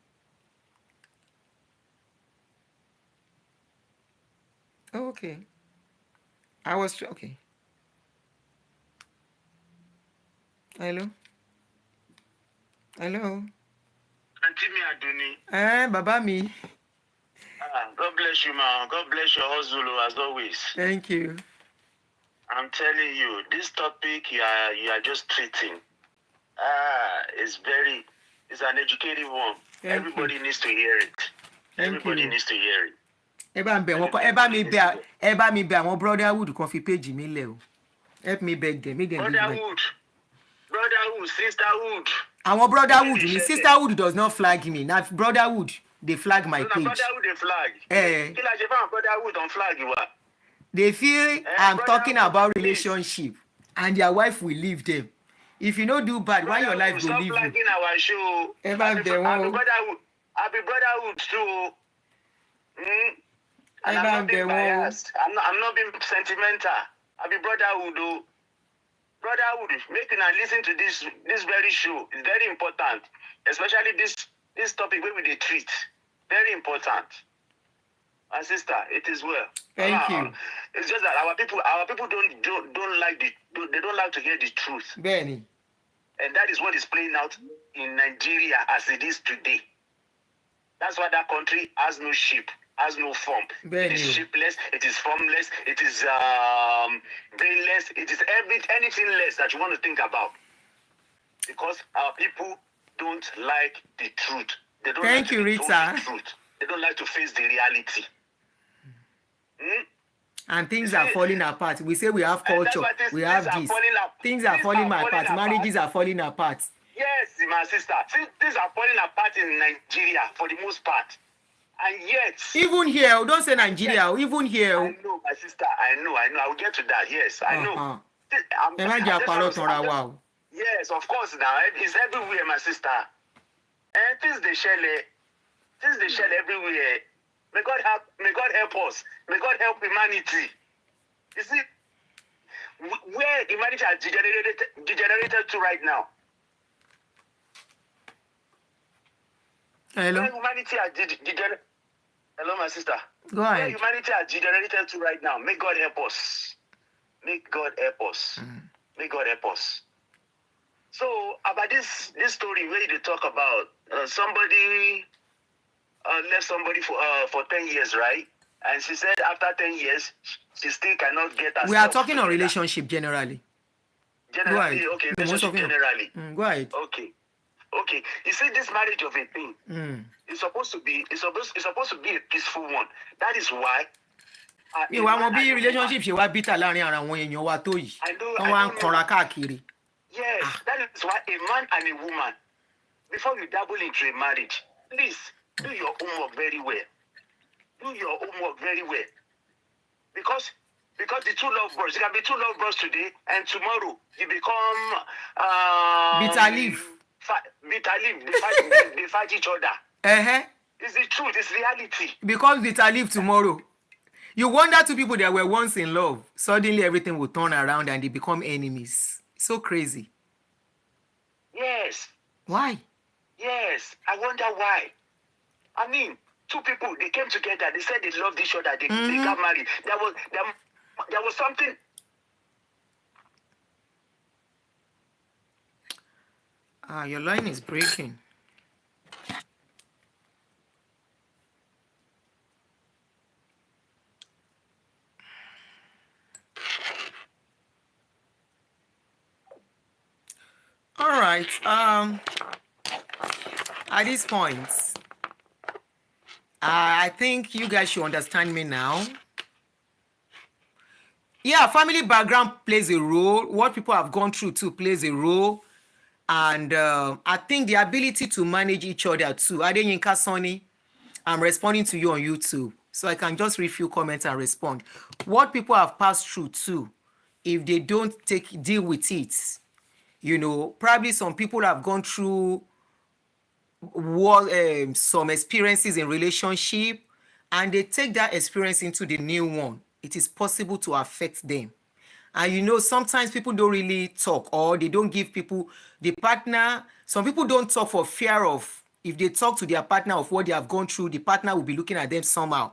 Okay. I was okay. Hello. Hello. Auntie mi Aduni. Baba mi. God bless you, man. God bless your hustle as always. Thank you. I'm telling you, this topic you are just treating. It's an educative one. Everybody needs to hear it. Everybody needs to hear it. Ẹ bá mi bẹ̀ àwọn brotherhood kan fi page mi lẹ̀ o. Help me beg them, make them give me. Brotherhood, sisterhood. Àwọn brotherhood ni sisterhood does not flag me. Na brotherhood dey flag my page. Brotherhood dey flag. Kí la ṣe fún brotherhood on flag wa? They feel I'm talking about relationship and their wife will leave them. If you no do bad, why your life go leave you? Stop flagging our show. Ẹ bá ń bẹ̀ wọ́n o. I be brotherhood too. And I'm not being biased. I'm not being sentimental. I be brotherhood o. Brotherhood, make una listen to this very show. It's very important, especially this topic wey we dey treat. Very important. My sister, it is well. Thank you. It's just that our people don't like they don't like to hear the truth. Benny. And that is what is playing out in Nigeria as it is today. That's why that country has no shape, has no form. Benny. It is shapeless, it is formless, it is brainless, it is anything less that you want to think about. Because our people don't like the truth. They don't Thank like you, Rita. The truth. They don't like to face the reality. And things are falling apart. We say we have culture, we have this. Things are falling apart. Marriages are falling apart. Yes, my sister. Things are falling apart in Nigeria for the most part. And yet... Even here, don't say Nigeria, yes. Even here... I know, my sister. I know. I will get to that. Yes, I know. Yes, of course now. It's everywhere, my sister. And things they share everywhere. May God help us. May God help humanity. You see, where humanity has degenerated to right now. Hello. Where humanity has degenerated. Hello, my sister. Go ahead. Where humanity has degenerated to right now. May God help us. May God help us. May God help us. So about this story where they talk about somebody left somebody for 10 years, right? And she said after 10 years, she still cannot get herself. We are talking on relationship generally. Generally, okay. Relationship generally. Go ahead. Okay. You see, this marriage of a thing is supposed to be a peaceful one. That is why. Ìwà wọn bí relationship ṣe wá bitter láàrin ara àwọn èèyàn wa tó yìí. Wọ́n wá ń kanra káàkiri. Yes, that is why a man and a woman, before you dabble into a marriage, please do your homework very well. Do your homework very well. Because the two love bros, you can be two love bros today, and tomorrow you become bitter leaf. They fight each other. It's the truth, it's reality. Because bitter leaf tomorrow. You wonder two people that were once in love, suddenly everything will turn around and they become enemies. So crazy. Yes. Why? Yes, I wonder why. I mean, two people, they came together, they said they loved each other, they got married. There was something. Your line is breaking. All right. At this point, I think you guys should understand me now. Yeah, family background plays a role. What people have gone through too plays a role. And I think the ability to manage each other too. Adeyinka Sonny, I'm responding to you on YouTube. So I can just read few comments and respond. What people have passed through too, if they don't deal with it, you know, probably some people have gone through some experiences in relationship and they take that experience into the new one. It is possible to affect them. And sometimes people don't really talk, or they don't give people, the partner, some people don't talk for fear of, if they talk to their partner of what they have gone through, the partner will be looking at them somehow.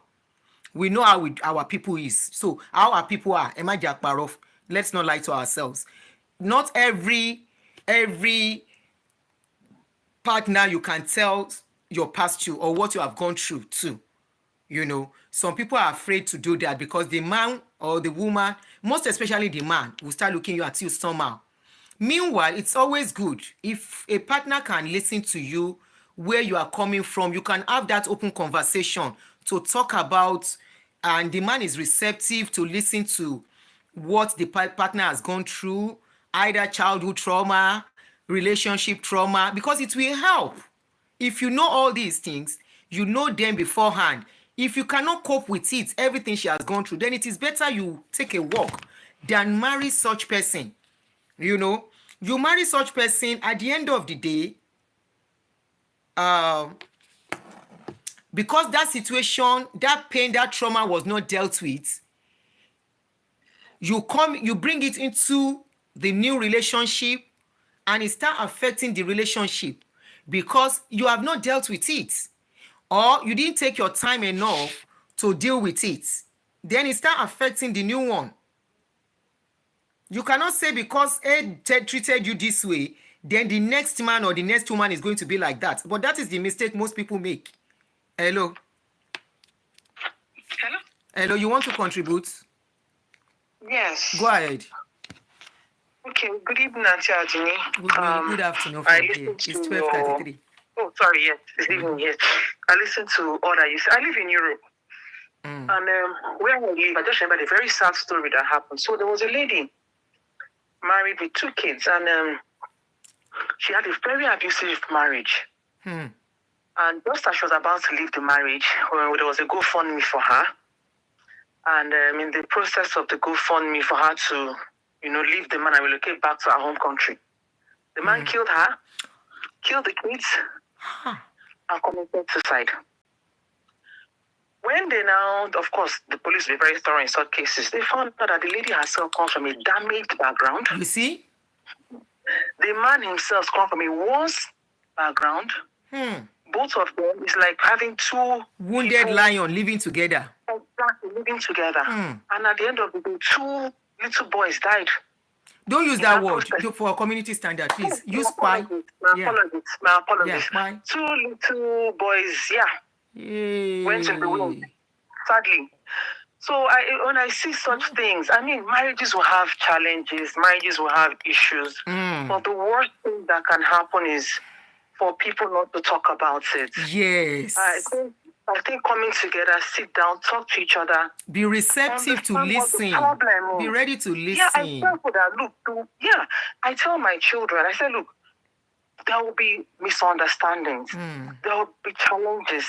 We know how our people is. So how our people are, Emma Jakparov, let's not lie to ourselves. Not every partner you can tell your past to or what you have gone through to. Some people are afraid to do that because the man or the woman, most especially the man, will start looking at you somehow. Meanwhile, it's always good if a partner can listen to you, where you are coming from. You can have that open conversation to talk about, and the man is receptive to listen to what the partner has gone through, either childhood trauma, relationship trauma, because it will help. If you know all these things, you know them beforehand. If you cannot cope with it, everything she has gone through, then it is better you take a walk than marry such person. You marry such person, at the end of the day, because that situation, that pain, that trauma was not dealt with, you bring it into the new relationship, and it start affecting the relationship because you have not dealt with it, or you didn't take your time enough to deal with it. Then it start affecting the new one. You cannot say because A treated you this way, then the next man or the next woman is going to be like that. But that is the mistake most people make. Hello? Hello? Hello, you want to contribute? Yes. Go ahead. Okay, good evening, Auntie Ajini. Good afternoon from here. It's 12:33. Oh, sorry, yes, it's evening, yes. I listened to all that you said. I live in Europe. And where I live, I just remember a very sad story that happened. So there was a lady married with 2 kids, and she had a very abusive marriage. And just as she was about to leave the marriage, there was a GoFundMe for her. And in the process of the GoFundMe for her to, leave the man and relocate back to her home country, the man killed her, killed the kids, and committed suicide. When they now, of course, the police were very thorough in such cases, they found out that the lady herself comes from a damaged background. You see? The man himself comes from a worse background. Both of them is like having 2 wounded lion living together. Exactly, living together. And at the end of the day, 2 little boys died. Don't use that word for a community standard, please. Use spy. My apologies. Yeah, 2 little boys, went in the wind, sadly. So when I see such things, marriages will have challenges, marriages will have issues. But the worst thing that can happen is for people not to talk about it. Yes. I think coming together, sit down, talk to each other. Be receptive to listen. Be ready to listen. Yeah, I tell people that, I tell my children, I say, look, there will be misunderstandings. There will be challenges.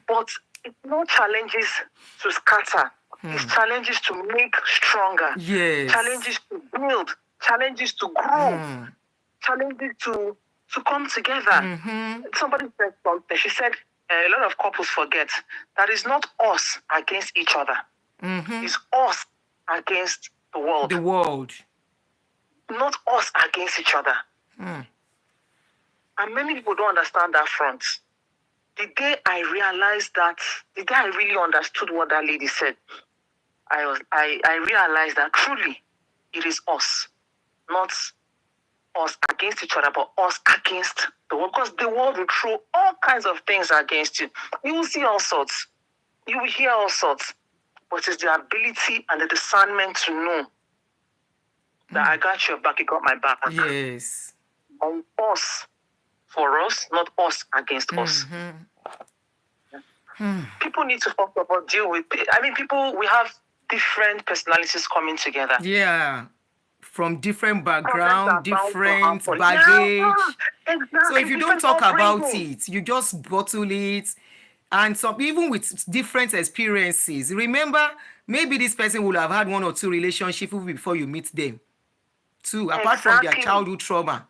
But it's not challenges to scatter. It's challenges to make stronger. Yes. Challenges to build. Challenges to grow. Challenges to come together. Somebody said something. She said, a lot of couples forget that it's not us against each other. It's us against the world. The world. Not us against each other. And many people don't understand that front. The day I realized that, the day I really understood what that lady said, I realized that truly it is us, not us against each other, but us against the world. Because the world will throw all kinds of things against you. You will see all sorts. You will hear all sorts. But it's the ability and the discernment to know that I got your back, you got my back. Yes. And us for us, not us against us. People need to first of all deal with, people, we have different personalities coming together. Yeah. From different background, different baggage. Exactly. So if you don't talk about it, you just bottle it. And some, even with different experiences, remember, maybe this person would have had 1 or 2 relationships before you meet them. Too, apart from their childhood trauma.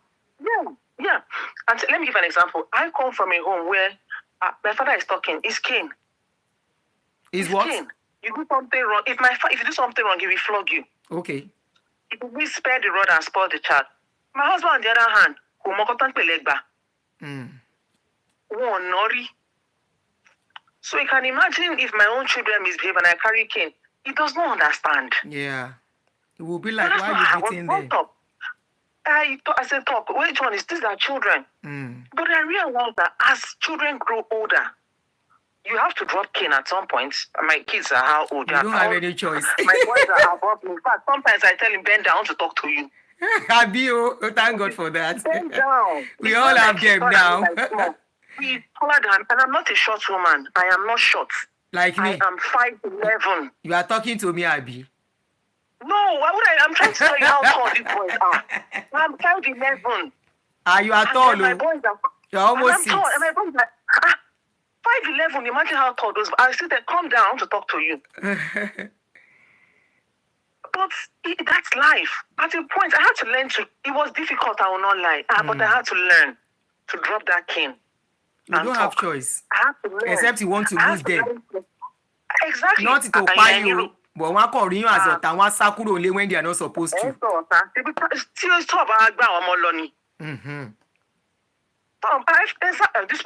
Yeah. And let me give an example. I come from a home where my father is talking. He's Cain. Is what? Cain. You do something wrong. If you do something wrong, he will flog you. Okay. we spare the rod and spoil the child. My husband, on the other hand, who mokotan pelegba. One nori. So you can imagine if my own children misbehave and I carry cane, he does not understand. Yeah. It will be like, why are you beating them? I said, talk, which one is this? Are children. But I realized that as children grow older, you have to drop cane at some point. My kids are how old? You don't have any choice. My boys are above me. In fact, sometimes I tell him, bend down to talk to you. Abio, thank God for that. Bend down. We all have them now. He's taller than, and I'm not a short woman. I am not short. Like me. I am 5'11". You are talking to me, Abi. No, why would I? I'm trying to tell you how tall these boys are. I'm 5'11". You are tall, my boys are. You're almost 6. Tall, and my boys are 5'11". Imagine how tall those. I sit there, calm down to talk to you. But that's life. At a point, I had to learn to. It was difficult. I will not lie, but I had to learn to drop that cane. You don't have choice. I have to learn. Except you want to lose them. Exactly. Not to buy you, but one call you as a one sakuro only when they are not supposed to. These people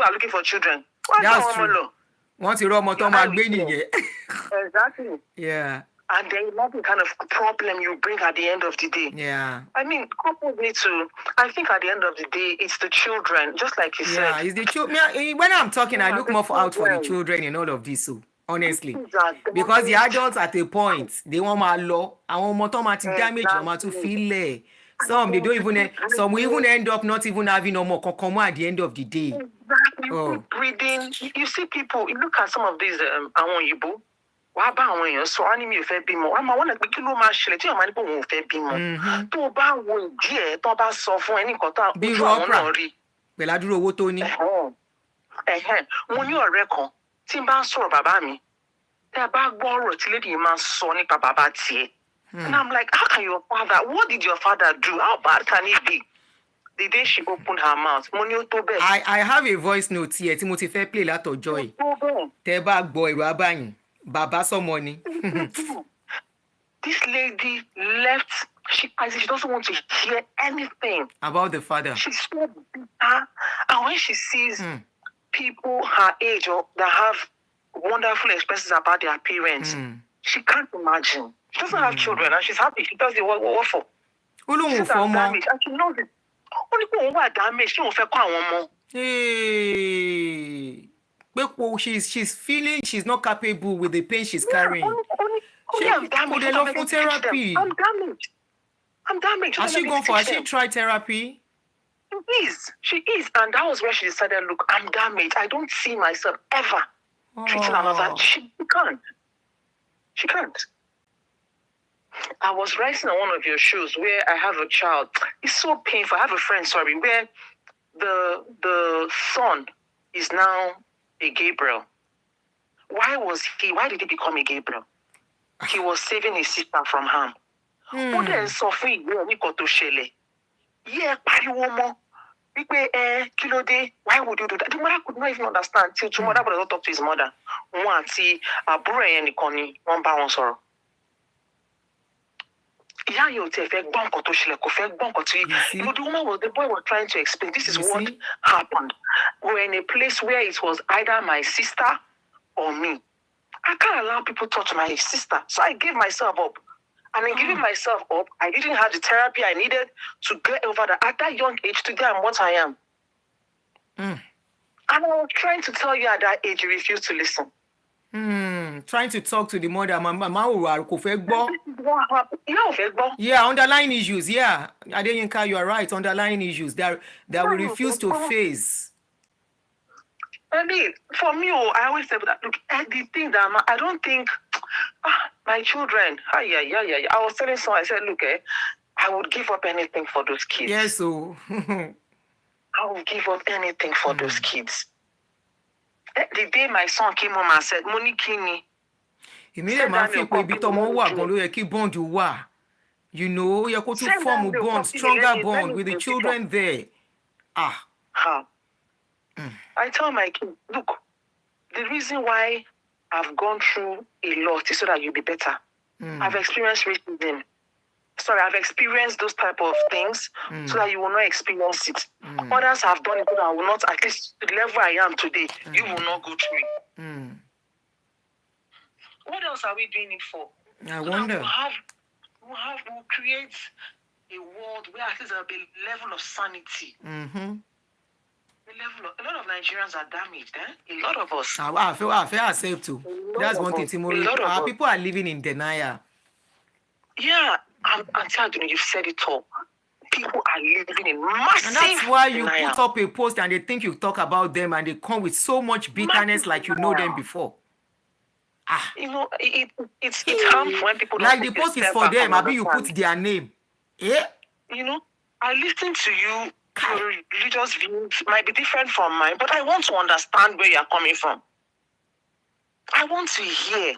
are looking for children. That's true. Once you run Exactly. Yeah. And then another kind of problem you bring at the end of the day. Yeah. I mean, couples need to. I think at the end of the day, it's the children, just like you said. Yeah, it's the children. When I'm talking, I look more out for the children in all of this. So honestly, because the adults at a point they want my law. I want automatic damage. I want to feel it. Some they don't even. Some will even end up not even having no more come at the end of the day. Exactly. Oh. Breathing. You see people. You look at some of these. Yibo. Wàá bá àwọn èèyàn sọ wá ní mi ò fẹ́ bímọ wàá máa wọ́n náà pé kí ló máa ṣẹlẹ̀ tí èèyàn máa ní pé òun ò fẹ́ bímọ tó o bá wo ìdí ẹ̀ tó bá sọ fún ẹ ní nǹkan tó ojú àwọn náà rí. pẹ̀lú àdúrà owó tó ní. Mo ní ọ̀rẹ́ kan tí n bá ń sọ̀rọ̀ bàbá mi tẹ́ ẹ bá gbọ́ ọ̀rọ̀ tí lédi yìí máa ń sọ nípa bàbá tiẹ̀. And I'm like, how can your father, what did your father do? How bad can he be? The day she opened her mouth, mo ní ó tó bẹ́ẹ̀. I have a voice note here tí mo ti fẹ́ play látọjọ́ yìí. Tẹ́ bá gbọ́ ìrọ̀ abáyìn. Baba some money. This lady left. She doesn't want to hear anything about the father. She's so bitter. And when she sees people her age or that have wonderful expressions about their parents, she can't imagine. She doesn't have children and she's happy. She does the what for. She's damaged and she knows it. Only people who are damaged, she won't feel more. Hey. She's feeling she's not capable with the pain she's carrying. I'm damaged. Therapy. I'm damaged. Has she gone for? Has she tried therapy? She is, and that was where she decided, look, I'm damaged. I don't see myself ever treating another. She can't. I was writing on one of your shows where I have a child. It's so painful. I have a friend, where the son is now a Gabriel. Why did he become a Gabriel? He was saving his sister from harm. But then Sophie, why would you do that? The mother could not even understand till tomorrow but not talk to his mother. The boy was trying to explain. This is what happened. We're in a place where it was either my sister or me. I can't allow people to touch my sister. So I gave myself up. And in giving myself up, I didn't have the therapy I needed to get over that. At that young age, today I'm what I am. And I was trying to tell you at that age, you refused to listen. Trying to talk to the mother, Yeah, underlying issues. Yeah, Adeyinka, you are right. Underlying issues that we refuse to face. I mean, for me, I always say that. Look, the thing that I don't think my children. I was telling someone, I said, look, I would give up anything for those kids. Yes, so I would give up anything for those kids. The day my son came home and said, Monikini. You know, you're going to form a bond, stronger bond with the children there. I tell my kids, look, the reason why I've gone through a lot is so that you'll be better. I've experienced racism. I've experienced those type of things so that you will not experience it. Others have done it, but I will not, at least to the level I am today, you will not go through it. What else are we doing it for? I wonder. We'll create a world where at least there will be a level of sanity. A lot of Nigerians are damaged, A lot of us. I feel ourselves too. That's one thing, Timothy. Our people are living in denial. Yeah, and you've said it all. People are living in massive And that's why you denial. put up a post and they think you talk about them and they come with so much bitterness like you know them before. It's harmful when people like the post is for them. Maybe you put their name. Yeah. I listen to you. Your religious views might be different from mine, but I want to understand where you're coming from. I want to hear.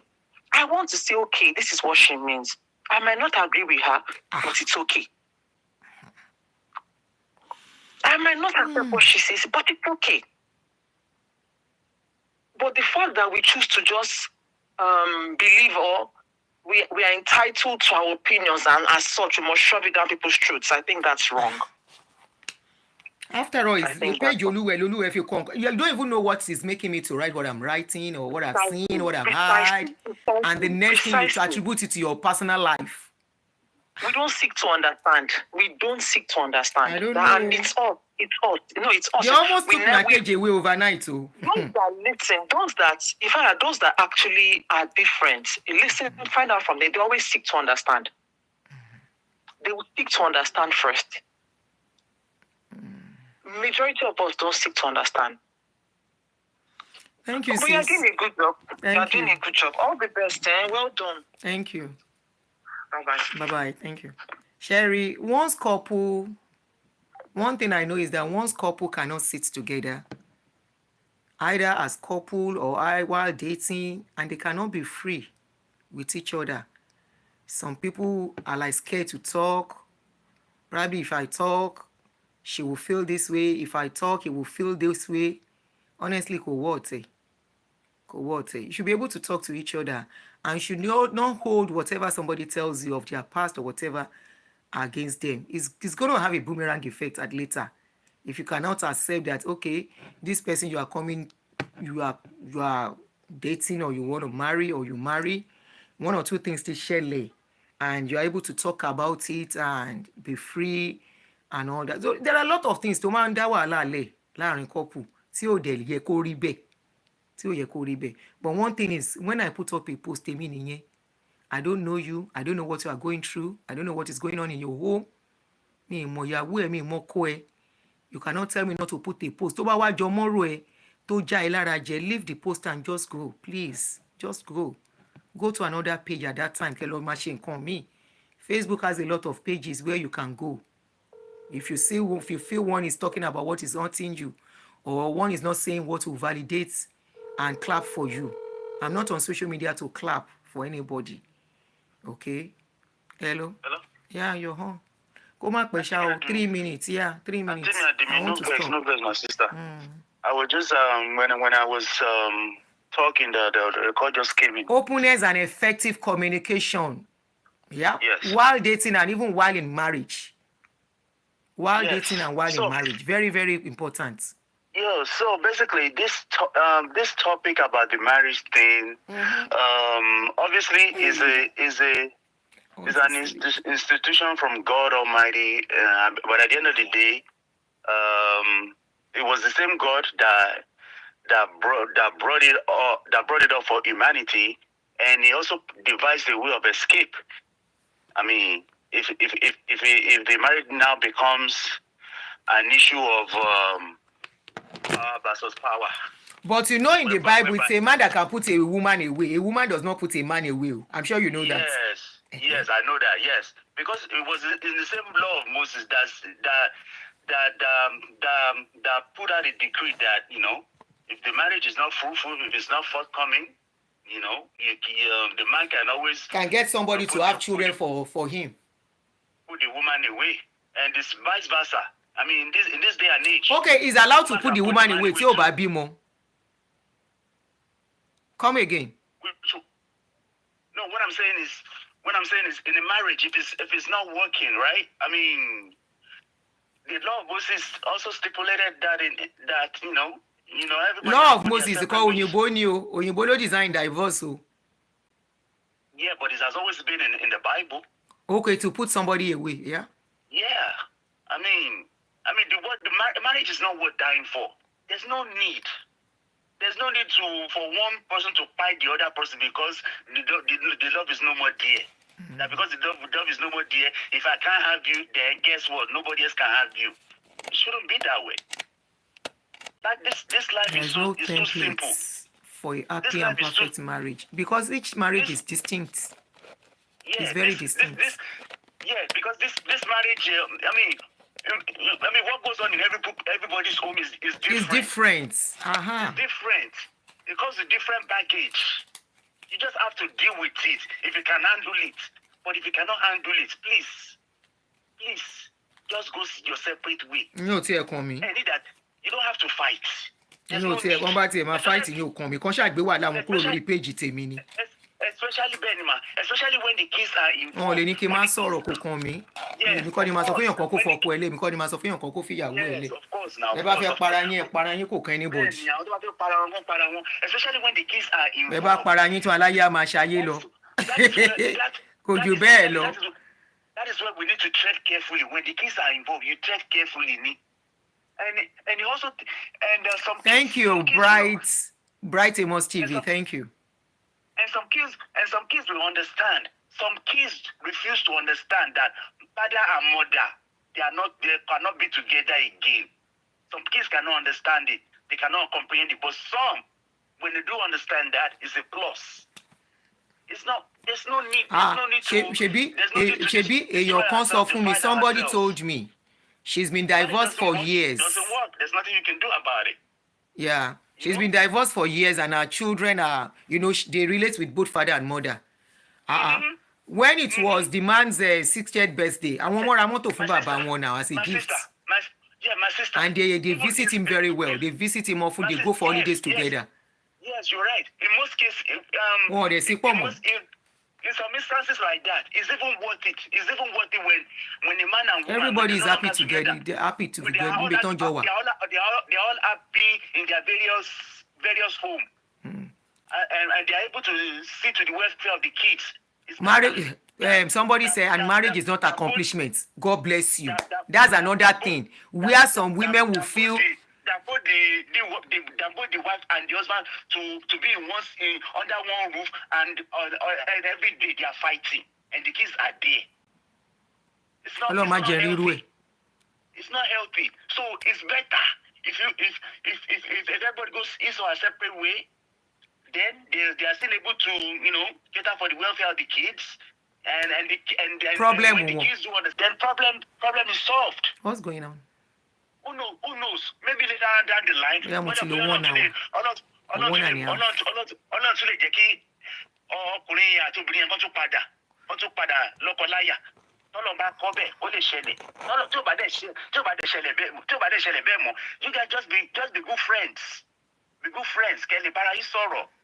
I want to say, okay, this is what she means. I might not agree with her, but it's okay. I might not accept what she says, but it's okay. But the fact that we choose to just believe or we are entitled to our opinions and as such we must shove it down people's throats, I think that's wrong. After all, it's you page Olu if you don't even know what is making me to write what I'm writing or what I've seen, what I've heard, and the next thing you attribute it to your personal life. We don't seek to understand. I don't know. And it's us. No, it's us. They almost took my page away overnight too. Those that actually are different, listen, find out from them. They always seek to understand. They will seek to understand first. Majority of us don't seek to understand. Thank you, but you're doing a good job. You're doing a good job. All the best, well done. Thank you. Bye-bye. Bye-bye. Thank you. Sherry, one thing I know is that once couple cannot sit together, either as couple or while dating, and they cannot be free with each other. Some people are like scared to talk. Probably if I talk, she will feel this way. If I talk, he will feel this way. Honestly, you should be able to talk to each other and you should not hold whatever somebody tells you of their past or whatever against them. It's going to have a boomerang effect at later. If you cannot accept that, okay, this person you are dating or you want to marry or you marry, one or two things to share, and you're able to talk about it and be free and all that. So there are a lot of things to man that láàrin couple tí ó dẹ̀ yẹ kó rí bẹ́ẹ̀. But one thing is, when I put up a post, I don't know you. I don't know what you are going through. I don't know what is going on in your home. You cannot tell me not to put a post. Tó bá wá jọ mọ́rọ̀ ẹ tó já ẹ lára jẹ, leave the post and just go. Please, just go. Go to another page at that time. Facebook has a lot of pages where you can go. If you feel one is talking about what is hurting you, or one is not saying what will validate and clap for you. I'm not on social media to clap for anybody. Okay? Hello? Yeah, you're home. Come on, 3 minutes. Yeah, 3 minutes. I want to stop. No, my sister. I was just when I was talking, the record just came in. Openness and effective communication. Yeah. Yes. While dating and even while in marriage. Dating and while in marriage, very, very important. Yeah. So basically, this topic about the marriage thing, obviously, is an institution from God Almighty. But at the end of the day, it was the same God that brought it up for humanity, and He also devised a way of escape. I mean, if the marriage now becomes an issue of power versus power. But you know, in the Bible, it's a man that can put a woman away. A woman does not put a man away. I'm sure you know that. Yes, I know that. Yes, because it was in the same law of Moses that put out a decree that, you know, if the marriage is not fruitful, if it's not forthcoming, you know, the man can get somebody to have children for him. Put the woman away, and this vice versa. I mean, in this day and age. Okay, he's allowed to put the woman away. Come again. No, what I'm saying is, What I'm saying is, in a marriage, if it's not working, right? I mean, the law of Moses also stipulated that everybody. Law of Moses, called Oyinbo lo design divorce. Yeah, but it has always been in the Bible. Okay, to put somebody away, yeah. Yeah, I mean, the marriage is not worth dying for. There's no need. There's no need for one person to fight the other person because the love is no more there. That because the love is no more there, if I can't have you, then guess what? Nobody else can have you. It shouldn't be that way. Like this life is so simple. For a happy and perfect marriage, because each marriage is distinct. Yeah, it's very distinct. Because this marriage, what goes on in everybody's home is different. It's different. It's different. It comes with different baggage. You just have to deal with it if you can handle it. But if you cannot handle it, please, just go your separate way. No, tear coming. And that you don't have to fight. No, tear come back to my fighting you come. Because shall be what I'm close to the page it mini. Especially Benima, especially when the kids are involved. Oh, le ni ke ma sọ̀rọ̀ ko kan mi. Mi ko ni ma sọ fún yan kan ko fọkọ ele, mi ko ni ma sọ fún yan kan ko fi ìyàwó ele. Yes, of course now. Ẹ bá fẹ́ para yín kò kan anybody. Especially when the kids are involved. Ẹ bá para yín tún aláyé á máa ṣayé lọ. Kò jù bẹ́ẹ̀ lọ. That is why we need to tread carefully. When the kids are involved, you tread carefully. And you also some. Thank you, Bright Amos TV. Thank you. And some kids will understand. Some kids refuse to understand that father and mother they cannot be together again. Some kids cannot understand it. They cannot comprehend it. But some, when they do understand that, it's a plus. It's not. There's no need. There's no need to. Shebi, your console for me. Somebody told me she's been divorced for years. It doesn't work. There's nothing you can do about it. Yeah. She's been divorced for years and her children are, they relate with both father and mother. When it was the man's 60th birthday, I want more to fun baba one now as a gift. My sister. And they visit him very well. They visit him often. They go for holidays together. Yes, you're right. In most cases, they see in some instances like that, it's even worth it. It's even worth it when a man and woman. Everybody is happy together. They're happy together. They're all happy in their various home, and they're able to see to the welfare of the kids. Marriage. Somebody said, and marriage is not accomplishment. God bless you. That's another thing. Where some women will feel. That both the wife and the husband to be under one roof and every day they are fighting and the kids are there. It's not healthy. It's not healthy. So it's better if everybody goes his or a separate way. Then they are still able to cater for the welfare of the kids and problem when the kids do understand, problem is solved. What's going on? Who knows? Maybe later down the line. Yeah, I'm actually one now. You guys just be good friends. Be good friends.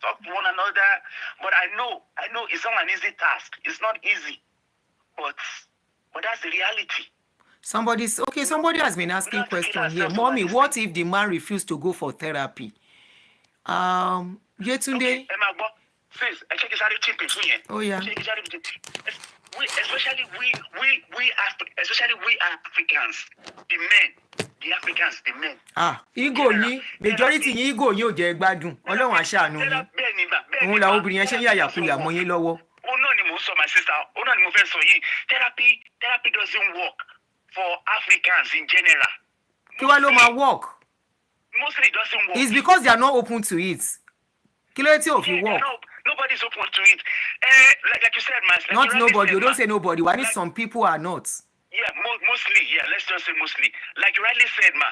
Talk to one another. But I know it's not an easy task. It's not easy. But that's the reality. Somebody has been asking question here. Mommy, what if the man refused to go for therapy? Yetunde. Oh yeah. Especially we Africans, the men. Ego yín, majority yín ego yín ò jẹ́ gbádùn. Ọlọ́run á ṣàánú yín. Òun la obìnrin yẹn ṣe ń yàyàkuyà mọ́ yín lọ́wọ́. My sister. Therapy doesn't work for Africans in general. Kí wá ló máa work? Mostly it doesn't work. It's because they are not open to it. Kí ló tí ò fi work? Nobody's open to it. Like you said, Master. Not nobody. You don't say nobody. Why need some people are not? Yeah, mostly. Yeah, let's just say mostly. Like you rightly said, ma.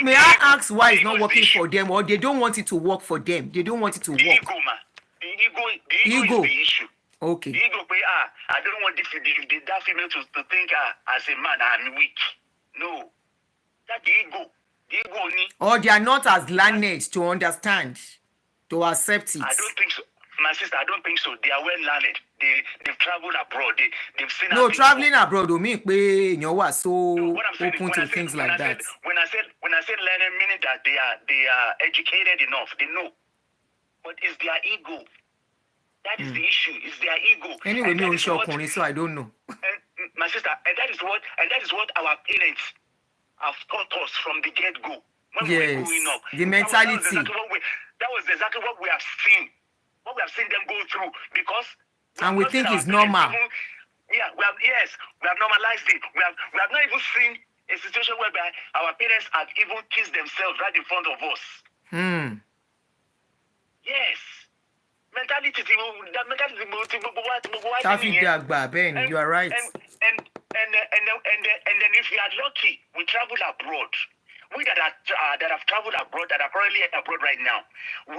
May I ask why it's not working for them, or they don't want it to work for them? They don't want it to work. Ego, ma. The ego is the issue. Okay. The ego, I don't want that female to think as a man I'm weak. No, that's the ego. The ego only. Or they are not as learned to understand, to accept it. I don't think so. My sister, I don't think so. They are well learned. they've traveled abroad. They've seen. No, traveling abroad don't mean pé èèyàn wà so open to things like that. When I said learning, meaning that they are educated enough, they know, but it's their ego. That is the issue. It's their ego. Anyway, me on so I don't know. And my sister, and that is what our parents have taught us from the get-go. When we were growing up. The mentality. That was exactly what we have seen. What we have seen them go through, because and we think it's normal. We have normalized it. We have not even seen a situation whereby our parents have even kissed themselves right in front of us. Yes. Mentality. You are right. And then if we are lucky, we travel abroad. We that have traveled abroad, that are currently abroad right now,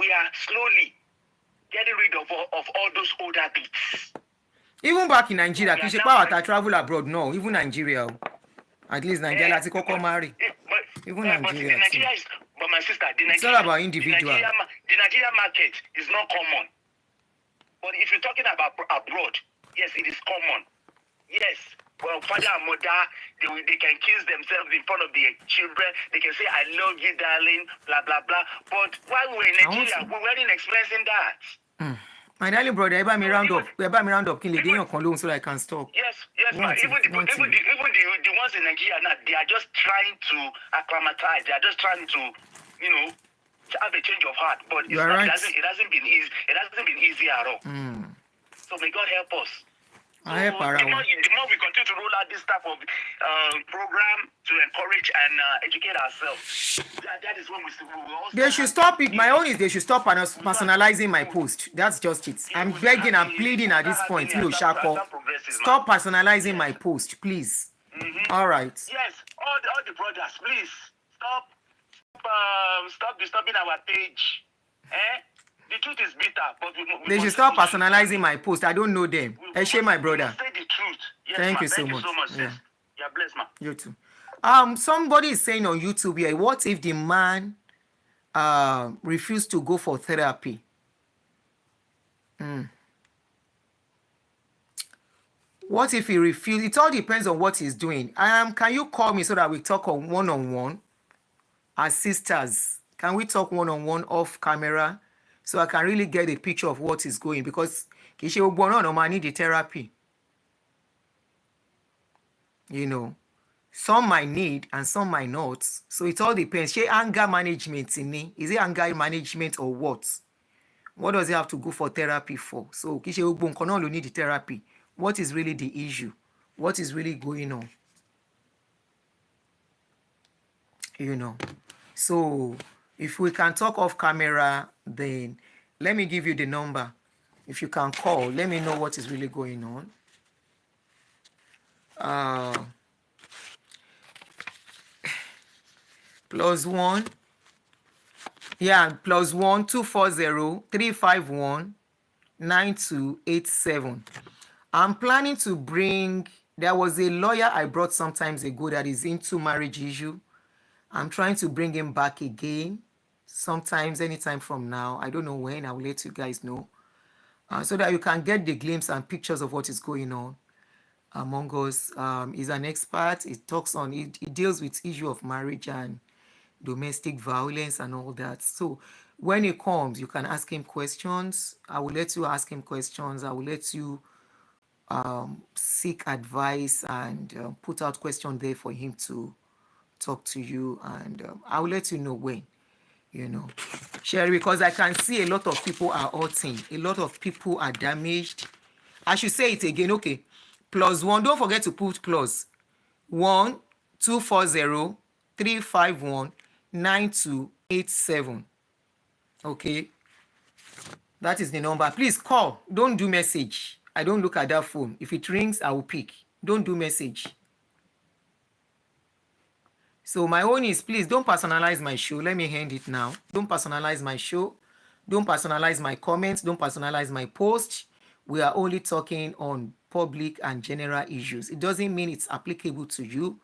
we are slowly getting rid of all those old habits. Even back in Nigeria, kì í ṣe pé àwọn that travel abroad, no, even Nigeria. At least Nigeria láti kọ́kọ́ marry. Even Nigeria. But my sister, it's all about individual. The Nigerian market is not common. But if you're talking about abroad, yes, it is common. Yes. Well, father and mother, they can kiss themselves in front of their children. They can say, I love you, darling, blah, blah, blah. But while we were in Nigeria, we weren't experiencing that. My darling brother, eba me round up. Eba me round up. Kin le dey yan kan lohun so I can stop. Yes, man. Even the ones in Nigeria now, they are just trying to acclimatize. They are just trying to, have a change of heart. But it hasn't been easy. It hasn't been easy at all. So may God help us. So the more we continue to roll out this type of program to encourage and educate ourselves, that is when we will also. They should stop it. My own is they should stop personalizing my post. That's just it. I'm begging, I'm pleading at this point. Stop personalizing my post, please. All right. Yes, all the brothers, please stop disturbing our page. The truth is bitter, but they should stop personalizing my post. I don't know them. I share my brother. Say the truth. Yes, Thank you so much. Yeah. You're blessed, man. You too. Somebody is saying on YouTube here, what if the man refused to go for therapy? What if he refused? It all depends on what he's doing. Can you call me so that we talk on one-on-one as sisters? Can we talk one-on-one off camera? So I can really get a picture of what is going, because I need the therapy. Some might need and some might not. So it all depends. Anger management in me. Is it anger management or what? What does he have to go for therapy for? So you need the therapy. What is really the issue? What is really going on? So if we can talk off camera, then let me give you the number. If you can call, let me know what is really going on. +1. Yeah, +1 240 351 9287. I'm planning to bring. There was a lawyer I brought some times ago that is into marriage issue. I'm trying to bring him back again. Sometimes, anytime from now. I don't know when. I will let you guys know. So that you can get the glimpse and pictures of what is going on among us. He's an expert. He deals with issue of marriage and domestic violence and all that. So when he comes, you can ask him questions. I will let you ask him questions. I will let you seek advice and put out questions there for him to talk to you. And I will let you know when. Sherry, because I can see a lot of people are hurting. A lot of people are damaged. I should say it again. Okay. +1. Don't forget to put +1 240 351 9287. Okay. That is the number. Please call. Don't do message. I don't look at that phone. If it rings, I will pick. Don't do message. So my own is, please don't personalize my show. Let me end it now. Don't personalize my show. Don't personalize my comments. Don't personalize my posts. We are only talking on public and general issues. It doesn't mean it's applicable to you.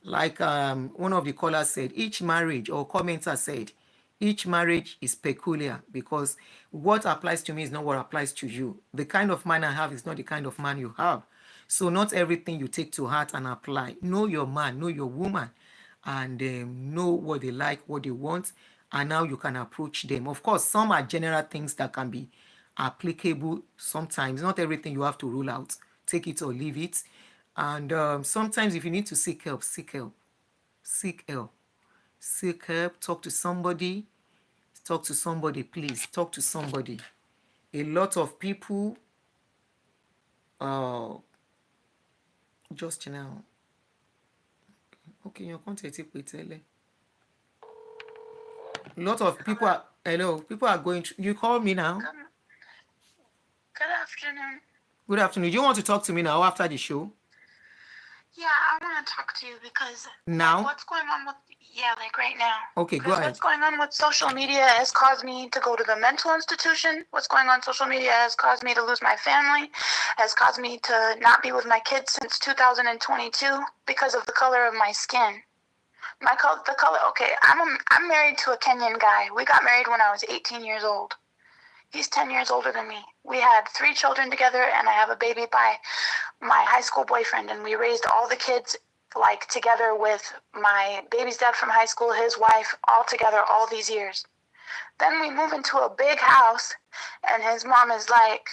Like one of the callers said, each marriage, or commenter said, Each marriage is peculiar because what applies to me is not what applies to you. The kind of man I have is not the kind of man you have. So not everything you take to heart and apply. Know your man, know your woman, and know what they like, what they want, and how you can approach them. Of course, some are general things that can be applicable sometimes. Not everything you have to rule out. Take it or leave it. And sometimes if you need to seek help, seek help. Seek help. Seek help. Talk to somebody. Talk to somebody, please. Talk to somebody. A lot of people, just now. Okay, your contact. A lot of people are, hello, people are going through. You call me now. Good afternoon. Good afternoon. You want to talk to me now after the show? Yeah, I want to talk to you because now, what's going on with, like right now. Okay, go ahead. What's going on with social media has caused me to go to the mental institution. What's going on social media has caused me to lose my family, has caused me to not be with my kids since 2022 because of the color of my skin. The color, okay, I'm married to a Kenyan guy. We got married when I was 18 years old. He's 10 years older than me. We had 3 children together, and I have a baby by my high school boyfriend, and we raised all the kids like together with my baby's dad from high school, his wife, all together all these years. Then we move into a big house, and his mom is like,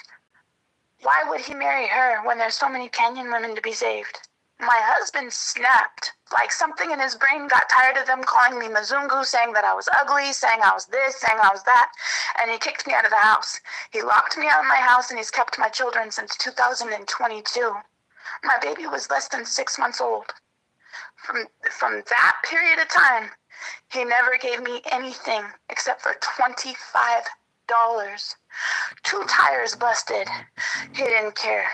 why would he marry her when there's so many Kenyan women to be saved? My husband snapped. Like something in his brain got tired of them calling me Mzungu, saying that I was ugly, saying I was this, saying I was that, and he kicked me out of the house. He locked me out of my house, and he's kept my children since 2022. My baby was less than 6 months old. From that period of time, he never gave me anything except for $25. 2 tires busted. He didn't care.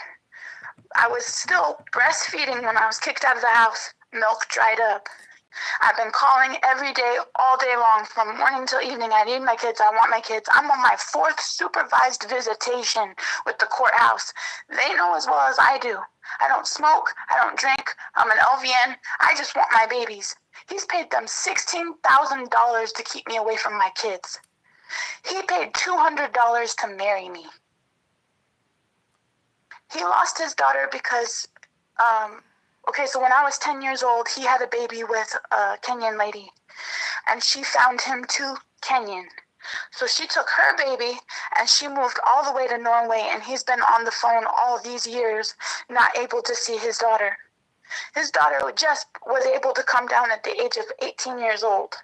I was still breastfeeding when I was kicked out of the house. Milk dried up. I've been calling every day, all day long, from morning till evening. I need my kids. I want my kids. I'm on my 4th supervised visitation with the courthouse. They know as well as I do. I don't smoke. I don't drink. I'm an LVN. I just want my babies. He's paid them $16,000 to keep me away from my kids. He paid $200 to marry me. He lost his daughter because, so when I was 10 years old, he had a baby with a Kenyan lady, and she found him too Kenyan. So she took her baby, and she moved all the way to Norway, and he's been on the phone all these years, not able to see his daughter. His daughter just was able to come down at the age of 18 years old.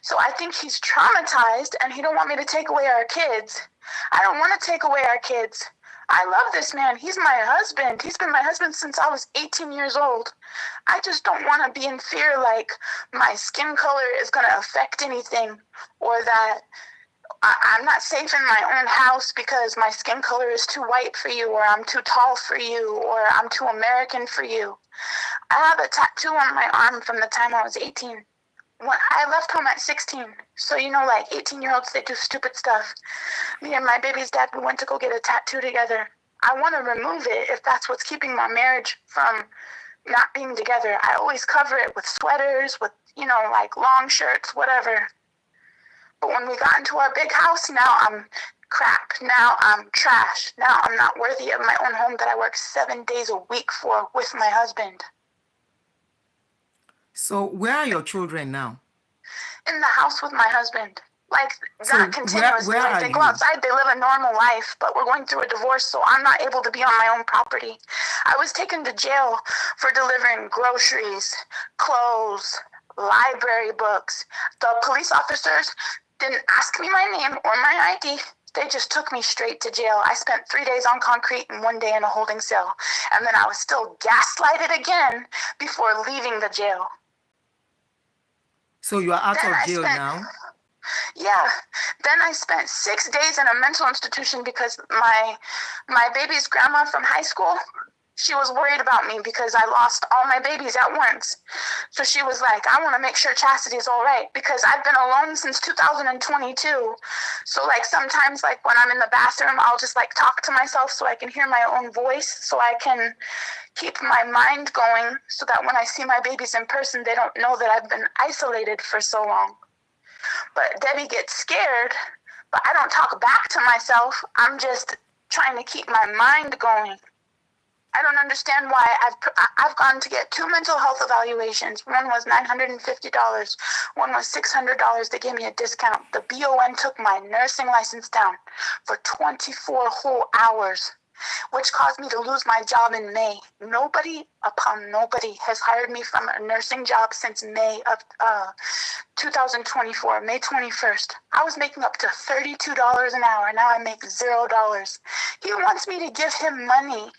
So I think he's traumatized, and he don't want me to take away our kids. I don't want to take away our kids. I love this man. He's my husband. He's been my husband since I was 18 years old. I just don't want to be in fear like my skin color is going to affect anything, or that I'm not safe in my own house because my skin color is too white for you, or I'm too tall for you, or I'm too American for you. I have a tattoo on my arm from the time I was 18. When I left home at 16, so 18-year-olds, they do stupid stuff. Me and my baby's dad, we went to go get a tattoo together. I want to remove it if that's what's keeping my marriage from not being together. I always cover it with sweaters, with, long shirts, whatever. But when we got into our big house, now I'm crap. Now I'm trash. Now I'm not worthy of my own home that I work 7 days a week for with my husband. So where are your children now? In the house with my husband. Not continuously. Where they go outside, they live a normal life, but we're going through a divorce, so I'm not able to be on my own property. I was taken to jail for delivering groceries, clothes, library books. The police officers didn't ask me my name or my ID. They just took me straight to jail. I spent 3 days on concrete and 1 day in a holding cell. And then I was still gaslighted again before leaving the jail. So you are out of jail now? Yeah. Then I spent 6 days in a mental institution because my baby's grandma from high school, she was worried about me because I lost all my babies at once. So she was like, I want to make sure Chastity is all right because I've been alone since 2022. So sometimes when I'm in the bathroom, I'll just talk to myself so I can hear my own voice, so I can keep my mind going, so that when I see my babies in person, they don't know that I've been isolated for so long. But Debbie gets scared, but I don't talk back to myself. I'm just trying to keep my mind going. I don't understand why I've gone to get 2 mental health evaluations. One was $950. One was $600. They gave me a discount. The BON took my nursing license down for 24 whole hours, which caused me to lose my job in May. Nobody has hired me from a nursing job since May of 2024, May 21st. I was making up to $32 an hour. Now I make $0. He wants me to give him money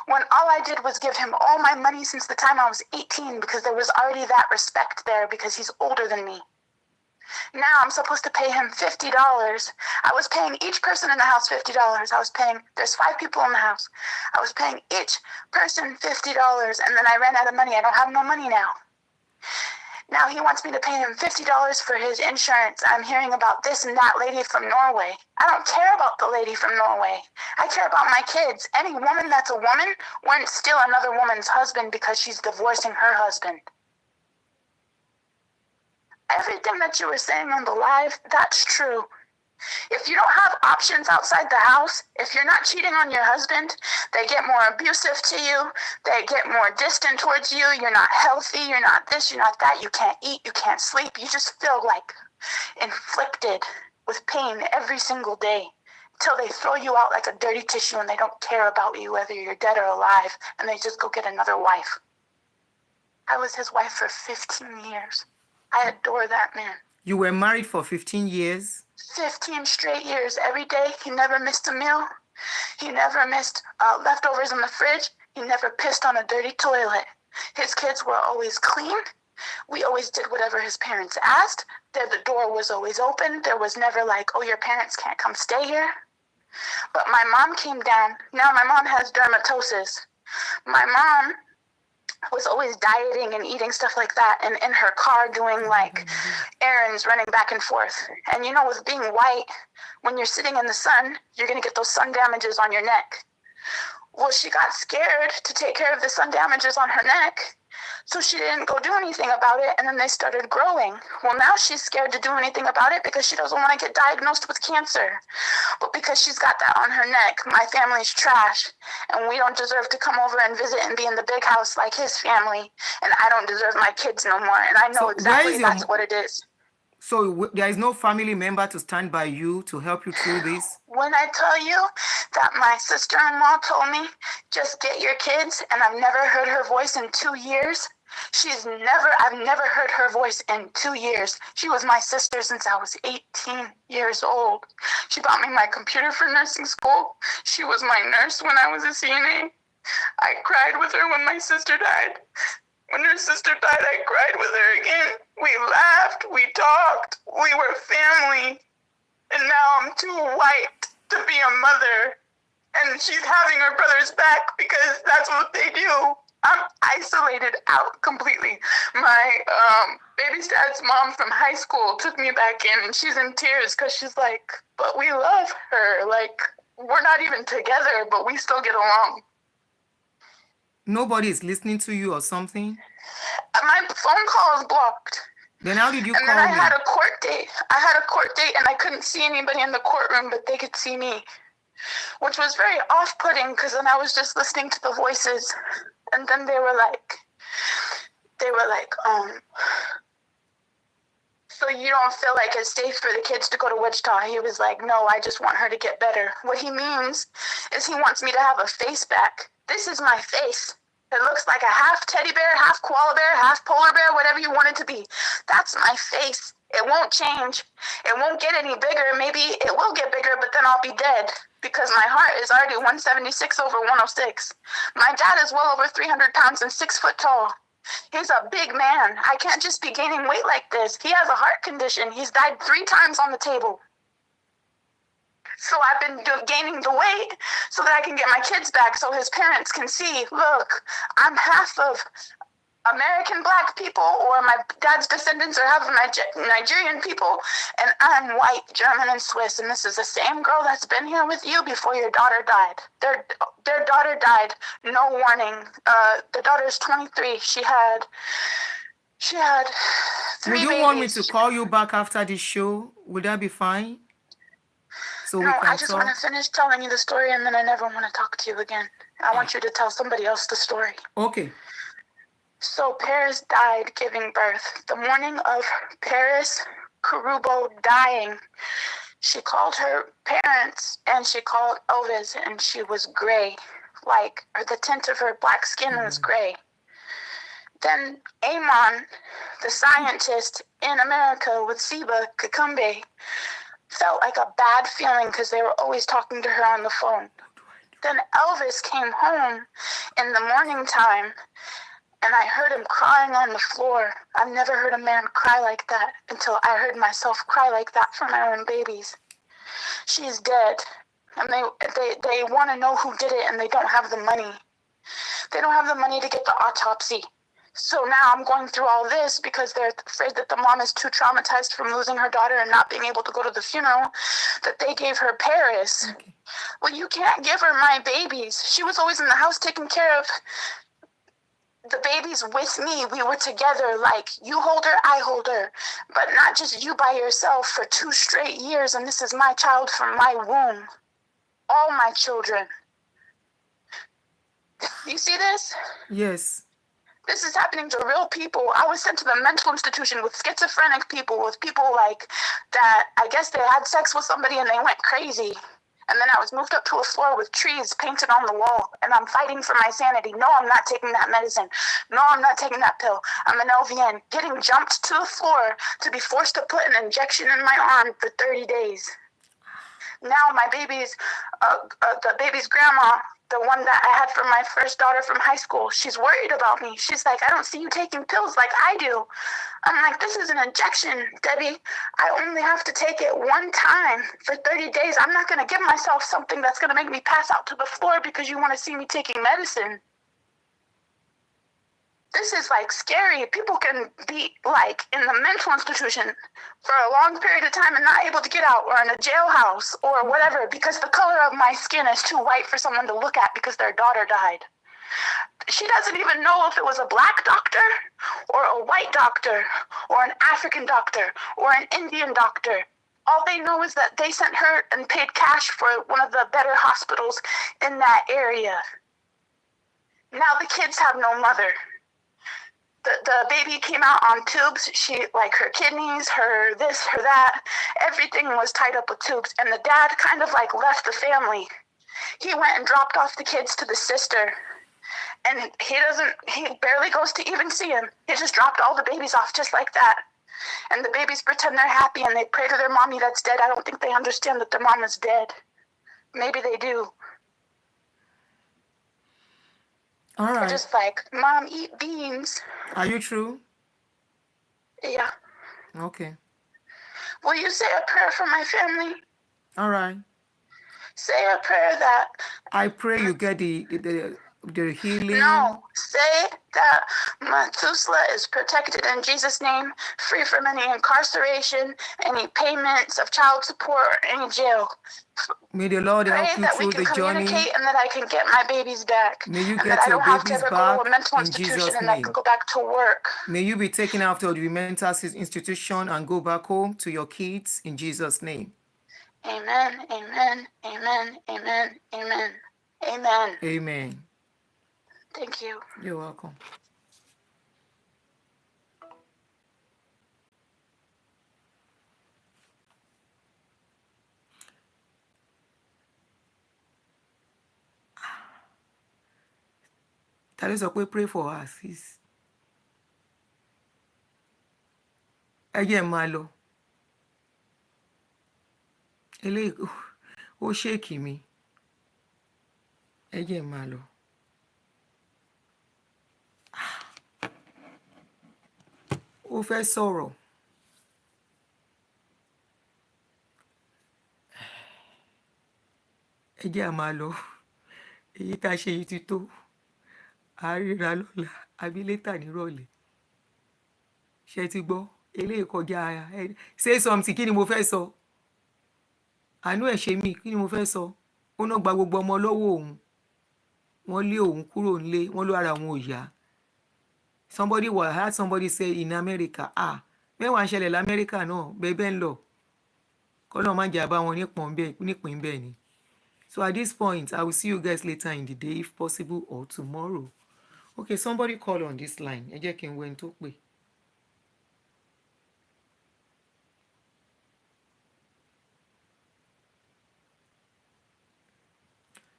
when all I did was give him all my money since the time I was 18, because there was already that respect there because he's older than me. Now I'm supposed to pay him $50. I was paying each person in the house $50. There's 5 people in the house. I was paying each person $50, and then I ran out of money. I don't have no money now. Now he wants me to pay him $50 for his insurance. I'm hearing about this and that lady from Norway. I don't care about the lady from Norway. I care about my kids. Any woman that's a woman wouldn't steal another woman's husband because she's divorcing her husband. Everything that you were saying on the live, that's true. If you don't have options outside the house, if you're not cheating on your husband, they get more abusive to you, they get more distant towards you, you're not healthy, you're not this, you're not that, you can't eat, you can't sleep, you just feel like inflicted with pain every single day until they throw you out like a dirty tissue and they don't care about you whether you're dead or alive, and they just go get another wife. I was his wife for 15 years. I adore that man. You were married for 15 years? 15 straight years. Every day, he never missed a meal. He never missed leftovers in the fridge. He never pissed on a dirty toilet. His kids were always clean. We always did whatever his parents asked. The door was always open. There was never like, oh, your parents can't come stay here. But my mom came down. Now my mom has dermatosis. My mom was always dieting and eating stuff like that, and in her car doing like errands, running back and forth. And you know, with being white, when you're sitting in the sun, you're going to get those sun damages on your neck. Well, she got scared to take care of the sun damages on her neck, so she didn't go do anything about it, and then they started growing. Well, now she's scared to do anything about it because she doesn't want to get diagnosed with cancer. But because she's got that on her neck, my family's trash, and we don't deserve to come over and visit and be in the big house like his family, and I don't deserve my kids no more, and I know exactly that's what it is. So there is no family member to stand by you to help you through this? When I tell you that my sister-in-law told me, just get your kids, and I've never heard her voice in 2 years. I've never heard her voice in 2 years. She was my sister since I was 18 years old. She bought me my computer for nursing school. She was my nurse when I was a CNA. I cried with her when my sister died. When her sister died, I cried with her again. We laughed, we talked, we were family. And now I'm too white to be a mother. And she's having her brother's back because that's what they do. I'm isolated out completely. My baby's dad's mom from high school took me back in, and she's in tears because she's like, but we love her. Like, we're not even together, but we still get along. Nobody is listening to you or something? My phone call is blocked. Then how did you call me? And then I had a court date. And I couldn't see anybody in the courtroom, but they could see me, which was very off-putting because then I was just listening to the voices. And then they were like, so you don't feel like it's safe for the kids to go to Wichita? He was like, no, I just want her to get better. What he means is he wants me to have a face back. This is my face. It looks like a half teddy bear, half koala bear, half polar bear, whatever you want it to be. That's my face. It won't change. It won't get any bigger. Maybe it will get bigger, but then I'll be dead because my heart is already 176 over 106. My dad is well over 300 pounds and 6 foot tall. He's a big man. I can't just be gaining weight like this. He has a heart condition. He's died 3 times on the table. So I've been gaining the weight so that I can get my kids back so his parents can see, look, I'm half of American black people, or my dad's descendants are half of Nigerian people, and I'm white, German, and Swiss, and this is the same girl that's been here with you before your daughter died. Their daughter died, no warning. The daughter's 23. She had She had 3 Would you babies. want me to call you back after the show? Would that be fine? So no, we can I just want to finish telling you the story, and then I never want to talk to you again. I want you to tell somebody else the story. Okay. So Paris died giving birth. The morning of Paris Karubo dying, she called her parents and she called Elvis, and she was gray. Like, the tint of her black skin was gray. Then Amon, the scientist in America with Siba Kakumbe, felt like a bad feeling because they were always talking to her on the phone. Then Elvis came home in the morning time, and I heard him crying on the floor. I've never heard a man cry like that until I heard myself cry like that for my own babies. She's dead, and they want to know who did it, and they don't have the money. They don't have the money to get the autopsy. So now I'm going through all this because they're afraid that the mom is too traumatized from losing her daughter and not being able to go to the funeral, that they gave her Paris. Okay. Well, you can't give her my babies. She was always in the house taking care of the babies with me. We were together, like, you hold her, I hold her, but not just you by yourself for 2 straight years, and this is my child from my womb. All my children. You see this? Yes. This is happening to real people. I was sent to the mental institution with schizophrenic people, with people like that. I guess they had sex with somebody and they went crazy. And then I was moved up to a floor with trees painted on the wall, and I'm fighting for my sanity. No, I'm not taking that medicine. No, I'm not taking that pill. I'm an LVN, getting jumped to the floor to be forced to put an injection in my arm for 30 days. Now my baby's, the baby's grandma, the one that I had for my first daughter from high school, she's worried about me. She's like, I don't see you taking pills like I do. I'm like, this is an injection, Debbie. I only have to take it one time for 30 days. I'm not going to give myself something that's going to make me pass out to the floor because you want to see me taking medicine. This is like scary. People can be like in the mental institution for a long period of time and not able to get out, or in a jailhouse or whatever, because the color of my skin is too white for someone to look at because their daughter died. She doesn't even know if it was a black doctor or a white doctor or an African doctor or an Indian doctor. All they know is that they sent her and paid cash for one of the better hospitals in that area. Now the kids have no mother. The baby came out on tubes. She, like, her kidneys, her this, her that, everything was tied up with tubes. And the dad kind of like left the family. He went and dropped off the kids to the sister. And he barely goes to even see him. He just dropped all the babies off just like that. And the babies pretend they're happy and they pray to their mommy that's dead. I don't think they understand that their mom is dead. Maybe they do. All right. They're just like, Mom, eat beans. Are you true? Yeah. Okay. Will you say a prayer for my family? All right. Say a prayer that... I pray you get the healing. No, say that Methuselah is protected in Jesus' name, free from any incarceration, any payments of child support, or any jail. May the Lord help you through the journey. And that I can get my babies back. May you and get that your I don't have babies to ever back go to a mental in institution Jesus' and I name. can go back to work. May you be taken out of the mental institution and go back home to your kids in Jesus' name. Amen, amen, amen, amen, amen, amen. Amen. Thank you. You're welcome. That is what we pray for us. Ẹ máa lọ. Eléyìí ó ṣèkì mi. Ẹ máa lọ. Ó fẹ́ sọ̀rọ̀. Ẹ máa lọ. Èyí tá a ṣe yìí ti tó. A ríra lọ́la àbí létà nírọ̀lẹ́. Ṣé ti gbọ́? Eléyìí kọjá. Say something, kí ni mo fẹ́ sọ? Àánú ẹ̀ ṣe mí, kí ni mo fẹ́ sọ? Ó náà gba gbogbo ọmọ lọ́wọ́ òun. Wọ́n lé òun kúrò nílé, wọ́n ló ara òun ò yá. Somebody will had somebody say in America, mẹ́wàá ń ṣẹlẹ̀ l'Amẹ́ríkà náà bẹ́ẹ̀ ń lọ. Kọ́lọ́ má jẹ́ àbá wọn nípìn bẹ́ẹ̀ ni. So at this point, I will see you guys later in the day if possible or tomorrow. Okay, somebody call on this line. Ẹ jẹ́ kí n wẹ́n tó pè.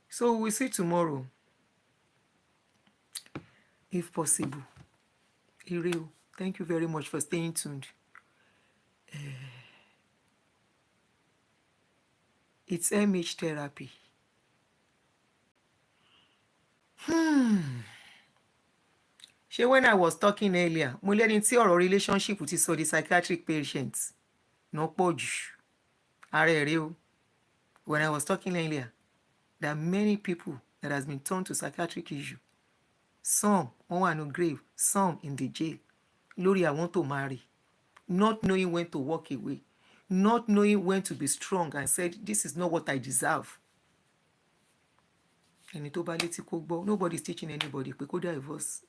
So we'll see tomorrow, if possible. Ireo, thank you very much for staying tuned. It's MH therapy. When I was talking earlier, mo lẹ́ni tí ọ̀rọ̀ relationship ti sọ the psychiatric patients no pọ̀ jù. Ààrẹ rèé o. When I was talking earlier, there are many people that has been turned to psychiatric issue. Some on no grave, some in the jail. Lori, I want to marry. Not knowing when to walk away. Not knowing when to be strong and said, this is not what I deserve. Nobody's teaching anybody. Divorce.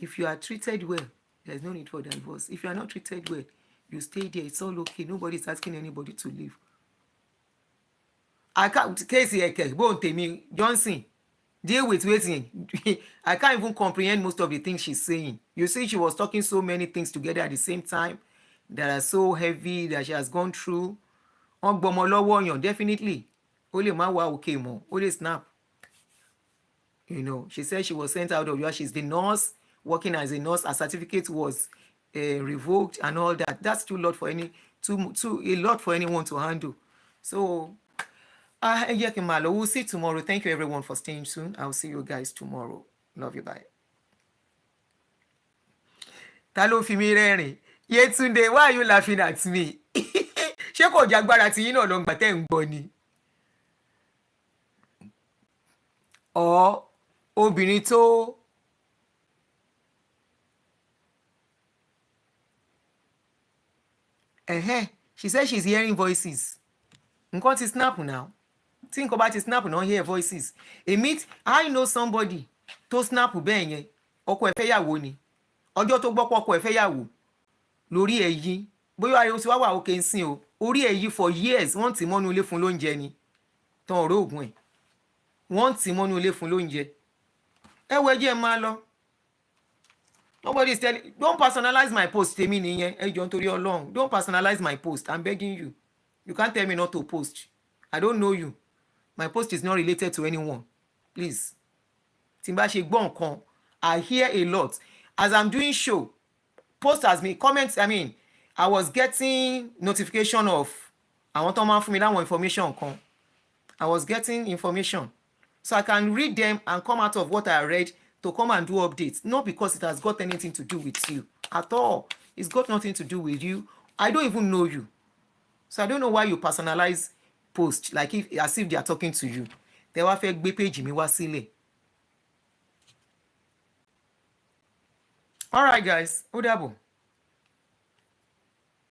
If you are treated well, there's no need for divorce. If you are not treated well, you stay there. It's all okay. Nobody's asking anybody to leave. I can't Johnson deal with waiting. I can't even comprehend most of the things she's saying. You see, she was talking so many things together at the same time that are so heavy that she has gone through. Definitely. Only snap. You know, she said she was sent out of US. She's the nurse, working as a nurse. Her certificate was revoked and all that. That's too lot for a lot for anyone to handle. So we'll see tomorrow. Thank you everyone for staying tuned. I'll see you guys tomorrow. Love you. Bye. Talo Fimi rẹ́rìn. Yetunde, why are you laughing at me? Ṣé kò jagbára tí yín náà lọ gbà tẹ́ ń gbọ́ ni? Or obìnrin tó she said she's hearing voices. Nǹkan ti snap now. Think about it, snap now, hear voices. I know somebody to snap bẹ́ẹ̀ yẹn. Ọkọ ẹ̀ fẹ́ yàwó ni. Ọjọ́ tó gbọ́ pọ̀ ọkọ ẹ̀ fẹ́ yàwó. Lórí ẹ̀ yí. Bóyá ayé ti wá wà òkè ń sìn o. Orí ẹ̀ yí for years wọ́n ti mọ́nú ilé fún lóúnjẹ ni. Tán ọ̀rọ̀ ògùn ẹ̀. Wọ́n ti mọ́nú ilé fún lóúnjẹ. Ẹ wo ẹjẹ́ máa lọ. Nobody is telling. Don't personalize my post. Tèmi nìyẹn. Ẹ jọ̀ọ́ nítorí Ọlọ́run. Don't personalize my post. I'm begging you. You can't tell me not to post. I don't know you. My post is not related to anyone. Please. Tí n bá ṣe gbọ́ nǹkan, I hear a lot. As I'm doing show, post has been comments. I was getting notification of àwọn tó máa ń fún mi láwọn information kan. I was getting information. So I can read them and come out of what I read to come and do updates. Not because it has got anything to do with you at all. It's got nothing to do with you. I don't even know you. So I don't know why you personalize post like as if they are talking to you. Tẹ́ wá fẹ́ gbé page mi wá sílẹ̀. All right, guys. Ó dàbọ̀.